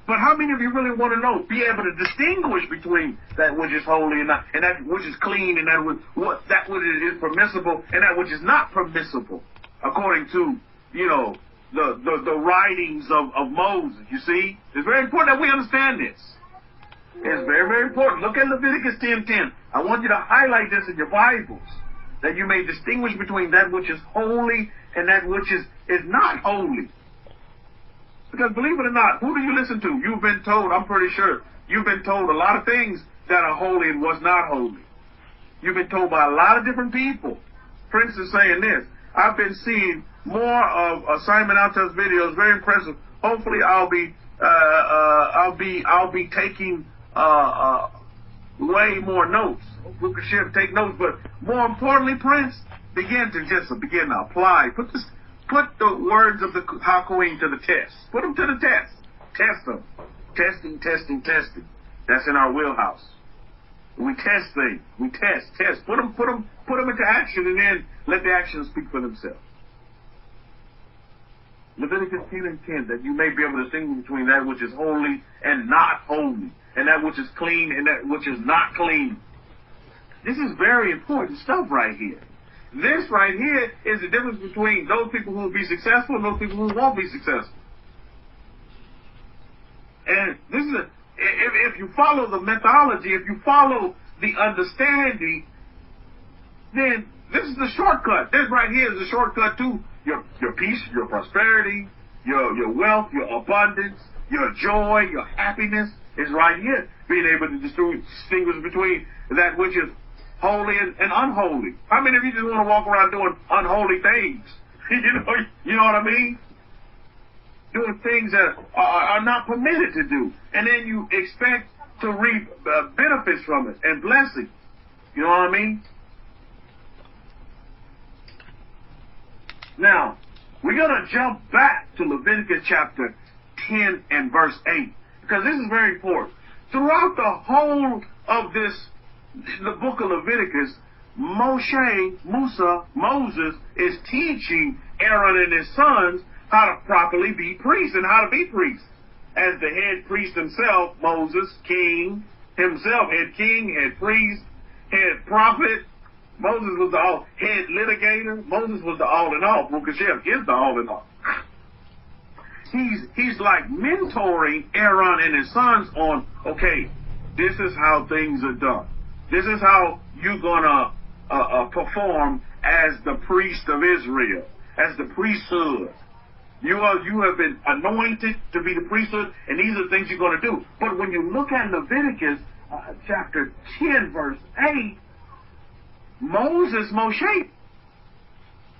But how many of you really want to know, be able to distinguish between that which is holy and not, and that which is clean, and that which is permissible, and that which is not permissible, according to, the writings of Moses? You see, it's very important that we understand this. It's very, very important. Look at Leviticus 10:10. I want you to highlight this in your Bibles, that you may distinguish between that which is holy and that which is not holy. Because believe it or not, who do you listen to? You've been told, I'm pretty sure, you've been told a lot of things that are holy and what's not holy. You've been told by a lot of different people. For instance, saying this, I've been seeing more of Simon Alta's videos, very impressive. Hopefully I'll be taking way more notes. We could take notes, but more importantly, Prince, begin to apply. Put the words of the Hakoim to the test. Put them to the test. Test them. Testing. That's in our wheelhouse. We test things. We test. Put them into action, and then let the actions speak for themselves. Leviticus 10:10, that you may be able to distinguish between that which is holy and not holy, and that which is clean and that which is not clean. This is very important stuff right here. This right here is the difference between those people who will be successful and those people who won't be successful. And this is if you follow the methodology, if you follow the understanding, then this is the shortcut. This right here is the shortcut to your peace, your prosperity, your wealth, your abundance, your joy, your happiness is right here. Being able to distinguish between that which is holy and unholy. How many of you just want to walk around doing unholy things? You know what I mean? Doing things that are not permitted to do. And then you expect to reap benefits from it and blessings. You know what I mean? Now, we're going to jump back to Leviticus chapter 10 and verse 8. Because this is very important. Throughout the whole of the book of Leviticus, Moses is teaching Aaron and his sons how to properly be priests and how to be priests. As the head priest himself, Moses, king, himself, head king, head priest, head prophet. Moses was the head litigator. Moses was the all in all. Mukashev is the all in all. He's like mentoring Aaron and his sons on, okay, this is how things are done. This is how you're going to perform as the priest of Israel, as the priesthood. You have been anointed to be the priesthood, and these are the things you're going to do. But when you look at Leviticus chapter 10, verse 8, Moshe,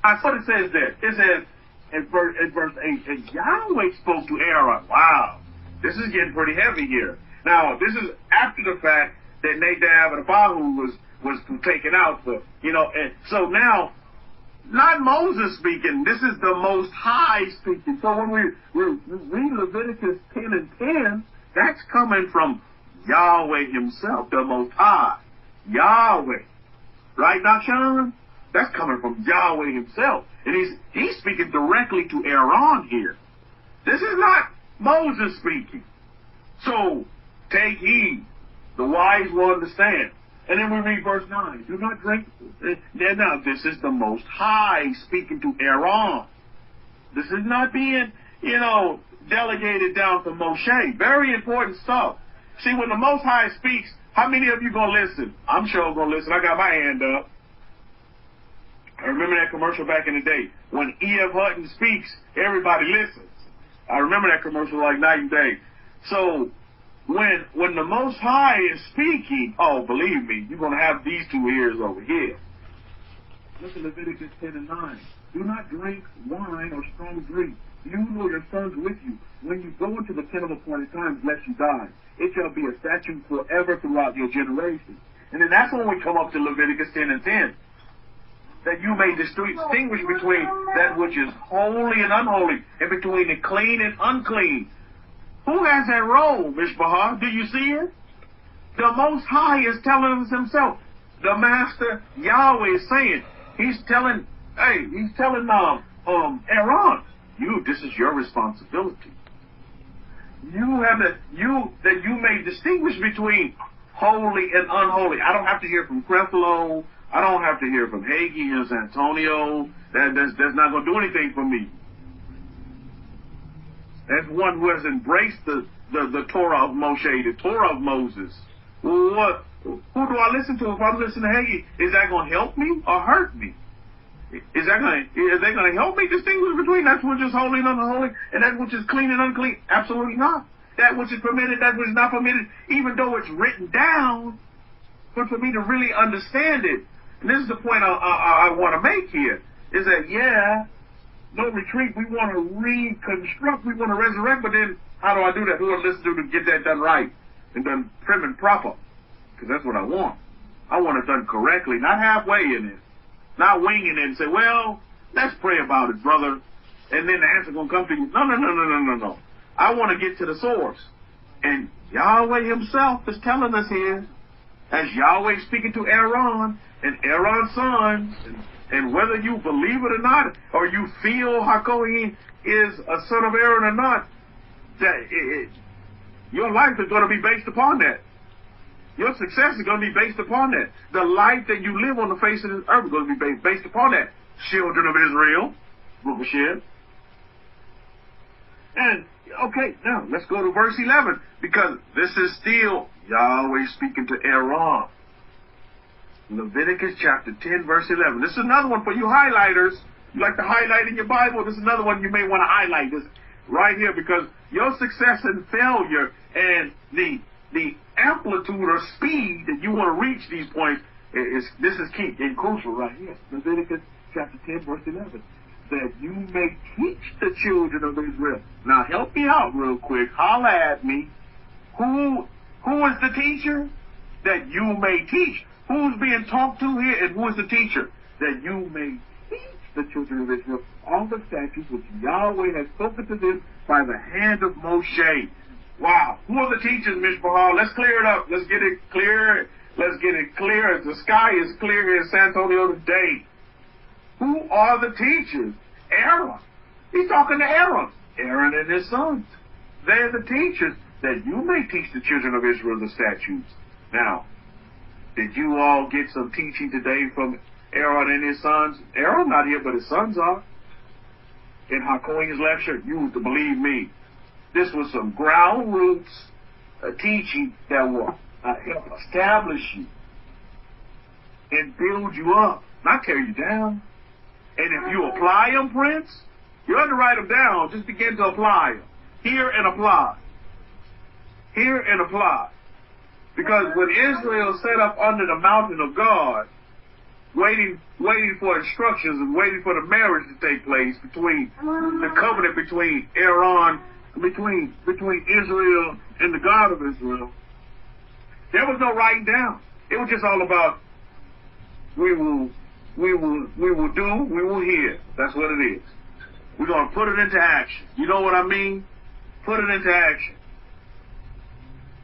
that's what it says there. It says, in verse 8, and Yahweh spoke to Aaron. Wow, this is getting pretty heavy here. Now, this is after the fact that Nadab and Abihu was taken out for, and so now, not Moses speaking, this is the Most High speaking. So when we read Leviticus 10 and 10, that's coming from Yahweh himself, the Most High. Yahweh. Right, Sean? That's coming from Yahweh himself. And he's speaking directly to Aaron here. This is not Moses speaking. So, take heed. The wise will understand. And then we read verse 9. Do not drink. Now, this is the Most High speaking to Aaron. This is not being, delegated down to Moshe. Very important stuff. See, when the Most High speaks, how many of you going to listen? I'm sure going to listen. I got my hand up. I remember that commercial back in the day. When E.F. Hutton speaks, everybody listens. I remember that commercial like night and day. So, when the Most High is speaking, oh, believe me, you're going to have these two ears over here. Look at Leviticus 10 and 9. Do not drink wine or strong drink, you nor your sons with you, when you go into the tent of appointed times, lest you die. It shall be a statute forever throughout your generations. And then that's when we come up to Leviticus 10 and 10. That you may distinguish between that which is holy and unholy, and between the clean and unclean. Who has that role, Mishpahah? Do you see it? The Most High is telling us himself. The Master Yahweh is saying, he's telling Aaron, this is your responsibility. That you may distinguish between holy and unholy. I don't have to hear from Creflo. I don't have to hear from Hagee and San Antonio. That's not going to do anything for me. As one who has embraced the Torah of Moshe, the Torah of Moses. Who do I listen to if I'm listening to Hagee? Is that going to help me or hurt me? Is they going to help me distinguish between that which is holy and unholy and that which is clean and unclean? Absolutely not. That which is permitted, that which is not permitted, even though it's written down, but for me to really understand it. And this is the point I want to make here, is that, no retreat, we want to reconstruct, we want to resurrect, but then how do I do that? Who do I listen to get that done right and done prim and proper? Because that's what I want. I want it done correctly, not halfway in it. Not winging it and say, well, let's pray about it, brother. And then the answer going to come to you. No. I want to get to the source. And Yahweh himself is telling us here, as Yahweh speaking to Aaron and Aaron's sons, and whether you believe it or not, or you feel Hakohen is a son of Aaron or not, that your life is going to be based upon that. Your success is going to be based upon that. The life that you live on the face of this earth is going to be based upon that. Children of Israel, Rubashir. And, okay, now let's go to verse 11, because this is still Yahweh speaking to Aaron. Leviticus chapter 10, verse 11. This is another one for you highlighters. You like to highlight in your Bible? This is another one you may want to highlight this right here, because your success and failure and the amplitude or speed that you want to reach these points this is key and crucial right here. Leviticus chapter 10, verse 11. That you may teach the children of Israel. Now help me out real quick. Holla at me. Who is the teacher? That you may teach. Who's being talked to here, and who is the teacher? That you may teach the children of Israel all the statutes which Yahweh has spoken to them by the hand of Moshe. Wow. Who are the teachers, Mishpahah? Let's clear it up. Let's get it clear. Let's get it clear as the sky is clear here in San Antonio today. Who are the teachers? Aaron. He's talking to Aaron. Aaron and his sons. They're the teachers, that you may teach the children of Israel the statutes. Now, did you all get some teaching today from Aaron and his sons? Aaron not here, but his sons are. In Hakohen's lecture, you have to believe me. This was some ground roots teaching that will help establish you and build you up, not tear you down. And if you apply them, Prince, you have to write them down. Just begin to apply them. Hear and apply. Hear and apply. Because when Israel set up under the mountain of God, waiting for instructions and waiting for the marriage to take place between the covenant between Aaron, between Israel and the God of Israel. There was no writing down. It was just all about we will do, we will hear. That's what it is. We're going to put it into action. You know what I mean? Put it into action.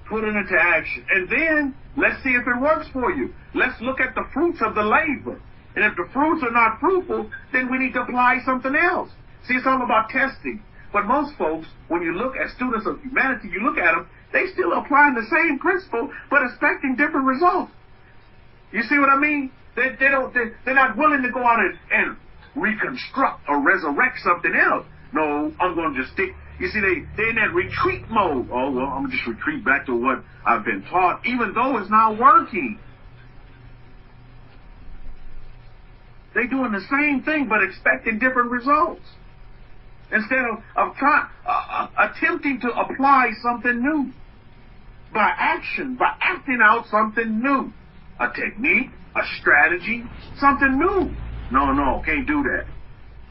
Put it into action. And then let's see if it works for you. Let's look at the fruits of the labor. And if the fruits are not fruitful, then we need to apply something else. See, it's all about testing. But most folks, when you look at students of humanity, you look at them, they still applying the same principle, but expecting different results. You see what I mean? They're not willing to go out and reconstruct or resurrect something else. No, I'm going to just stick. You see, they're in that retreat mode. Oh, well, I'm going to just retreat back to what I've been taught, even though it's not working. They're doing the same thing, but expecting different results. Instead of attempting to apply something new. By action, by acting out something new. A technique, a strategy, something new. No, can't do that.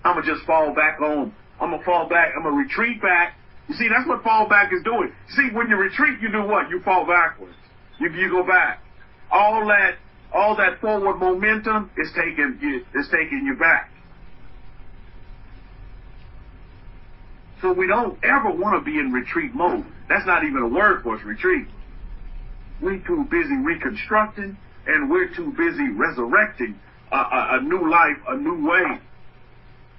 I'm going to just fall back on. I'm going to fall back. I'm going to retreat back. You see, that's what fall back is doing. See, when you retreat, you do what? You fall backwards. You go back. All that forward momentum is taking you back. So we don't ever want to be in retreat mode. That's not even a word for us, retreat. We're too busy reconstructing, and we're too busy resurrecting a new life, a new way,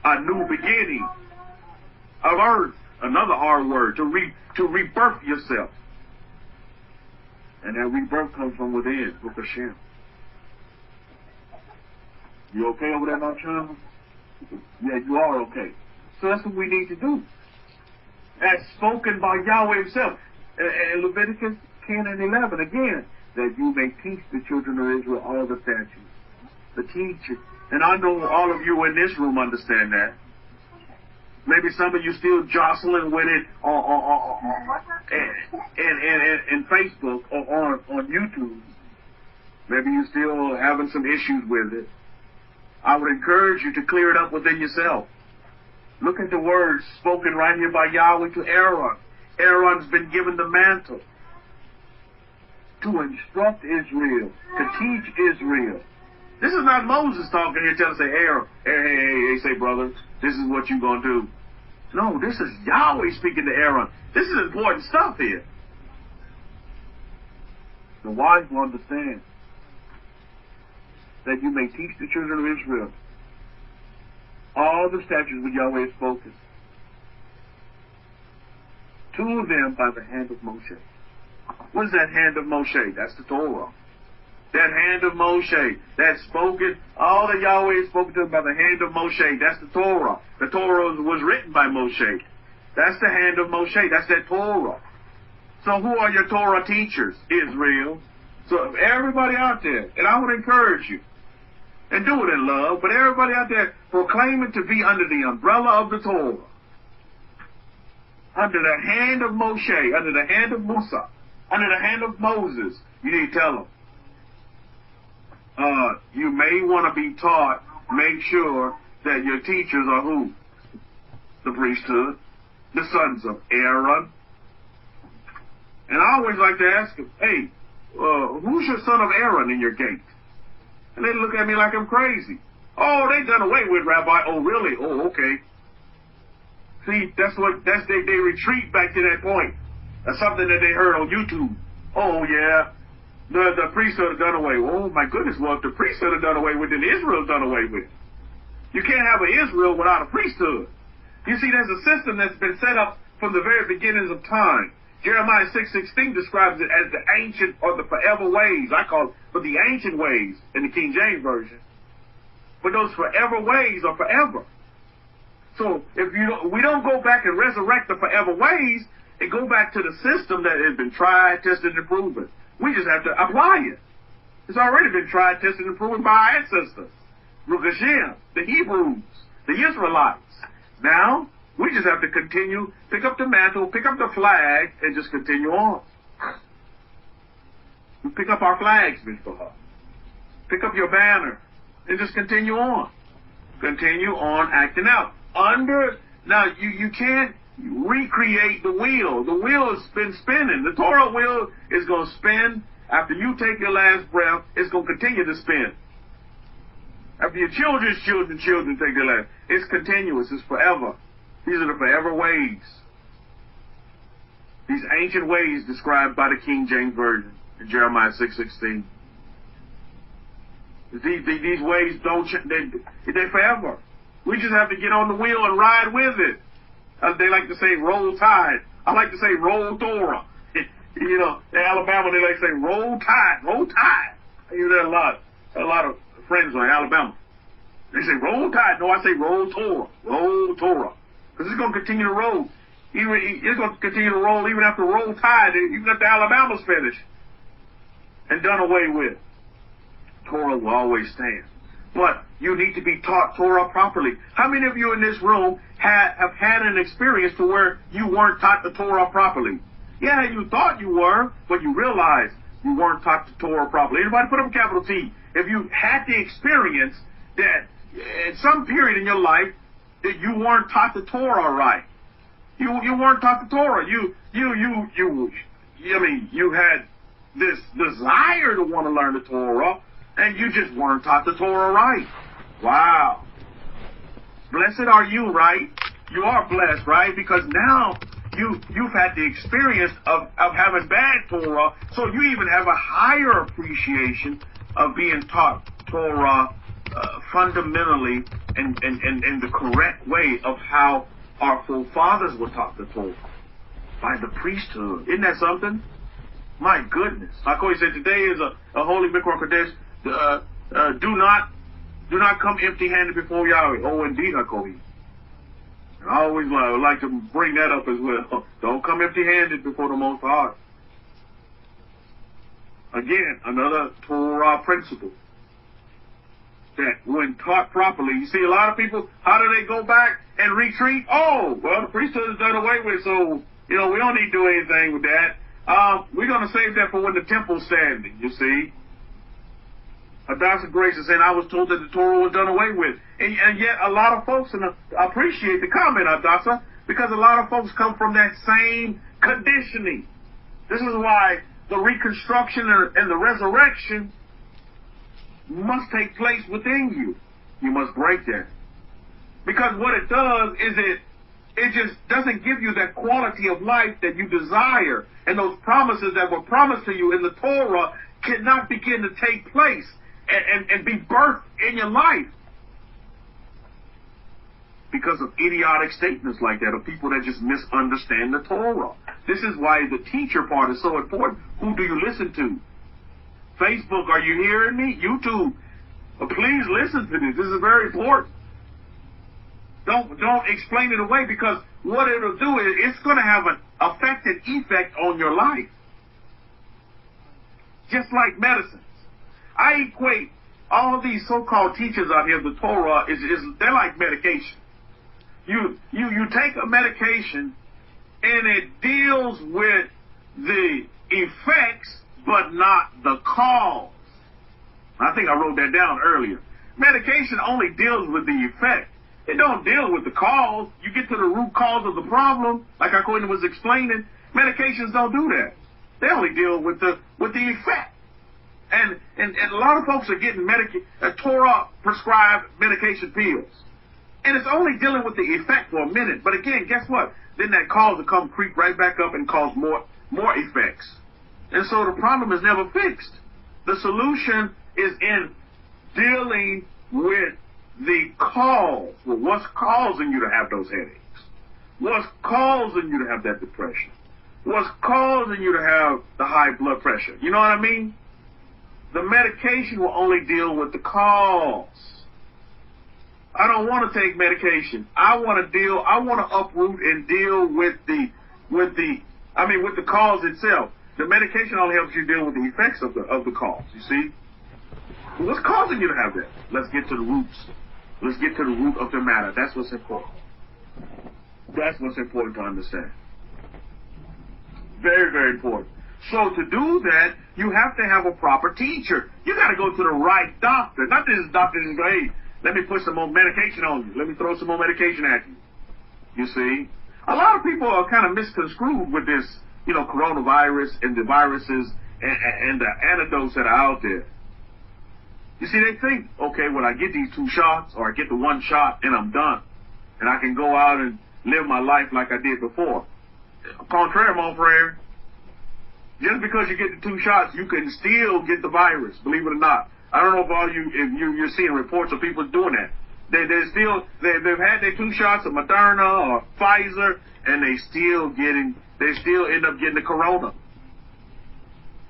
a new beginning of earth. Another hard word, to rebirth yourself. And that rebirth comes from within, with Hashem. You okay over there now, children? Yeah, you are okay. So that's what we need to do. As spoken by Yahweh himself. In Leviticus 10 and 11, again, that you may teach the children of Israel all the statutes. The teacher. And I know all of you in this room understand that. Maybe some of you still jostling with it in Facebook or on YouTube. Maybe you still having some issues with it. I would encourage you to clear it up within yourself. Look at the words spoken right here by Yahweh to Aaron. Aaron's been given the mantle to instruct Israel, to teach Israel. This is not Moses talking here telling, say, Aaron, hey, say, brother, this is what you're going to do. No, this is Yahweh speaking to Aaron. This is important stuff here. The wise will understand that you may teach the children of Israel all the statutes which Yahweh has spoken to them by the hand of Moshe. What is that hand of Moshe? That's the Torah. That hand of Moshe, that's spoken, all that Yahweh has spoken to them by the hand of Moshe, that's the Torah. The Torah was written by Moshe. That's the hand of Moshe, that's that Torah. So who are your Torah teachers? Israel. So everybody out there, and I would encourage you, and do it in love, but everybody out there proclaiming to be under the umbrella of the Torah. Under the hand of Moshe, under the hand of Musa, under the hand of Moses, you need to tell them. You may want to be taught, make sure that your teachers are who? The priesthood, the sons of Aaron. And I always like to ask them, hey, who's your son of Aaron in your gate? And they look at me like I'm crazy. Oh, they done away with, Rabbi. Oh, really? Oh, okay. See, they retreat back to that point. That's something that they heard on YouTube. Oh, yeah. The priesthood done away. Oh, my goodness. Well, if the priesthood done away with, then Israel's done away with. You can't have an Israel without a priesthood. You see, there's a system that's been set up from the very beginnings of time. Jeremiah 6:16 describes it as the ancient or the forever ways. I call it for the ancient ways in the King James Version. But those forever ways are forever. So if we don't go back and resurrect the forever ways and go back to the system that has been tried, tested, and proven. We just have to apply it. It's already been tried, tested, and proven by our ancestors. Rukashim, the Hebrews, the Israelites. Now, we just have to continue, pick up the mantle, pick up the flag, and just continue on. We pick up our flags, Mishpachah. Pick up your banner. And just continue on. Continue on acting out. Now, you can't recreate the wheel. The wheel has been spinning. The Torah wheel is going to spin. After you take your last breath, it's going to continue to spin. After your children's children take their last, it's continuous. It's forever. These are the forever ways. These ancient ways described by the King James Version in Jeremiah 6:16. These ways don't change. They're forever. We just have to get on the wheel and ride with it. They like to say roll tide. I like to say roll Torah. You know, in Alabama they like to say roll tide, roll tide. I hear that a lot of friends in Alabama. They say roll tide. No, I say roll Torah. Roll Torah. Because it's going to continue to roll. It's going to continue to roll even after roll tide, even after Alabama's finished and done away with. Torah will always stand. But you need to be taught Torah properly. How many of you in this room have had an experience to where you weren't taught the Torah properly? Yeah, you thought you were, but you realized you weren't taught the Torah properly. Anybody put up a capital T? If you had the experience that at some period in your life that you weren't taught the Torah right. You weren't taught the Torah. You had this desire to want to learn the Torah, and you just weren't taught the Torah right. Wow. Blessed are you, right? You are blessed, right? Because now you've had the experience of having bad Torah, so you even have a higher appreciation of being taught Torah fundamentally and the correct way of how our forefathers were taught the Torah, by the priesthood. Isn't that something? My goodness. Like I said, today is a holy Mikra Kodesh. Do not come empty-handed before Yahweh. Oh, indeed, Hakohi. I always like to bring that up as well. Don't come empty-handed before the Most High. Again, another Torah principle that when taught properly, you see a lot of people, how do they go back and retreat? Oh, well, the priesthood is done away with, so, we don't need to do anything with that. We're going to save that for when the temple's standing, you see. Hadassah Grace is saying, I was told that the Torah was done away with. And yet a lot of folks, and I appreciate the comment, Hadassah, because a lot of folks come from that same conditioning. This is why the reconstruction and the resurrection must take place within you. You must break that. Because what it does is it just doesn't give you that quality of life that you desire. And those promises that were promised to you in the Torah cannot begin to take place and be birthed in your life. Because of idiotic statements like that, of people that just misunderstand the Torah. This is why the teacher part is so important. Who do you listen to? Facebook, are you hearing me? YouTube, please listen to this. This is very important. Don't explain it away, because what it'll do is it's going to have an effect on your life. Just like medicines. I equate all these so-called teachers out here, the Torah, they're like medication. You take a medication and it deals with the effects but not the cause. I think I wrote that down earlier. Medication only deals with the effect. It don't deal with the cause. You get to the root cause of the problem, like Akoin was explaining. Medications don't do that. They only deal with the effect. And a lot of folks are getting Torah prescribed medication pills. And it's only dealing with the effect for a minute. But again, guess what? Then that cause will come creep right back up and cause more effects. And so the problem is never fixed. The solution is in dealing with the cause. Well, what's causing you to have those headaches? What's causing you to have that depression? What's causing you to have the high blood pressure? You know what I mean? The medication will only deal with the cause. I don't want to take medication. I want to uproot and deal with the cause itself. The medication only helps you deal with the effects of the cause, you see? What's causing you to have that? Let's get to the roots. Let's get to the root of the matter. That's what's important. That's what's important to understand. Very, very important. So to do that, you have to have a proper teacher. You got to go to the right doctor. Not this doctor just go, hey, let me put some more medication on you. Let me throw some more medication at you. You see? A lot of people are kind of misconstrued with this, coronavirus and the viruses and the antidotes that are out there. You see, they think, okay, when I get these 2 shots or I get the 1 shot and I'm done, and I can go out and live my life like I did before. Contraire, mon frere. Just because you get the 2 shots, you can still get the virus, believe it or not. I don't know if you're seeing reports of people doing that. They've had their 2 shots of Moderna or Pfizer, and they still end up getting the corona.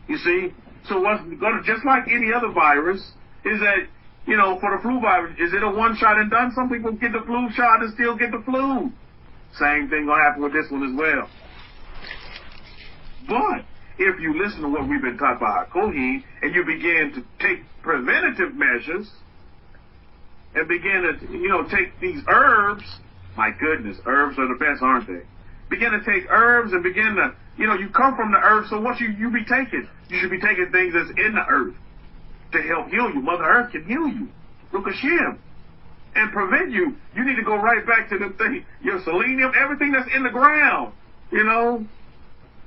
You see? So what's going to, just like any other virus, is that, for the flu virus, is it a 1 shot and done? Some people get the flu shot and still get the flu. Same thing gonna happen with this one as well. But if you listen to what we've been taught by our Kohen, and you begin to take preventative measures, and begin to, take these herbs, my goodness, herbs are the best, aren't they? Begin to take herbs and begin to, you come from the earth, so what you be taking? You should be taking things that's in the earth to help heal you. Mother Earth can heal you. Look at Shem. And prevent you. You need to go right back to the thing, your selenium, everything that's in the ground. I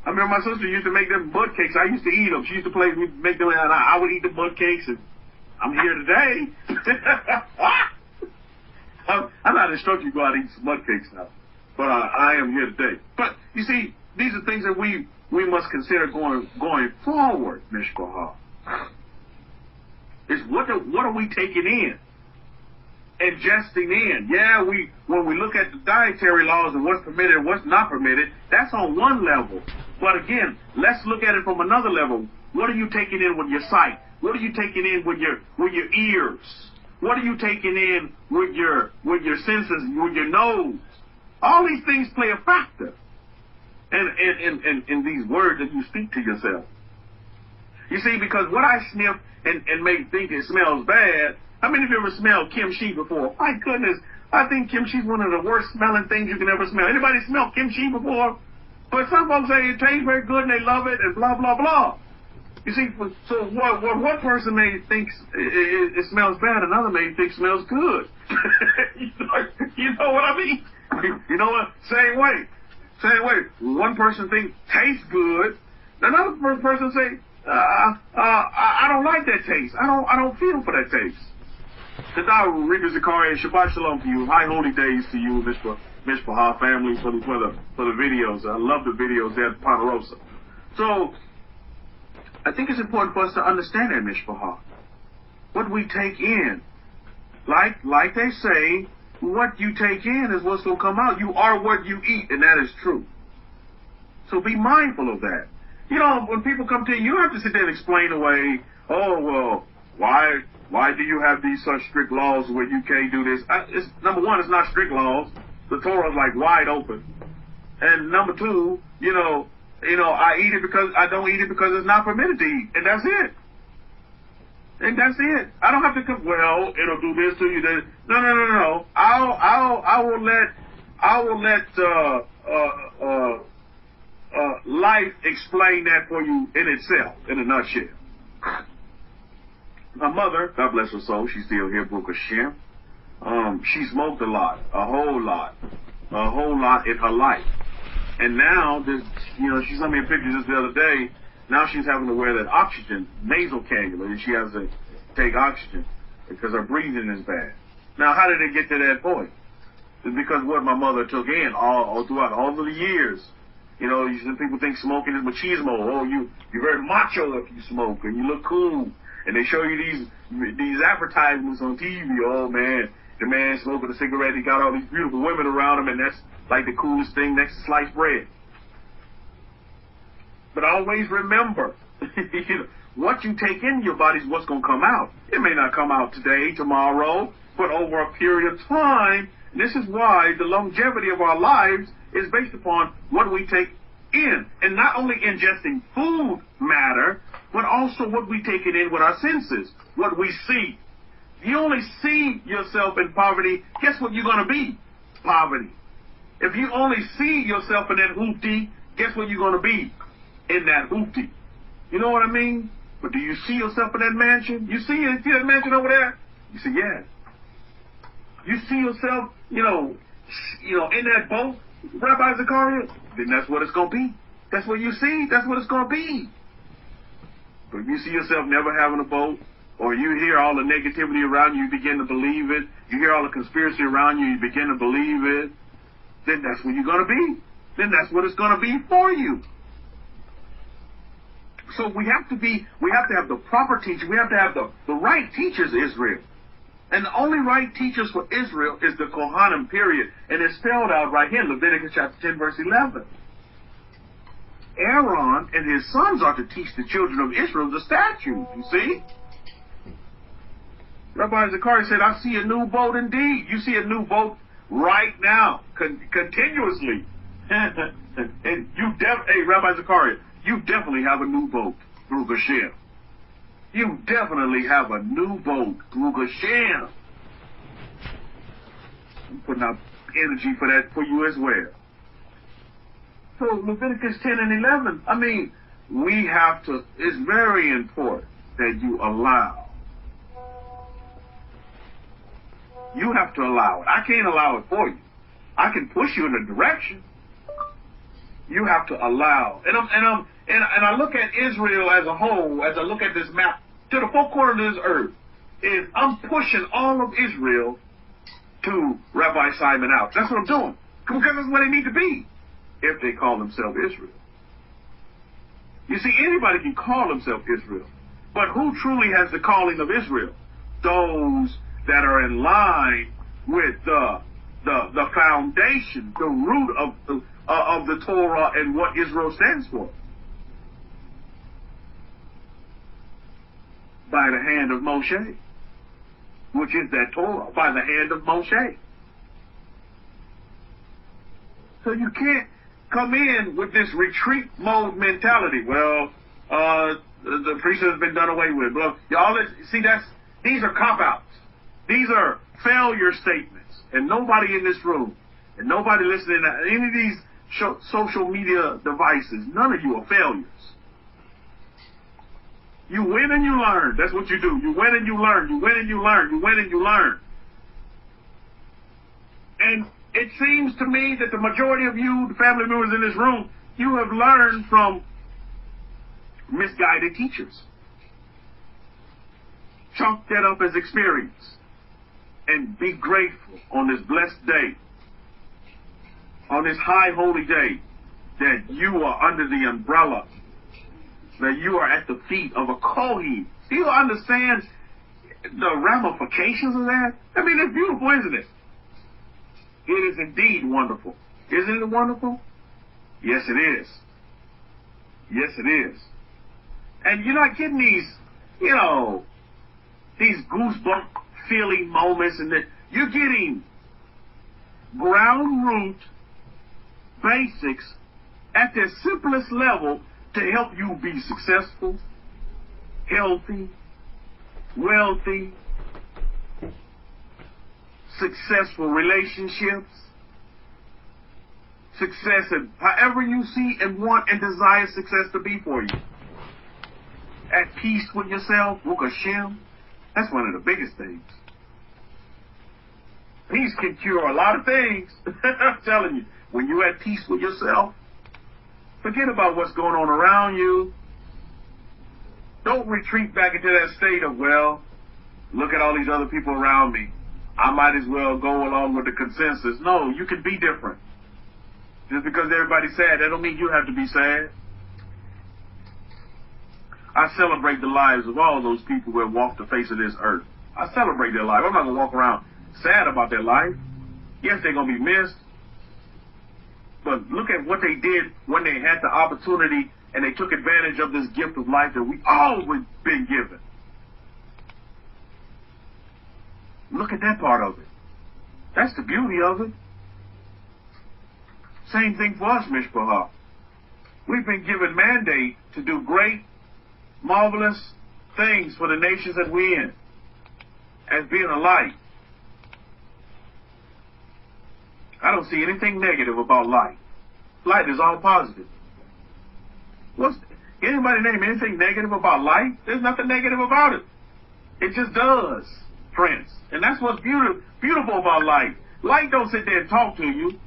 remember my sister used to make them mud cakes. I used to eat them. She used to make them, and I would eat the mud cakes, and I'm here today. I'm not instructing you to go out and eat some mud cakes now, but I am here today. But you see, these are things that we must consider going forward, Mishpachah. Is what are we taking in? Ingesting in. Yeah, when we look at the dietary laws and what's permitted and what's not permitted, that's on one level. But again, let's look at it from another level. What are you taking in with your sight? What are you taking in with your ears? What are you taking in with your senses, with your nose? All these things play a factor. And in these words that you speak to yourself. You see, because what I sniff and may think it smells bad. How many of you ever smelled kimchi before? My goodness, I think kimchi's one of the worst smelling things you can ever smell. Anybody smelled kimchi before? But some folks say it tastes very good and they love it and blah, blah, blah. You see, so what one person may think it smells bad, another may think smells good. You know what I mean? You know what? Same way. One person thinks tastes good. Another person say, I don't like that taste. I don't feel for that taste. Chadasha, Rabbi Zakari, Shabbat Shalom to you. High holy days to you, Mishpachah family, for the videos. I love the videos there at Ponderosa. So I think it's important for us to understand that, Mishpachah. What we take in. Like they say, what you take in is what's going to come out. You are what you eat, and that is true. So be mindful of that. When people come to you, you don't have to sit there and explain away, oh, well, why do you have these such strict laws where you can't do this? Number one, it's not strict laws. The Torah is like wide open. And number two, I eat it because I don't eat it because it's not permitted to eat, and that's it. I don't have to come. Well, it'll do this to you. Then no. I will let life explain that for you in itself, in a nutshell. My mother, God bless her soul, she's still here, Baruch Hashem. She smoked a whole lot in her life. And now, she sent me a picture just the other day. Now she's having to wear that oxygen, nasal cannula, and she has to take oxygen because her breathing is bad. Now, how did it get to that point? It's because what my mother took in all throughout all of the years. Some people think smoking is machismo. Oh, you're very macho if you smoke, and you look cool. And they show you these advertisements on TV. Oh, man, the man smoking a cigarette, he got all these beautiful women around him, and that's like the coolest thing next to sliced bread. But always remember, what you take in your body is what's going to come out. It may not come out today, tomorrow, but over a period of time. This is why the longevity of our lives is based upon what we take in. And not only ingesting food matter, but also what we take it in with our senses, what we see. If you only see yourself in poverty, guess what you're going to be? Poverty. If you only see yourself in that hoopty, guess what you're going to be? in that hoopty. You know what I mean? But do you see yourself in that mansion? You see it? See that mansion over there? You say, yes. You see yourself, in that boat, Rabbi Zachariah? Then that's what it's going to be. That's what you see. That's what it's going to be. But if you see yourself never having a boat, or you hear all the negativity around you, you begin to believe it. You hear all the conspiracy around you, you begin to believe it. Then that's what you're going to be. Then that's what it's going to be for you. So we have to have the proper teachers. We have to have the right teachers, Israel. And the only right teachers for Israel is the Kohanim, period. And it's spelled out right here in Leviticus chapter 10, verse 11. Aaron and his sons are to teach the children of Israel the statutes, you see? Rabbi Zachariah said, I see a new boat indeed. You see a new boat right now, continuously. And hey, Rabbi Zachariah, you definitely have a new boat through Hashem. You definitely have a new boat through Hashem. I'm putting out energy for that for you as well. So Leviticus 10 and 11, we have to, it's very important that you allow. You have to allow it. I can't allow it for you. I can push you in a direction. You have to allow. And I look at Israel as a whole, as I look at this map, to the four corners of this earth, is I'm pushing all of Israel to Rabbi Simon out. That's what I'm doing. Because that's where they need to be, if they call themselves Israel. You see, anybody can call themselves Israel. But who truly has the calling of Israel? Those that are in line with the foundation, the root of the Torah and what Israel stands for. By the hand of Moshe, which is that Torah, by the hand of Moshe. So you can't come in with this retreat mode mentality. Well, the priesthood has been done away with. Well, y'all, see, these are cop-outs. These are failure statements. And nobody in this room, and nobody listening to any of these social media devices, none of you are failures. You win and you learn. That's what you do. You win and you learn. You win and you learn. You win and you learn. And it seems to me that the majority of you, the family members in this room, you have learned from misguided teachers. Chalk that up as experience. And be grateful on this blessed day, on this high holy day, that you are under the umbrella, that you are at the feet of a Kohen. Do you understand the ramifications of that? It's beautiful, isn't it? It is indeed wonderful. Isn't it wonderful? Yes, it is. Yes, it is. And you're not getting these goosebump feeling moments, and that you're getting ground root basics at their simplest level to help you be successful, healthy, wealthy, successful relationships, success in however you see and want and desire success to be for you. At peace with yourself, with Hashem, that's one of the biggest things. Peace can cure a lot of things. I'm telling you, when you're at peace with yourself, forget about what's going on around you. Don't retreat back into that state of, well, look at all these other people around me. I might as well go along with the consensus. No, you can be different. Just because everybody's sad, that don't mean you have to be sad. I celebrate the lives of all those people who have walked the face of this earth. I celebrate their life. I'm not going to walk around sad about their life. Yes, they're going to be missed. But look at what they did when they had the opportunity and they took advantage of this gift of life that we always been given. Look at that part of it. That's the beauty of it. Same thing for us, Mishpachah. We've been given mandate to do great, marvelous things for the nations that we're in, as being a light. I don't see anything negative about light. Light is all positive. Anybody name anything negative about light? There's nothing negative about it. It just does, friends. And that's what's beautiful about light. Light don't sit there and talk to you.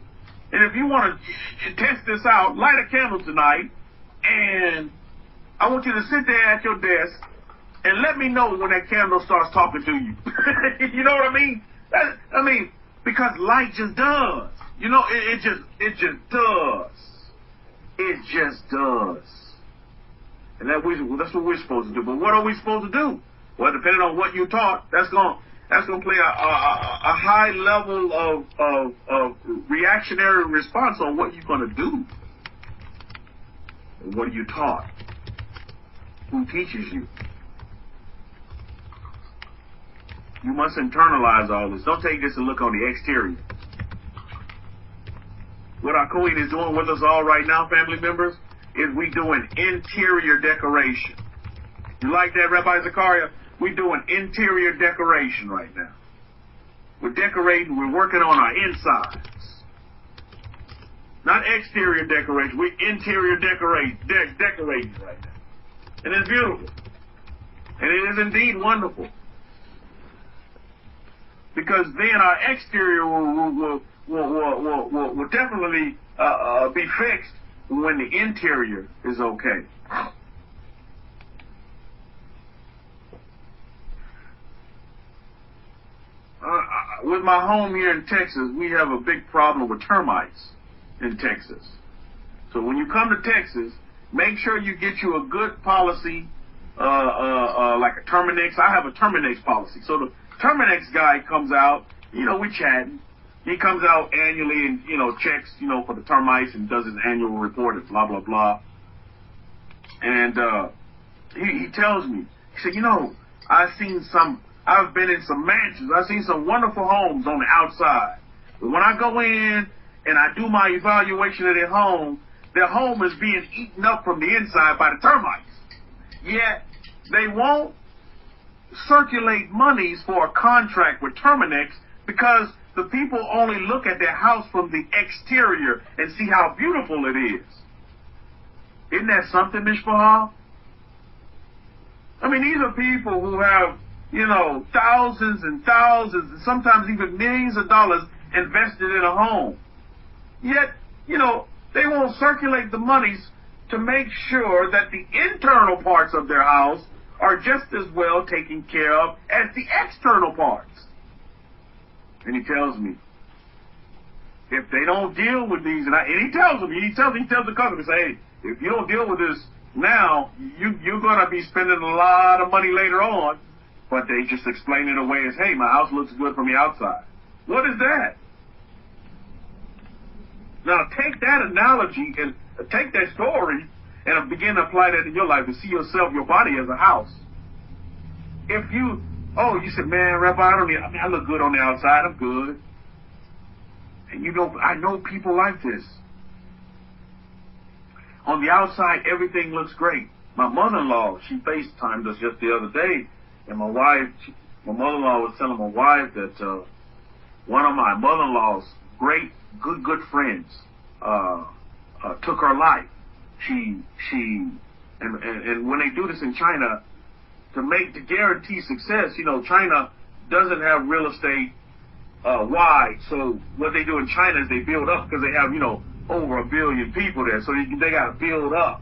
And if you want to test this out, light a candle tonight, and I want you to sit there at your desk and let me know when that candle starts talking to you. You know what I mean? Because light just does. You know, it just does. It just does. And that's what we're supposed to do. But what are we supposed to do? Well, depending on what you taught, that's going to play a high level of reactionary response on what you're going to do. What are you taught? Who teaches you? You must internalize all this. Don't take this and look on the exterior. What our queen is doing with us all right now, family members, is we doing interior decoration. You like that, Rabbi Zachariah? We're doing interior decoration right now. We're decorating, we're working on our insides. Not exterior decoration, we're interior decorating right now. And it's beautiful. And it is indeed wonderful. Because then our exterior will definitely be fixed when the interior is okay. With my home here in Texas, we have a big problem with termites in Texas. So when you come to Texas, make sure you get you a good policy, like a Terminex. I have a Terminex policy. So the Terminex guy comes out, we chatting. He comes out annually and, checks, for the termites and does his annual report and blah, blah, blah. And he tells me, he said, I've been in some mansions. I've seen some wonderful homes on the outside. But when I go in and I do my evaluation of their home is being eaten up from the inside by the termites. Yet they won't circulate monies for a contract with Terminex because the people only look at their house from the exterior and see how beautiful it is. Isn't that something, Mishpahal? I mean, these are people who have, thousands and thousands and sometimes even millions of dollars invested in a home. Yet, they won't circulate the monies to make sure that the internal parts of their house are just as well taken care of as the external parts. And he tells me, if they don't deal with these, and he tells the customer, say, hey, if you don't deal with this now, you're going to be spending a lot of money later on. But they just explain it away as, hey, my house looks good from the outside. What is that? Now take that analogy and take that story and begin to apply that in your life and see yourself, your body as a house. If you said, man, Rabbi, I look good on the outside, I'm good. And I know people like this. On the outside, everything looks great. My mother-in-law, she FaceTimed us just the other day, and my mother-in-law was telling my wife that one of my mother-in-law's good friends took her life. And when they do this in China, to guarantee success, China doesn't have real estate wide. So what they do in China is they build up because they have, over 1 billion people there. So they got to build up.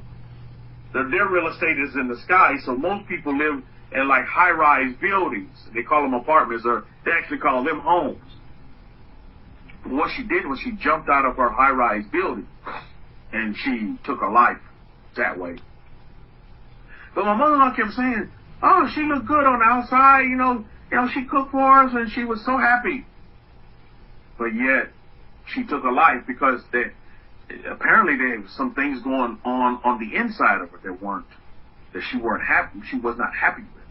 Their real estate is in the sky. So most people live in like high-rise buildings. They call them apartments, or they actually call them homes. But what she did was she jumped out of her high-rise building and she took her life that way. But my mother-in-law kept saying, oh, she looked good on the outside, she cooked for us and she was so happy. But yet, she took her life because apparently there was some things going on the inside of her that she was not happy with.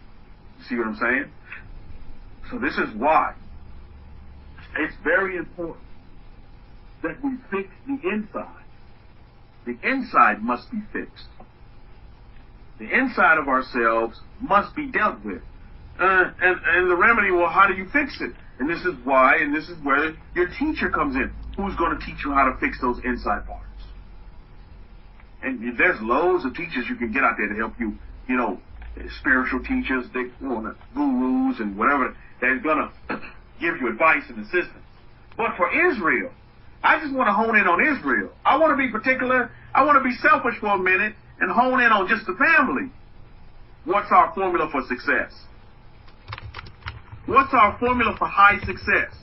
You see what I'm saying? So this is why it's very important that we fix the inside. The inside must be fixed. The inside of ourselves must be dealt with. And the remedy, well, how do you fix it? And this is why, and this is where your teacher comes in. Who's going to teach you how to fix those inside parts? And there's loads of teachers you can get out there to help you, you know, spiritual teachers, they gurus and whatever, they're going to give you advice and assistance. But for Israel, I just want to hone in on Israel. I want to be particular. I want to be selfish for a minute and hone in on just the family. What's our formula for success? What's our formula for high success?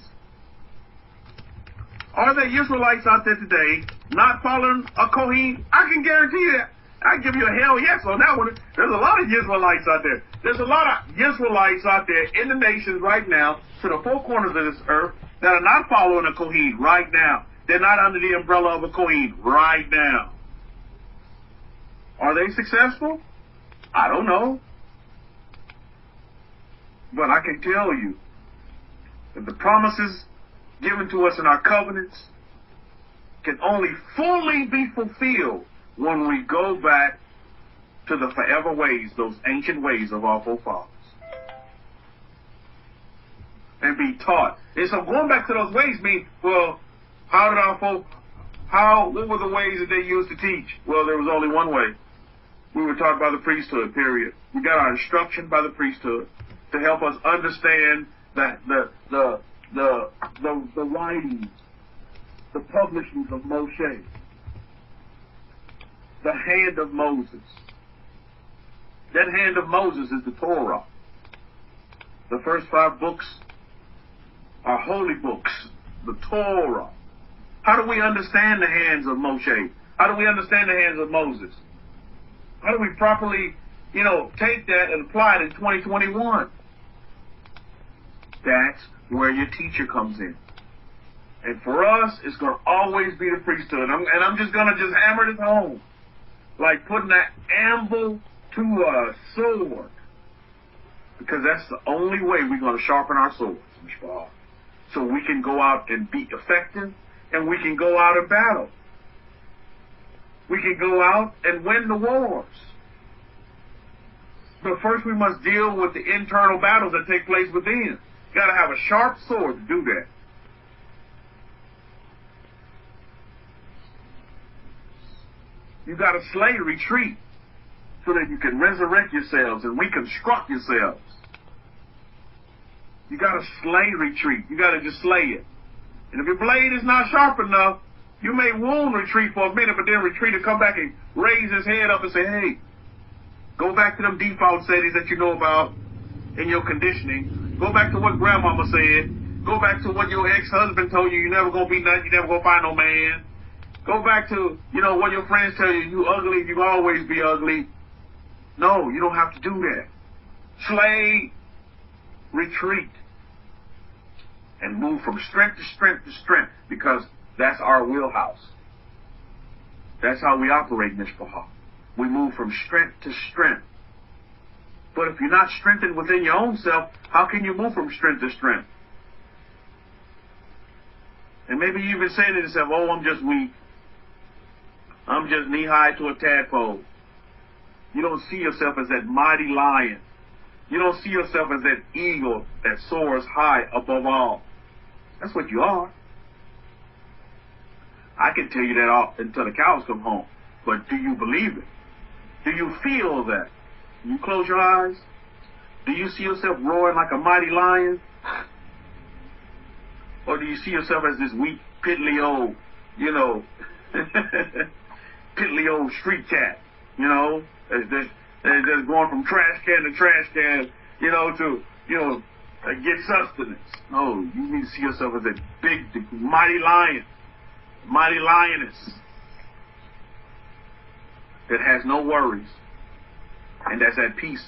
Are there Israelites out there today not following a Kohen? I can guarantee that. I give you a hell yes on that one. There's a lot of Israelites out there. There's a lot of Israelites out there in the nations right now, to the four corners of this earth, that are not following a Kohen right now. They're not under the umbrella of a Kohen right now. Are they successful? I don't know. But I can tell you that the promises given to us in our covenants can only fully be fulfilled when we go back to the forever ways, those ancient ways of our forefathers, and be taught. And so going back to those ways means, well, what were the ways that they used to teach? Well, there was only one way. We were taught by the priesthood, period. We got our instruction by the priesthood to help us understand that the writings, the publishings of Moshe, the hand of Moses. That hand of Moses is the Torah. The first 5 books are holy books, the Torah. How do we understand the hands of Moshe? How do we understand the hands of Moses? How do we properly, take that and apply it in 2021? That's where your teacher comes in. And for us, it's going to always be the priesthood. And I'm just going to hammer this home. Like putting an anvil to a sword. Because that's the only way we're going to sharpen our swords, Mishpah. So we can go out and be effective, and we can go out and battle. We can go out and win the wars. But first we must deal with the internal battles that take place within. You got to have a sharp sword to do that. You got to slay retreat so that you can resurrect yourselves and reconstruct yourselves. You got to slay retreat. You got to just slay it. And if your blade is not sharp enough, you may wound retreat for a minute, but then retreat will come back and raise his head up and say, hey, go back to them default settings that you know about in your conditioning. Go back to what grandmama said. Go back to what your ex-husband told you. You're never going to be nothing. You're never going to find no man. Go back to, what your friends tell you. You ugly. You always be ugly. No, you don't have to do that. Slay, retreat, and move from strength to strength to strength, because that's our wheelhouse. That's how we operate, Mishpah. We move from strength to strength. But if you're not strengthened within your own self, how can you move from strength to strength? And maybe you even say to yourself, oh, I'm just weak. I'm just knee-high to a tadpole. You don't see yourself as that mighty lion. You don't see yourself as that eagle that soars high above all. That's what you are. I can tell you that all until the cows come home. But do you believe it? Do you feel that? You close your eyes. Do you see yourself roaring like a mighty lion? Or do you see yourself as this weak, piddly old, piddly old street cat, that's going from trash can to trash can, to get sustenance? No, you need to see yourself as a big, mighty lion, mighty lioness that has no worries and that's at peace.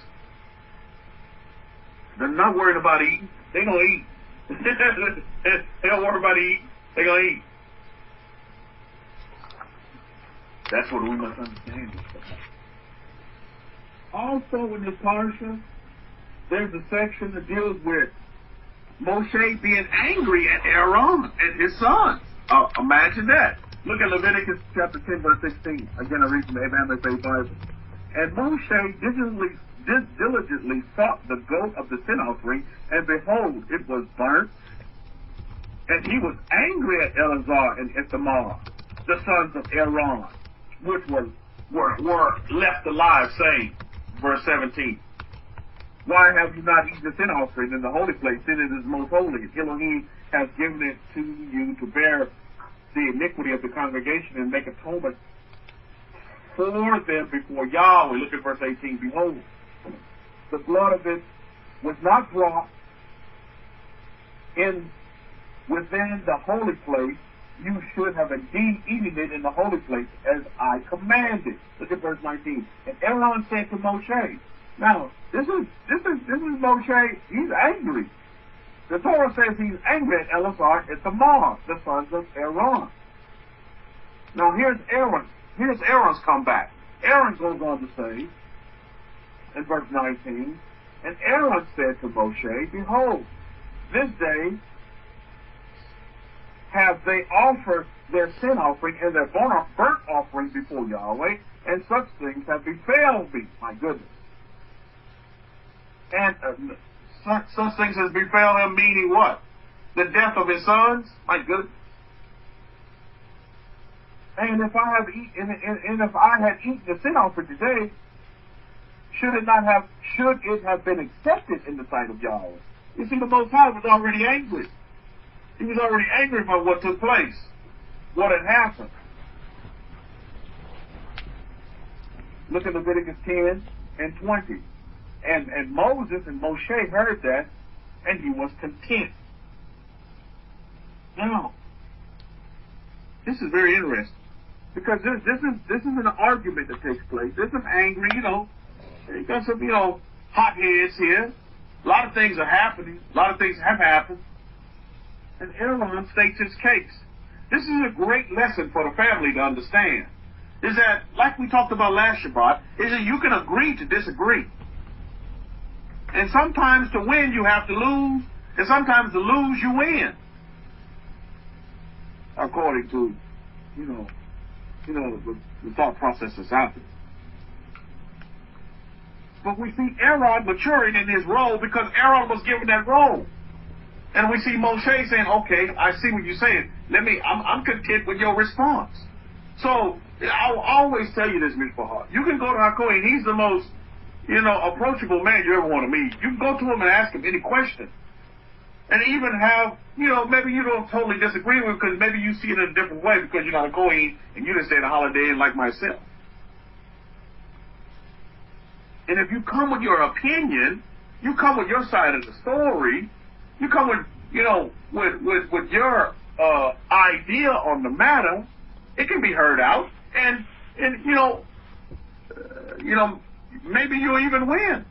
They're not worried about eating. They're going to eat. They don't worry about eating. They're going to eat. That's what we must understand. Also in this parsha, there's a section that deals with Moshe being angry at Aaron and his sons. Imagine that. Look at Leviticus chapter 10, verse 16. Again, I read from the Abrahamic-Faith Bible. And Moshe diligently fought the goat of the sin offering, and behold, it was burnt. And he was angry at Eleazar and Ithamar, the sons of Aaron, which was were left alive, saying, verse 17, why have you not eaten the sin offering in the holy place? It is most holy. Elohim has given it to you to bear the iniquity of the congregation and make atonement for them before Yahweh. Look at verse 18. Behold, the blood of it was not brought in within the holy place. You should have indeed eaten it in the holy place as I commanded. Look at verse 19. And Aaron said to Moshe. Now, this is Moshe. He's angry. The Torah says he's angry at RSAHK and Tamar, the sons of Aaron. Now here's Aaron. Here's Aaron's comeback. Aaron goes on to say, in verse 19, and Aaron said to Moshe, behold, this day have they offered their sin offering and their burnt offering before Yahweh, and such things have befell me. My goodness. And such things has befell him, meaning what? The death of his sons? My goodness. And if I had eaten the sin offering today, should it have been accepted in the sight of Yahweh? You see, the Most High was already angry. He was already angry about what took place, what had happened. Look at Leviticus 10 and 20. And Moses and Moshe heard that, and he was content. Now, this is very interesting, because this is an argument that takes place. There's some angry, you got some, hot heads here. A lot of things are happening. A lot of things have happened. And Aaron states his case. This is a great lesson for the family to understand. Is that, like we talked about last Shabbat, is that you can agree to disagree. And sometimes to win you have to lose, and sometimes to lose you win. According to, the thought processes out there. But we see Aaron maturing in his role because Aaron was given that role. And we see Moshe saying, okay, I see what you're saying. I'm content with your response. So I'll always tell you this, Mishpah. You can go to Hakohen. He's the most, approachable man you ever want to meet. You can go to him and ask him any question. And even have, maybe you don't totally disagree with him because maybe you see it in a different way because you're not a Kohen and you didn't stay at a Holiday Inn like myself. And if you come with your opinion, you come with your side of the story, you come with, with your idea on the matter, it can be heard out, and maybe you'll even win.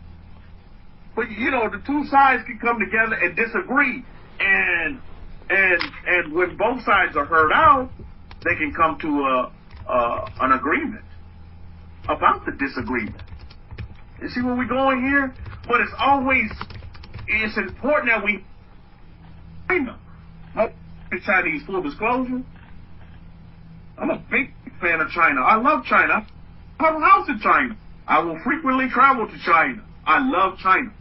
But the two sides can come together and disagree, and when both sides are heard out, they can come to an agreement about the disagreement. You see where we're going here? But it's important that we the Chinese, full disclosure. I'm a big fan of China. I love China. I have a house in China. I will frequently travel to China. I love China.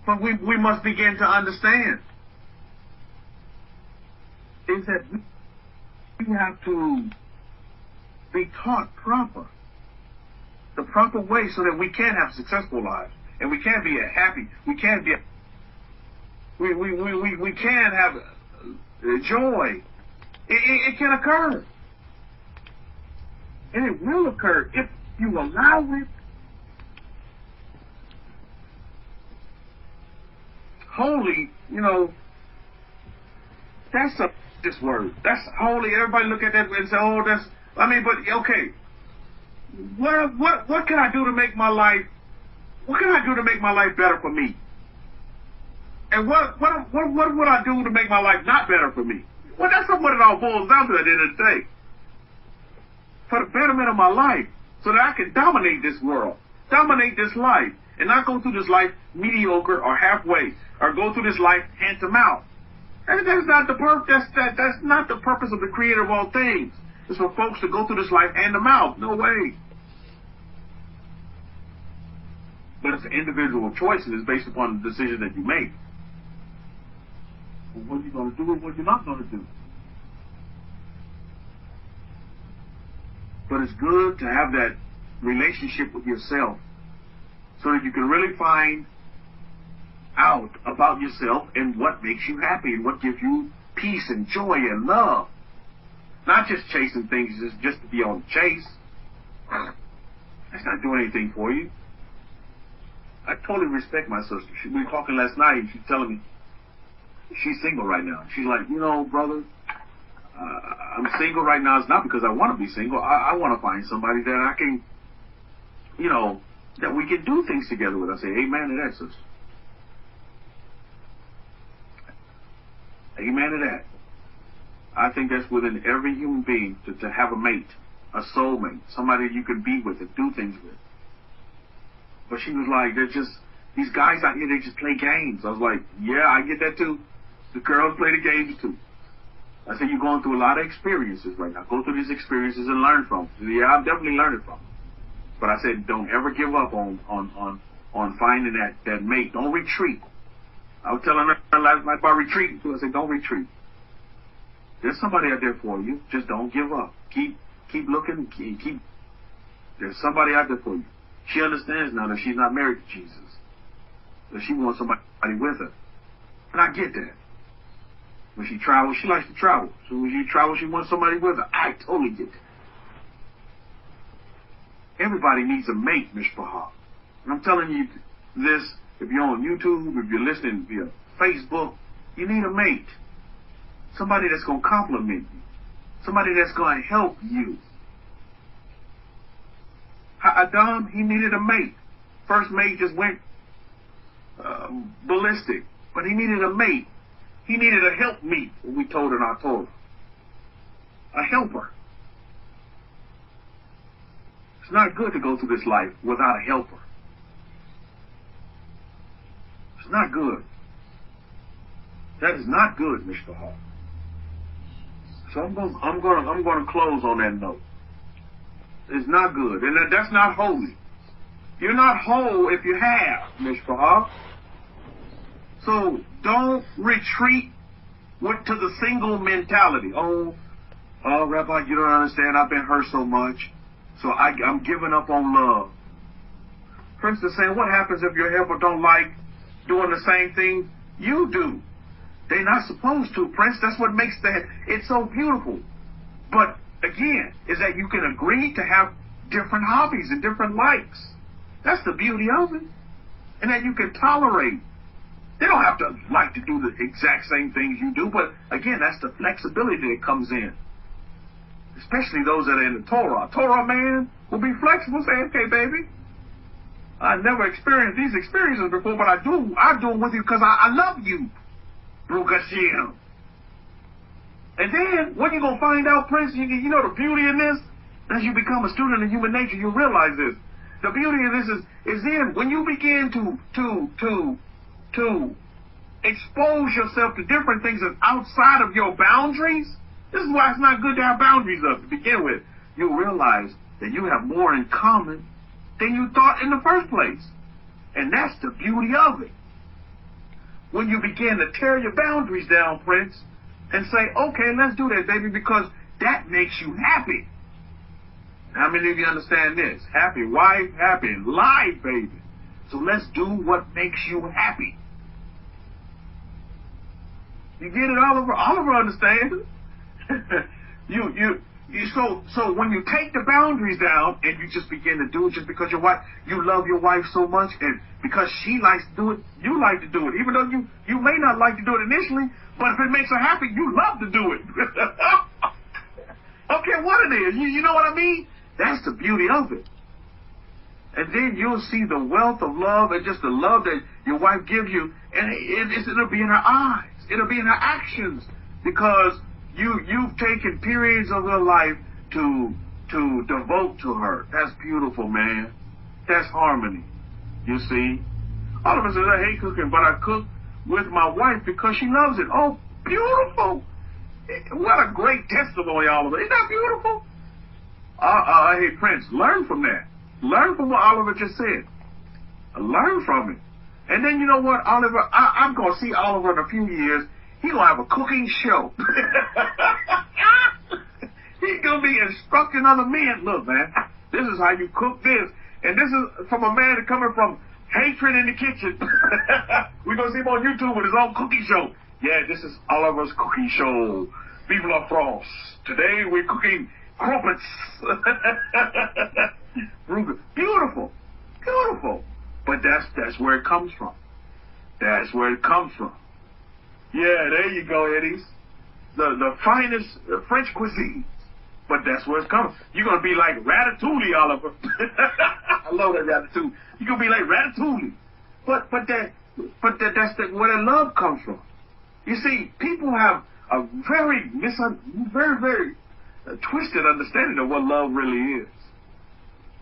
But we must begin to understand is that we have to be taught the proper way so that we can have successful lives. And we can be happy. We can be. We can have joy. It can occur, and it will occur if you allow it. Holy, that's this word. That's holy. Everybody look at that and say, "Oh, that's." But okay. What can I do to make my life? What can I do to make my life better for me? And what would I do to make my life not better for me? Well, that's what it all boils down to at the end of the day. For the betterment of my life, so that I can dominate this world, dominate this life, and not go through this life mediocre or halfway, or go through this life hand to mouth. That's not the that's not the purpose of the Creator of all things. It's for folks to go through this life hand to mouth. No way. But it's an individual choice, and it's based upon the decision that you make. What you're going to do and what you're not going to do. But it's good to have that relationship with yourself so that you can really find out about yourself and what makes you happy and what gives you peace and joy and love. Not just chasing things just to be on the chase. That's not doing anything for you. I totally respect my sister. We were talking last night and she's telling me she's single right now. She's like, you know, brother, I'm single right now. It's not because I want to be single. I want to find somebody that I can, you know, that we can do things together with. I say, amen to that, sister. Amen to that. I think that's within every human being to have a mate, a soulmate, somebody you can be with and do things with. But she was like, they're just, these guys out here, they just play games. I was like, yeah, I get that too. The girls play the games too. I said, you're going through a lot of experiences right now. Go through these experiences and learn from them. Yeah, I'm definitely learning from them. But I said, don't ever give up on finding that mate. Don't retreat. I was telling her last night about retreating too. I said, don't retreat. There's somebody out there for you. Just don't give up. Keep looking. Keep. There's somebody out there for you. She understands now that she's not married to Jesus. That she wants somebody with her. And I get that. When she travels, she likes to travel. So when she travels, she wants somebody with her. I totally get that. Everybody needs a mate, Mishpahah. And I'm telling you this, if you're on YouTube, if you're listening via Facebook, you need a mate. Somebody that's going to compliment you. Somebody that's going to help you. Adam, he needed a mate. First mate just went ballistic. But he needed a mate. He needed a helpmeet, what we told in our Torah. A helper. It's not good to go through this life without a helper. It's not good. That is not good, Mishpahah. So I'm going to close on that note. It's not good, and that's not holy. You're not whole if you have, Mishpahah. So don't retreat to the single mentality. Oh, Rabbi, you don't understand. I've been hurt so much, so I'm giving up on love. Prince is saying, what happens if your helper don't like doing the same thing you do? They're not supposed to, Prince. That's what makes it's so beautiful. But again, is that you can agree to have different hobbies and different likes. That's the beauty of it. And that you can tolerate. They don't have to like to do the exact same things you do, but again, that's the flexibility that comes in. Especially those that are in the Torah. Torah man will be flexible, say, okay, baby, I never experienced these experiences before, but I do them with you because I love you. Baruch Hashem. And then, what you going to find out, Prince, you know the beauty in this? As you become a student of human nature, you realize this. The beauty of this is then, when you begin to expose yourself to different things that's outside of your boundaries, this is why it's not good to have boundaries up to begin with. You'll realize that you have more in common than you thought in the first place. And that's the beauty of it. When you begin to tear your boundaries down, Prince, and say, okay, let's do that, baby, because that makes you happy. How many of you understand this? Happy wife, happy life, baby. So let's do what makes you happy. You get it, Oliver? Oliver understands. So when you take the boundaries down and you just begin to do it just because you love your wife so much, and because she likes to do it, you like to do it. Even though you may not like to do it initially, but if it makes her happy, you love to do it. Okay, what it is. You know what I mean? That's the beauty of it. And then you'll see the wealth of love and just the love that your wife gives you, and it'll be in her eyes. It'll be in her actions, because you've taken periods of her life to devote to her. That's beautiful, man. That's harmony. You see? All of us say, I hate cooking, but I cook with my wife because she loves it. Oh, beautiful. What a great testimony, Oliver. Isn't that beautiful? Hey, Prince, learn from that. Learn from what Oliver just said. Learn from it. And then you know what, Oliver? I'm going to see Oliver in a few years. He's going to have a cooking show. He's going going to be instructing other men. Look, man, this is how you cook this. And this is from a man coming from hatred in the kitchen. We're going to see him on YouTube with his own cooking show. Yeah, this is Oliver's cooking show. Vive la France. Today we're cooking crumpets. Beautiful. Beautiful. But that's where it comes from. That's where it comes from. Yeah, there you go, Eddies. The finest French cuisine. But that's where it's coming. You're going to be like Ratatouille, Oliver. I love that Ratatouille. You're going to be like Ratatouille. But that's where the love comes from. You see, people have a very twisted understanding of what love really is.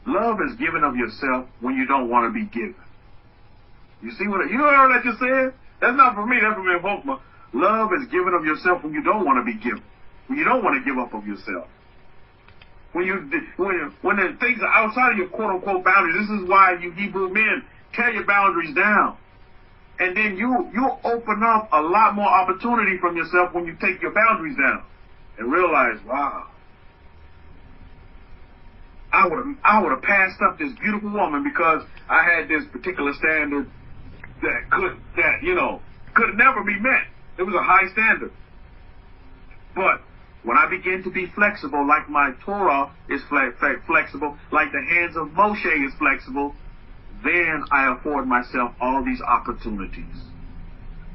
Love is giving of yourself when you don't want to be given. You see what you heard that you said? That's not for me. That's for me. Hopma. Love is giving of yourself when you don't want to be given. When you don't want to give up of yourself. When the things are outside of your quote-unquote boundaries. This is why you Hebrew men tear your boundaries down. And then you'll open up a lot more opportunity from yourself when you take your boundaries down. And realize, wow, I would have passed up this beautiful woman because I had this particular standard that could never be met. It was a high standard. But when I begin to be flexible, like my Torah is flexible, like the hands of Moshe is flexible, then I afford myself all these opportunities.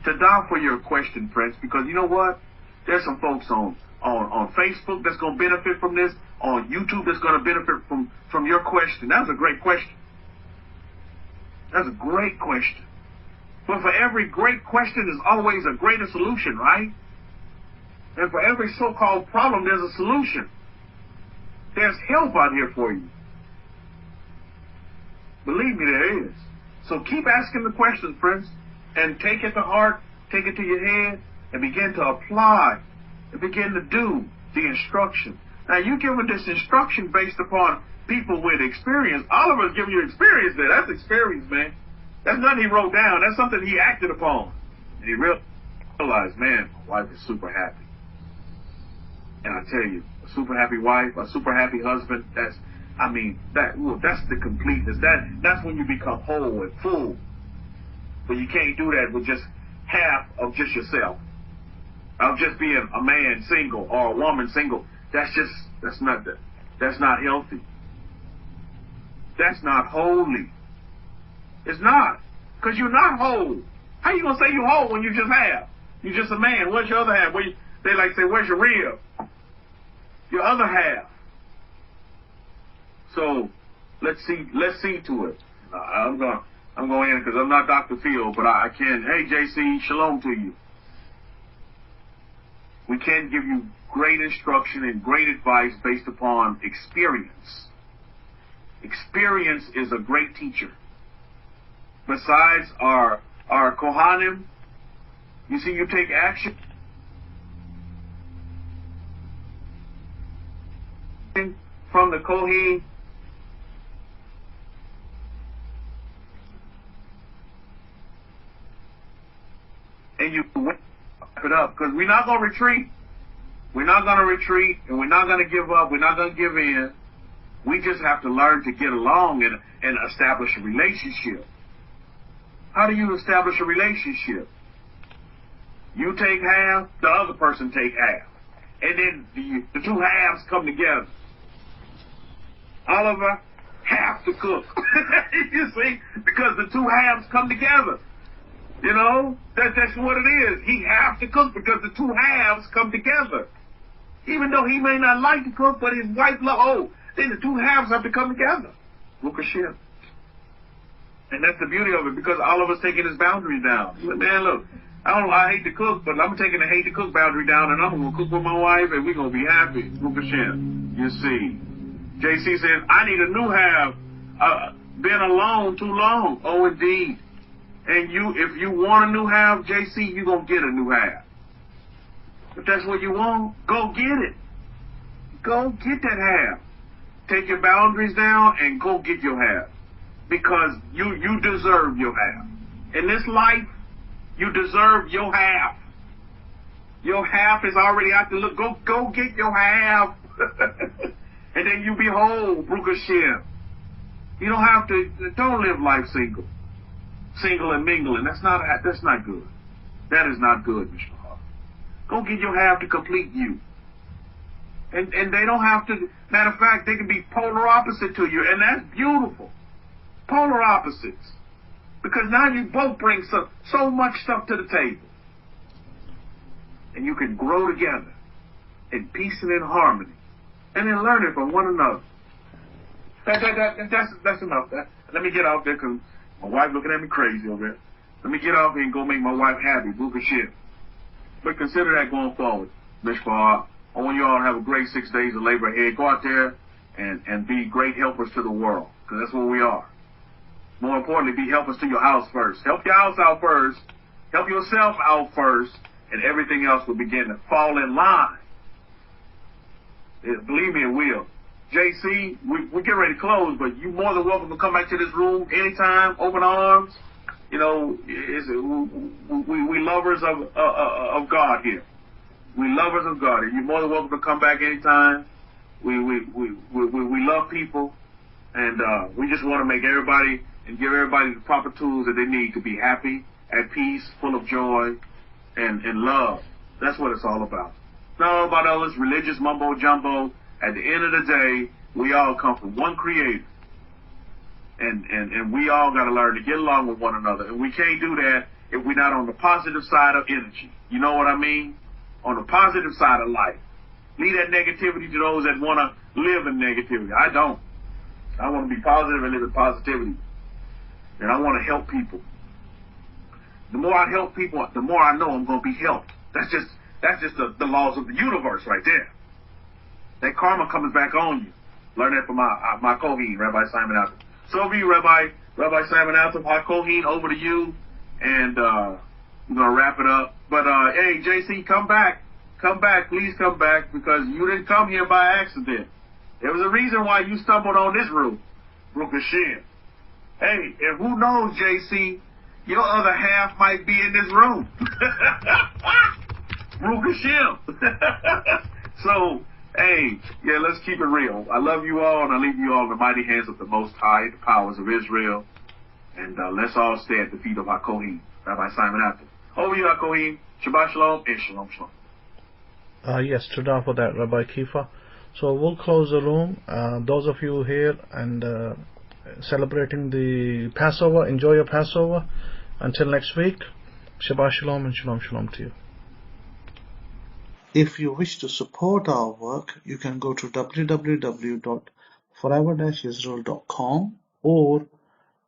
To die for your question, Prince, because you know what? There's some folks on Facebook that's going to benefit from this, on YouTube that's going to benefit from your question. That was a great question. That's a great question. But for every great question, there's always a greater solution, right? And for every so-called problem, there's a solution. There's help out here for you. Believe me, there is. So keep asking the questions, Prince, and take it to heart, take it to your head, and begin to apply, and begin to do the instruction. Now, you're giving this instruction based upon people with experience. Oliver's giving you experience there. That's experience, man. That's nothing he wrote down. That's something he acted upon. And he realized, man, my wife is super happy. And I tell you, a super happy wife, a super happy husband, that's the completeness. That's when you become whole and full. But you can't do that with just half of just yourself. Of just being a man single or a woman single. That's not healthy. That's not holy. It's not. Because you're not whole. How you going to say you're whole when you just half? You're just a man. Where's your other half? They like say, where's your rib? Your other half. So let's see to it. I'm going in because I'm not Dr. Phil, but I can. Hey, JC, shalom to you. We can give you great instruction and great advice based upon experience. Experience is a great teacher. Besides our Kohanim, you see, you take action from the Kohen. And you wrap it up, because we're not going to retreat. We're not going to retreat, and we're not going to give up. We're not going to give in. We just have to learn to get along and establish a relationship. How do you establish a relationship? You take half, the other person take half. And then the two halves come together. Oliver have to cook. You see? Because the two halves come together. You know? That's what it is. He has to cook because the two halves come together. Even though he may not like to cook, but his wife then the two halves have to come together. Look at shit. And that's the beauty of it, because Oliver's taking his boundaries down. He said, man, look, I hate to cook, but I'm taking the hate to cook boundary down, and I'm going to cook with my wife, and we're going to be happy. Look at shit. You see. JC says, I need a new half. Been alone too long. Oh, indeed. And if you want a new half, JC, you're going to get a new half. If that's what you want, go get it. Go get that half. Take your boundaries down and go get your half. Because you deserve your half. In this life, you deserve your half. Your half is already out there. Look, go get your half. and then you be whole, Baruch Hashem. You don't have to, don't live life single. Single and mingling. That's not good. That is not good, Mr. Hart. Go get your half to complete you. And they don't have to, matter of fact, they can be polar opposite to you, and that's beautiful. Polar opposites. Because now you both bring so much stuff to the table. And you can grow together in peace and in harmony. And then learning from one another. That's enough. Let me get out there because my wife looking at me crazy over there. Let me get out here and go make my wife happy. Book of shit. But consider that going forward, Mishpah. I want you all to have a great 6 days of labor ahead. Go out there and be great helpers to the world, because that's what we are. More importantly, be helpers to your house first. Help your house out first. Help yourself out first, and everything else will begin to fall in line. Believe me, it will. JC, we get ready to close, but you're more than welcome to come back to this room anytime, open arms. You know, we lovers of God here. We lovers of God. And you're more than welcome to come back anytime. We love people, and we just want to make everybody and give everybody the proper tools that they need to be happy, at peace, full of joy, and love. That's what it's all about. It's not all about all this religious mumbo jumbo. At the end of the day, we all come from one Creator. And we all got to learn to get along with one another. And we can't do that if we're not on the positive side of energy. You know what I mean? On the positive side of life. Leave that negativity to those that want to live in negativity. I don't. I want to be positive and live in positivity. And I want to help people. The more I help people, the more I know I'm going to be helped. That's just the laws of the universe right there. That karma comes back on you. Learn that from my Kohen, Rabbi Simon Alton. So over you, Rabbi Simon Alton, my Kohen, over to you. And we're going to wrap it up. But, hey, JC, come back. Come back. Please come back, because you didn't come here by accident. There was a reason why you stumbled on this room, Baruch Hashem. Hey, and who knows, JC, your other half might be in this room. Baruch Hashem. So, hey, yeah, let's keep it real. I love you all, and I leave you all in the mighty hands of the Most High, the powers of Israel. And let's all stay at the feet of our Kohen, Rabbi Simon Alton. Over you, our Kohen. Shabbat Shalom and Shalom Shalom. Yes, Todah for that, Rabbi Kefa. So we'll close the room. Those of you here and celebrating the Passover, enjoy your Passover. Until next week, Shabbat Shalom and Shalom Shalom to you. If you wish to support our work, you can go to www.forever-israel.com or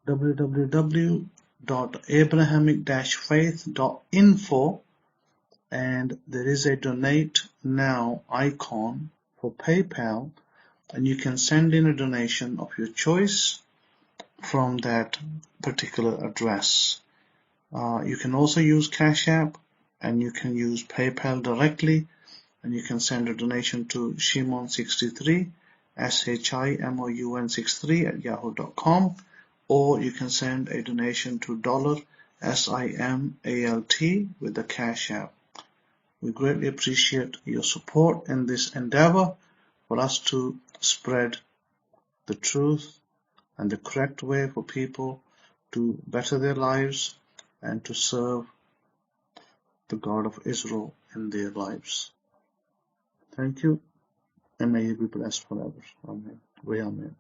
www.Abrahamic-Faith.info, and there is a donate now icon for PayPal, and you can send in a donation of your choice from that particular address. You can also use Cash App, and you can use PayPal directly, and you can send a donation to Shimon63, SHIMOUN63 @yahoo.com, or you can send a donation to $SIMALT with the Cash App. We greatly appreciate your support in this endeavor for us to spread the truth and the correct way for people to better their lives and to serve the God of Israel in their lives. Thank you, and may you be blessed forever. Amen. Amen.